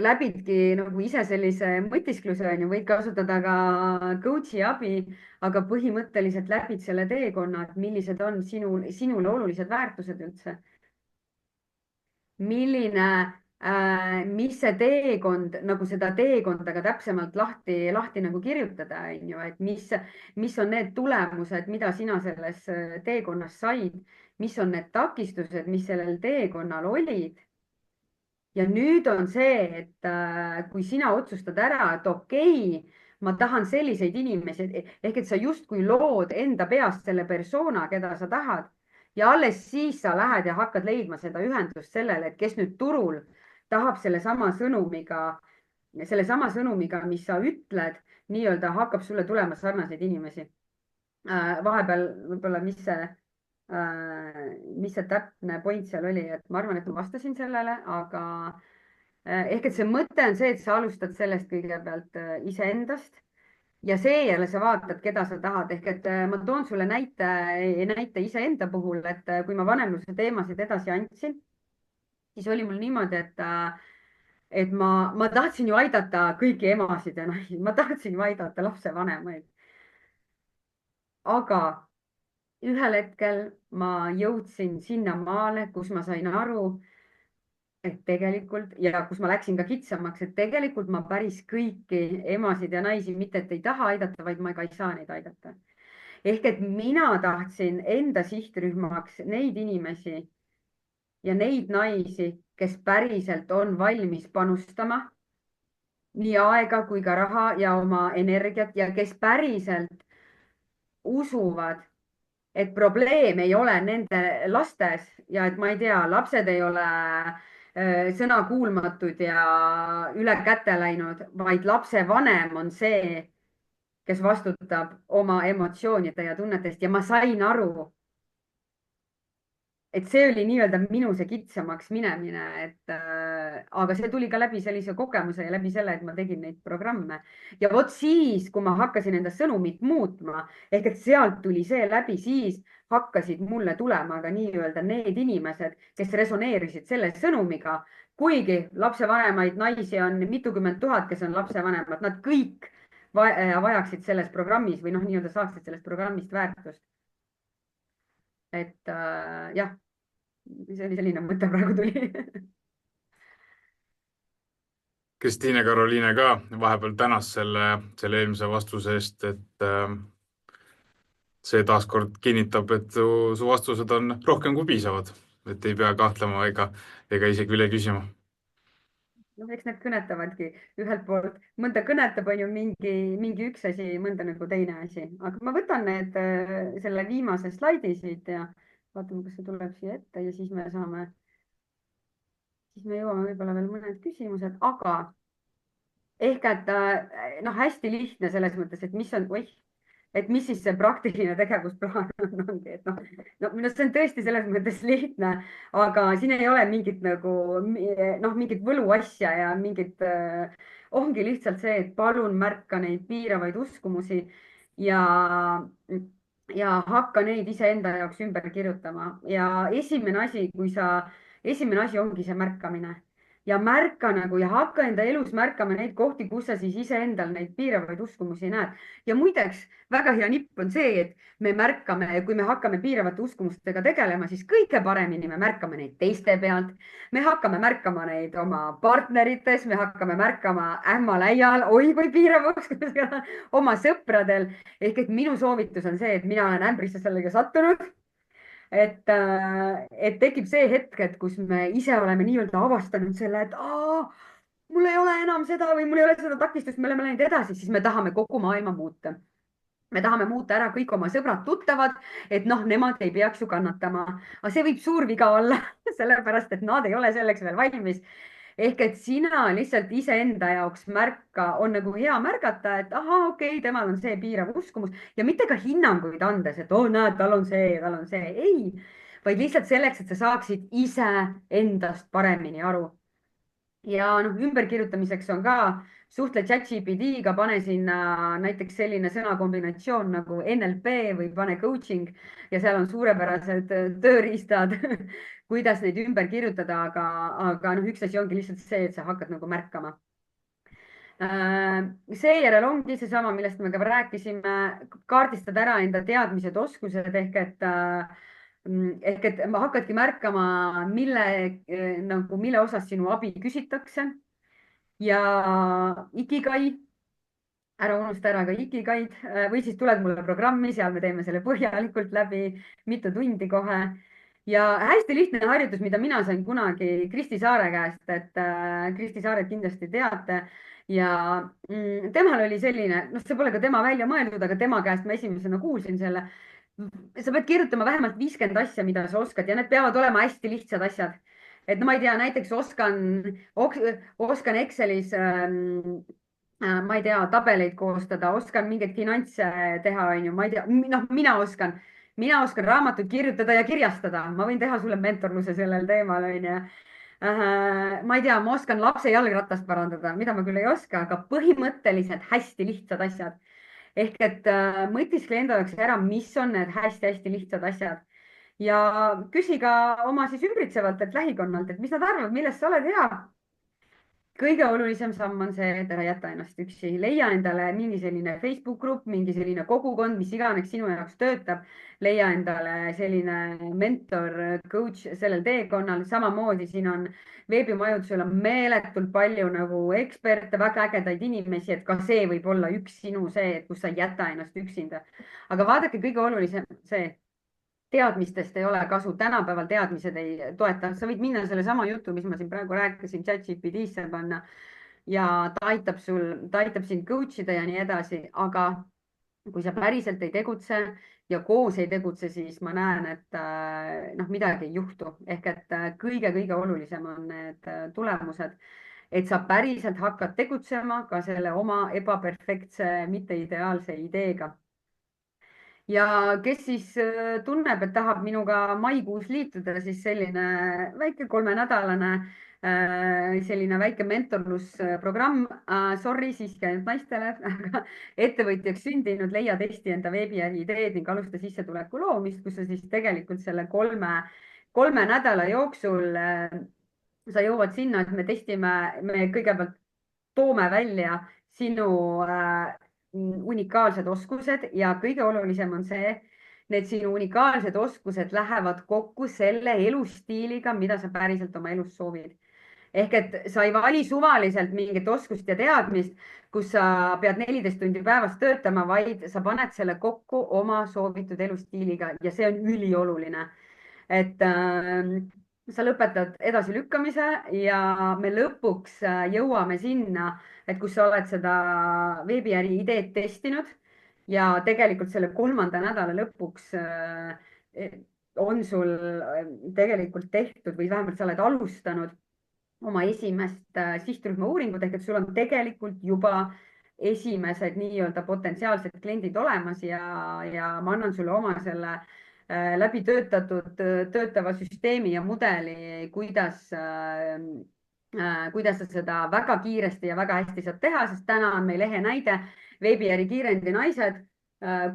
läbidki nagu ise sellise mõtiskluse, on ju, võid kasutada ka coach'i abi, aga põhimõtteliselt läbid selle teekonna, et millised on sinule olulised väärtused üldse. milline, mis see teekond, nagu seda teekonda ka täpsemalt lahti nagu kirjutada, on ju, et mis on need tulemused, mida sina selles teekonnas said, mis on need takistused, mis sellel teekonnal olid. ja nüüd on see, et kui sina otsustad ära, et okei, ma tahan selliseid inimesi, ehk et sa justkui lood enda peast selle persona, keda sa tahad ja alles siis sa lähed ja hakkad leidma seda ühendust sellele, et kes nüüd turul tahab sellesama sõnumiga, mis sa ütled, nii-öelda hakkab sulle tulema sarnaseid inimesi. vahepeal võib-olla, mis see täpne point seal oli, et ma arvan, et ma vastasin sellele, aga ehk et see mõte on see, et sa alustad sellest kõigepealt iseendast ja seejärel sa vaatad, keda sa tahad. ehk et ma toon sulle näite iseenda puhul, et kui ma vanemluse teemasid edasi andsin, siis oli mul niimoodi, et ma tahtsin ju aidata kõiki emasid ja naisi, ma tahtsin ju aidata lapsevanemaid. aga ühel hetkel ma jõudsin sinnamaale, kus ma sain aru, et tegelikult ja kus ma läksin ka kitsamaks, et tegelikult ma päris kõiki emasid ja naisi mitte, et ei taha aidata, vaid ma ka ei saa neid aidata. ehk et mina tahtsin enda sihtrühmaks neid inimesi ja neid naisi, kes päriselt on valmis panustama nii aega kui ka raha ja oma energiat ja kes päriselt usuvad, et probleem ei ole nende lastes ja et ma ei tea, lapsed ei ole sõnakuulmatud ja üle käte läinud, vaid lapsevanem on see, kes vastutab oma emotsioonide ja tunnetest ja ma sain aru, et see oli nii-öelda minu see kitsamaks minemine, et aga see tuli ka läbi sellise kogemuse ja läbi selle, et ma tegin neid programme. ja vot siis, kui ma hakkasin enda sõnumit muutma, ehk et sealt tuli see läbi, siis hakkasid mulle tulema ka nii-öelda need inimesed, kes resoneerisid selle sõnumiga, kuigi lapsevanemaid naisi on mitukümmend tuhat, kes on lapsevanemad, nad kõik vajaksid selles programmis või noh, nii-öelda saaksid sellest programmist väärtust. et jah, see oli selline mõte praegu tuli. Kristiine Karoliine ka vahepeal tänas selle eelmise vastuse eest, et see taaskord kinnitab, et su vastused on rohkem kui piisavad, et ei pea kahtlema ega isegi üle küsima. noh, eks need kõnetavadki ühelt poolt, mõnda kõnetab, on ju mingi üks asi, mõnda nagu teine asi, aga ma võtan selle viimase slaidi siit ja vaatame, kas see tuleb siia ette ja siis me jõuame võib-olla veel mõned küsimused, aga ehk et noh, hästi lihtne selles mõttes, et mis siis see praktiline tegevusplaan ongi, et no see on tõesti selles mõttes lihtne, aga siin ei ole mingit nagu noh, mingit võluasja ja ongi lihtsalt see, et palun märka neid piiravaid uskumusi ja hakka neid iseenda jaoks ümber kirjutama ja esimene asi ongi see märkamine. ja märka nagu ja hakka enda elus märkama neid kohti, kus sa siis iseendal neid piiravaid uskumusi näed. ja muideks väga hea nipp on see, et me märkame, kui me hakkame piiravate uskumustega tegelema, siis kõige paremini me märkame neid teiste pealt. me hakkame märkama neid oma partnerites, me hakkame märkama ämmaläial, oi kui piirava uskumusega, oma sõpradel. ehk et minu soovitus on see, et mina olen ämbrisse sellega sattunud et tekib see hetk, et kus me ise oleme nii-öelda avastanud selle, et mul ei ole enam seda või mul ei ole seda takistust, me oleme läinud edasi, siis me tahame kogu maailma muuta. Me tahame muuta ära kõik oma sõbrad-tuttavad, et noh, nemad ei peaks ju kannatama. aga see võib suur viga olla, sellepärast et nad ei ole selleks veel valmis. ehk et sina lihtsalt iseenda jaoks on nagu hea märgata, et ahah, okei, temal on see piirav uskumus ja mitte ka hinnanguid andes, et näed, tal on see, tal on see. ei, vaid lihtsalt selleks, et sa saaksid ise endast paremini aru. ja noh, ümberkirjutamiseks on ka, suhtle ChatGPT-ga, pane sinna näiteks selline sõnakombinatsioon nagu NLP või pane coaching ja seal on suurepärased tööriistad kuidas neid ümber kirjutada, aga noh, üks asi ongi lihtsalt see, et sa hakkad nagu märkama. Seejärel ongi seesama, millest me ka rääkisime, kaardistada ära enda teadmised, oskused ehk et ma hakkadki märkama, mille osas sinu abi küsitakse ja ikigai, ära unusta ära ka ikigaid või siis tuled mulle programmi, seal me teeme selle põhjalikult läbi, mitu tundi kohe. ja hästi lihtne harjutus, mida mina sain kunagi Kristi Saare käest, et Kristi Saaret kindlasti teate ja temal oli selline, noh, see pole ka tema välja mõeldud, aga tema käest ma esimesena kuulsin selle. sa pead kirjutama vähemalt 50 asja, mida sa oskad ja need peavad olema hästi lihtsad asjad. et no ma ei tea, näiteks oskan Excelis ma ei tea, tabeleid koostada, oskan mingeid finantse teha, onju, ma ei tea, noh, mina oskan raamatuid kirjutada ja kirjastada, ma võin teha sulle mentorluse sellel teemal, onju. ma ei tea, ma oskan lapse jalgratast parandada, mida ma küll ei oska, aga põhimõtteliselt hästi lihtsad asjad. ehk et mõtiskle enda jaoks ära, mis on need hästi-hästi lihtsad asjad ja küsi ka oma siis ümbritsevalt, et lähikonnalt, et mis nad arvavad, milles sa oled hea. kõige olulisem samm on see, et ära jäta ennast üksi, leia endale mingi selline Facebook grupp, mingi selline kogukond, mis iganes sinu jaoks töötab. leia endale selline mentor, coach sellel teekonnal. samamoodi siin on veebimajandusel on meeletult palju nagu eksperte, väga ägedaid inimesi, et ka see võib olla üks sinu see, et kus sa ei jäta ennast üksinda. aga vaadake, kõige olulisem see teadmistest ei ole kasu, tänapäeval teadmised ei toeta, sa võid minna sellesama jutu, mis ma siin praegu rääkisin, ChatGPT-sse panna ja ta aitab sind coach ida ja nii edasi, aga kui sa päriselt ei tegutse ja koos ei tegutse, siis ma näen, et noh, midagi ei juhtu. ehk et kõige-kõige olulisem on need tulemused, et sa päriselt hakkad tegutsema ka selle oma ebaperfektse, mitte ideaalse ideega. ja kes siis tunneb, et tahab minuga maikuus liituda, siis selline väike 3-nädalane selline väike mentorlusprogramm. Sorry siiski ainult naistele, aga ettevõtjaks sündinud, leia testi enda veebiäri ideed ning alusta sissetuleku loomist, kus sa siis tegelikult selle kolme nädala jooksul sa jõuad sinna, et me kõigepealt toome välja sinu unikaalsed oskused ja kõige olulisem on see, need sinu unikaalsed oskused lähevad kokku selle elustiiliga, mida sa päriselt oma elus soovid. ehk et sa ei vali suvaliselt mingit oskust ja teadmist, kus sa pead 14 tundi päevas töötama, vaid sa paned selle kokku oma soovitud elustiiliga ja see on ülioluline. et sa lõpetad edasilükkamise ja me lõpuks jõuame sinna, et kus sa oled seda veebiäri ideed testinud ja tegelikult selle 3. nädala lõpuks on sul tegelikult tehtud või vähemalt sa oled alustanud oma esimest sihtrühma uuringut ehk et sul on tegelikult juba esimesed nii-öelda potentsiaalsed kliendid olemas ja ma annan sulle oma selle läbi töötava süsteemi ja mudeli, kuidas sa seda väga kiiresti ja väga hästi saad teha, sest täna on meil ehe näide veebiäri kiirendi naised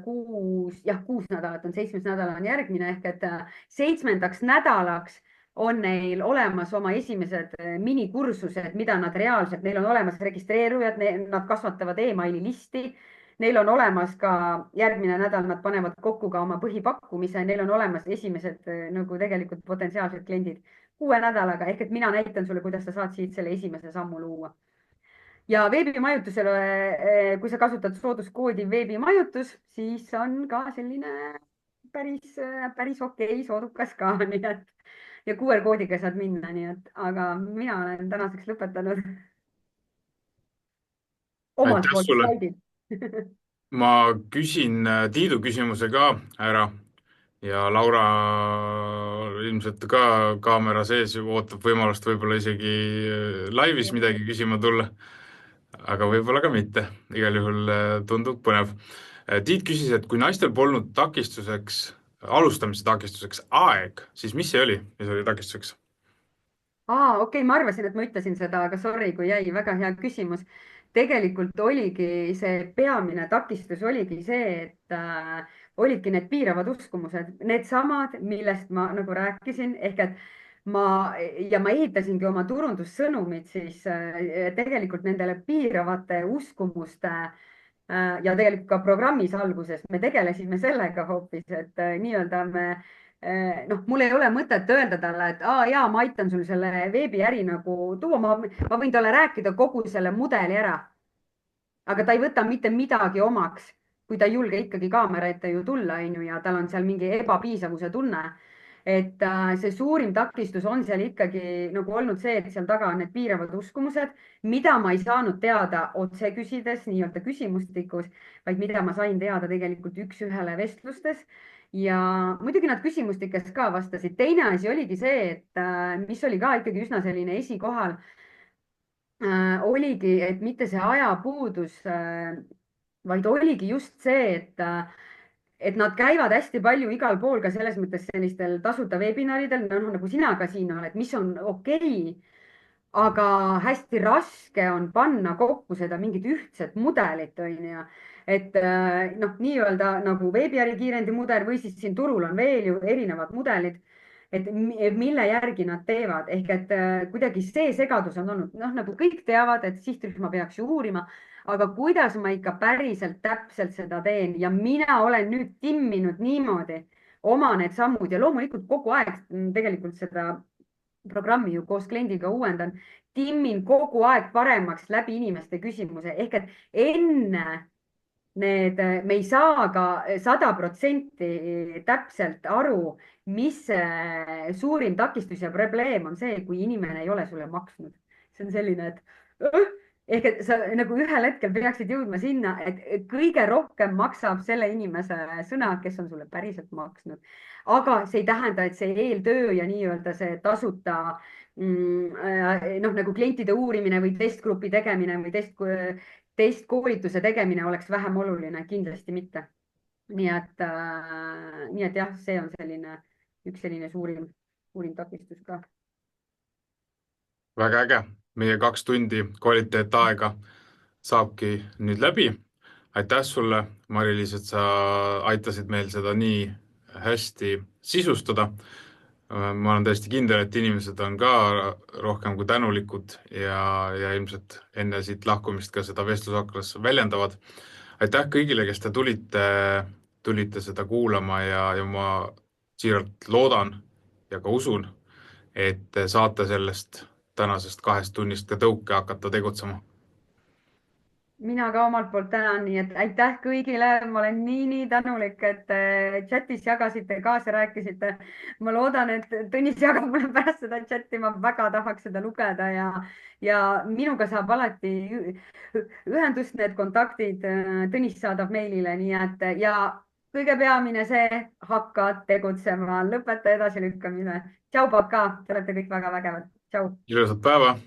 6 nädalat on, 7. nädal on järgmine ehk et 7. nädalaks on neil olemas oma esimesed minikursused, mida nad reaalselt, neil on olemas registreerujad, nad kasvatavad emaili listi. Neil on olemas ka järgmine nädal, nad panevad kokku ka oma põhipakkumise, neil on olemas esimesed nagu tegelikult potentsiaalsed kliendid 6 nädalaga, ehk et mina näitan sulle, kuidas sa saad siit selle esimese sammu luua. Ja veebimajutusele, kui sa kasutad sooduskoodi veebimajutus, siis on ka selline päris okei soodukas ka, nii et ja QR-koodiga saad minna, nii et, aga mina olen tänaseks lõpetanud omalt aitäh poolt sulle. slaidid. Ma küsin Tiidu küsimuse ka ära ja Laura ilmselt ka kaamera sees ootab võimalust võib-olla isegi laivis midagi küsima tulla, aga võib-olla ka mitte. Igal juhul tundub põnev. Tiit küsis, et kui naistel polnud takistuseks, alustamise takistuseks aeg, siis mis see oli, mis oli takistuseks? Okei, ma arvasin, et ma ütlesin seda, aga sorry, kui jäi, väga hea küsimus. Tegelikult oligi see peamine takistus oligi see, et olidki need piiravad uskumused, needsamad, millest ma nagu rääkisin, ehk et ma ehitasingi oma turundussõnumid siis tegelikult nendele piiravate uskumuste ja tegelikult ka programmis alguses me tegelesime sellega hoopis, et nii-öelda noh, mul ei ole mõtet öelda talle, et jaa, ma aitan sul selle veebiäri nagu tuua, ma võin talle rääkida kogu selle mudeli ära, aga ta ei võta mitte midagi omaks, kui ta ei julge ikkagi kaamera ette ju tulla, onju, ja tal on seal mingi ebapiisavuse tunne. Et see suurim takistus on seal ikkagi nagu olnud see, et seal taga on need piiravad uskumused, mida ma ei saanud teada otse küsides nii-öelda küsimustikus, vaid mida ma sain teada tegelikult üks-ühele vestlustes. Ja muidugi nad küsimustikes ka vastasid. Teine asi oligi see, et mis oli ka ikkagi üsna selline esikohal, oligi, et mitte see ajapuudus, vaid oligi just see, et nad käivad hästi palju igal pool ka selles mõttes sellistel tasuta webinaridel, noh nagu sina ka siin oled, mis on okei, aga hästi raske on panna kokku seda mingit ühtset mudelit, onju. Et noh, nii-öelda nagu veebiäri kiirendi mudel või siis siin turul on veel ju erinevad mudelid, et mille järgi nad teevad, ehk et kuidagi see segadus on olnud, noh nagu kõik teavad, et sihtrühma peaks ju uurima, aga kuidas ma ikka päriselt täpselt seda teen ja mina olen nüüd timminud niimoodi oma need sammud ja loomulikult kogu aeg tegelikult seda programmi ju koos kliendiga uuendan, timmin kogu aeg paremaks läbi inimeste küsimuse, ehk et enne me ei saa ka 100% täpselt aru, mis see suurim takistus ja probleem on see, kui inimene ei ole sulle maksnud. See on selline, et ehk et sa nagu ühel hetkel peaksid jõudma sinna, et kõige rohkem maksab selle inimese sõna, kes on sulle päriselt maksnud. Aga see ei tähenda, et see eeltöö ja nii-öelda see tasuta noh, nagu klientide uurimine või testgrupi tegemine või testkoolituse tegemine oleks vähem oluline, kindlasti mitte. Nii et jah, see on üks selline suurim takistus ka. väga äge, meie 2 tundi kvaliteetaega saabki nüüd läbi. aitäh sulle, Mari-Liis, et sa aitasid meil seda nii hästi sisustada. ma olen täiesti kindel, et inimesed on ka rohkem kui tänulikud ja ilmselt enne siit lahkumist ka seda vestlusaknas väljendavad. aitäh kõigile, kes te tulite seda kuulama ja ma siiralt loodan ja ka usun, et te saate sellest tänasest 2 tunnist ka tõuke hakata tegutsema. Mina ka omalt poolt tänan, nii et aitäh kõigile, ma olen nii tänulik, et chatis jagasite, kaasa rääkisite. ma loodan, et Tõnis jagab mulle pärast seda chati, ma väga tahaks seda lugeda ja minuga saab alati ühendust, need kontaktid Tõnis saadab meilile, nii et ja kõige peamine see, hakka tegutsema, lõpeta edasilükkamine. Tšau, Paka, te olete kõik väga vägevad. Tšau. ilusat päeva!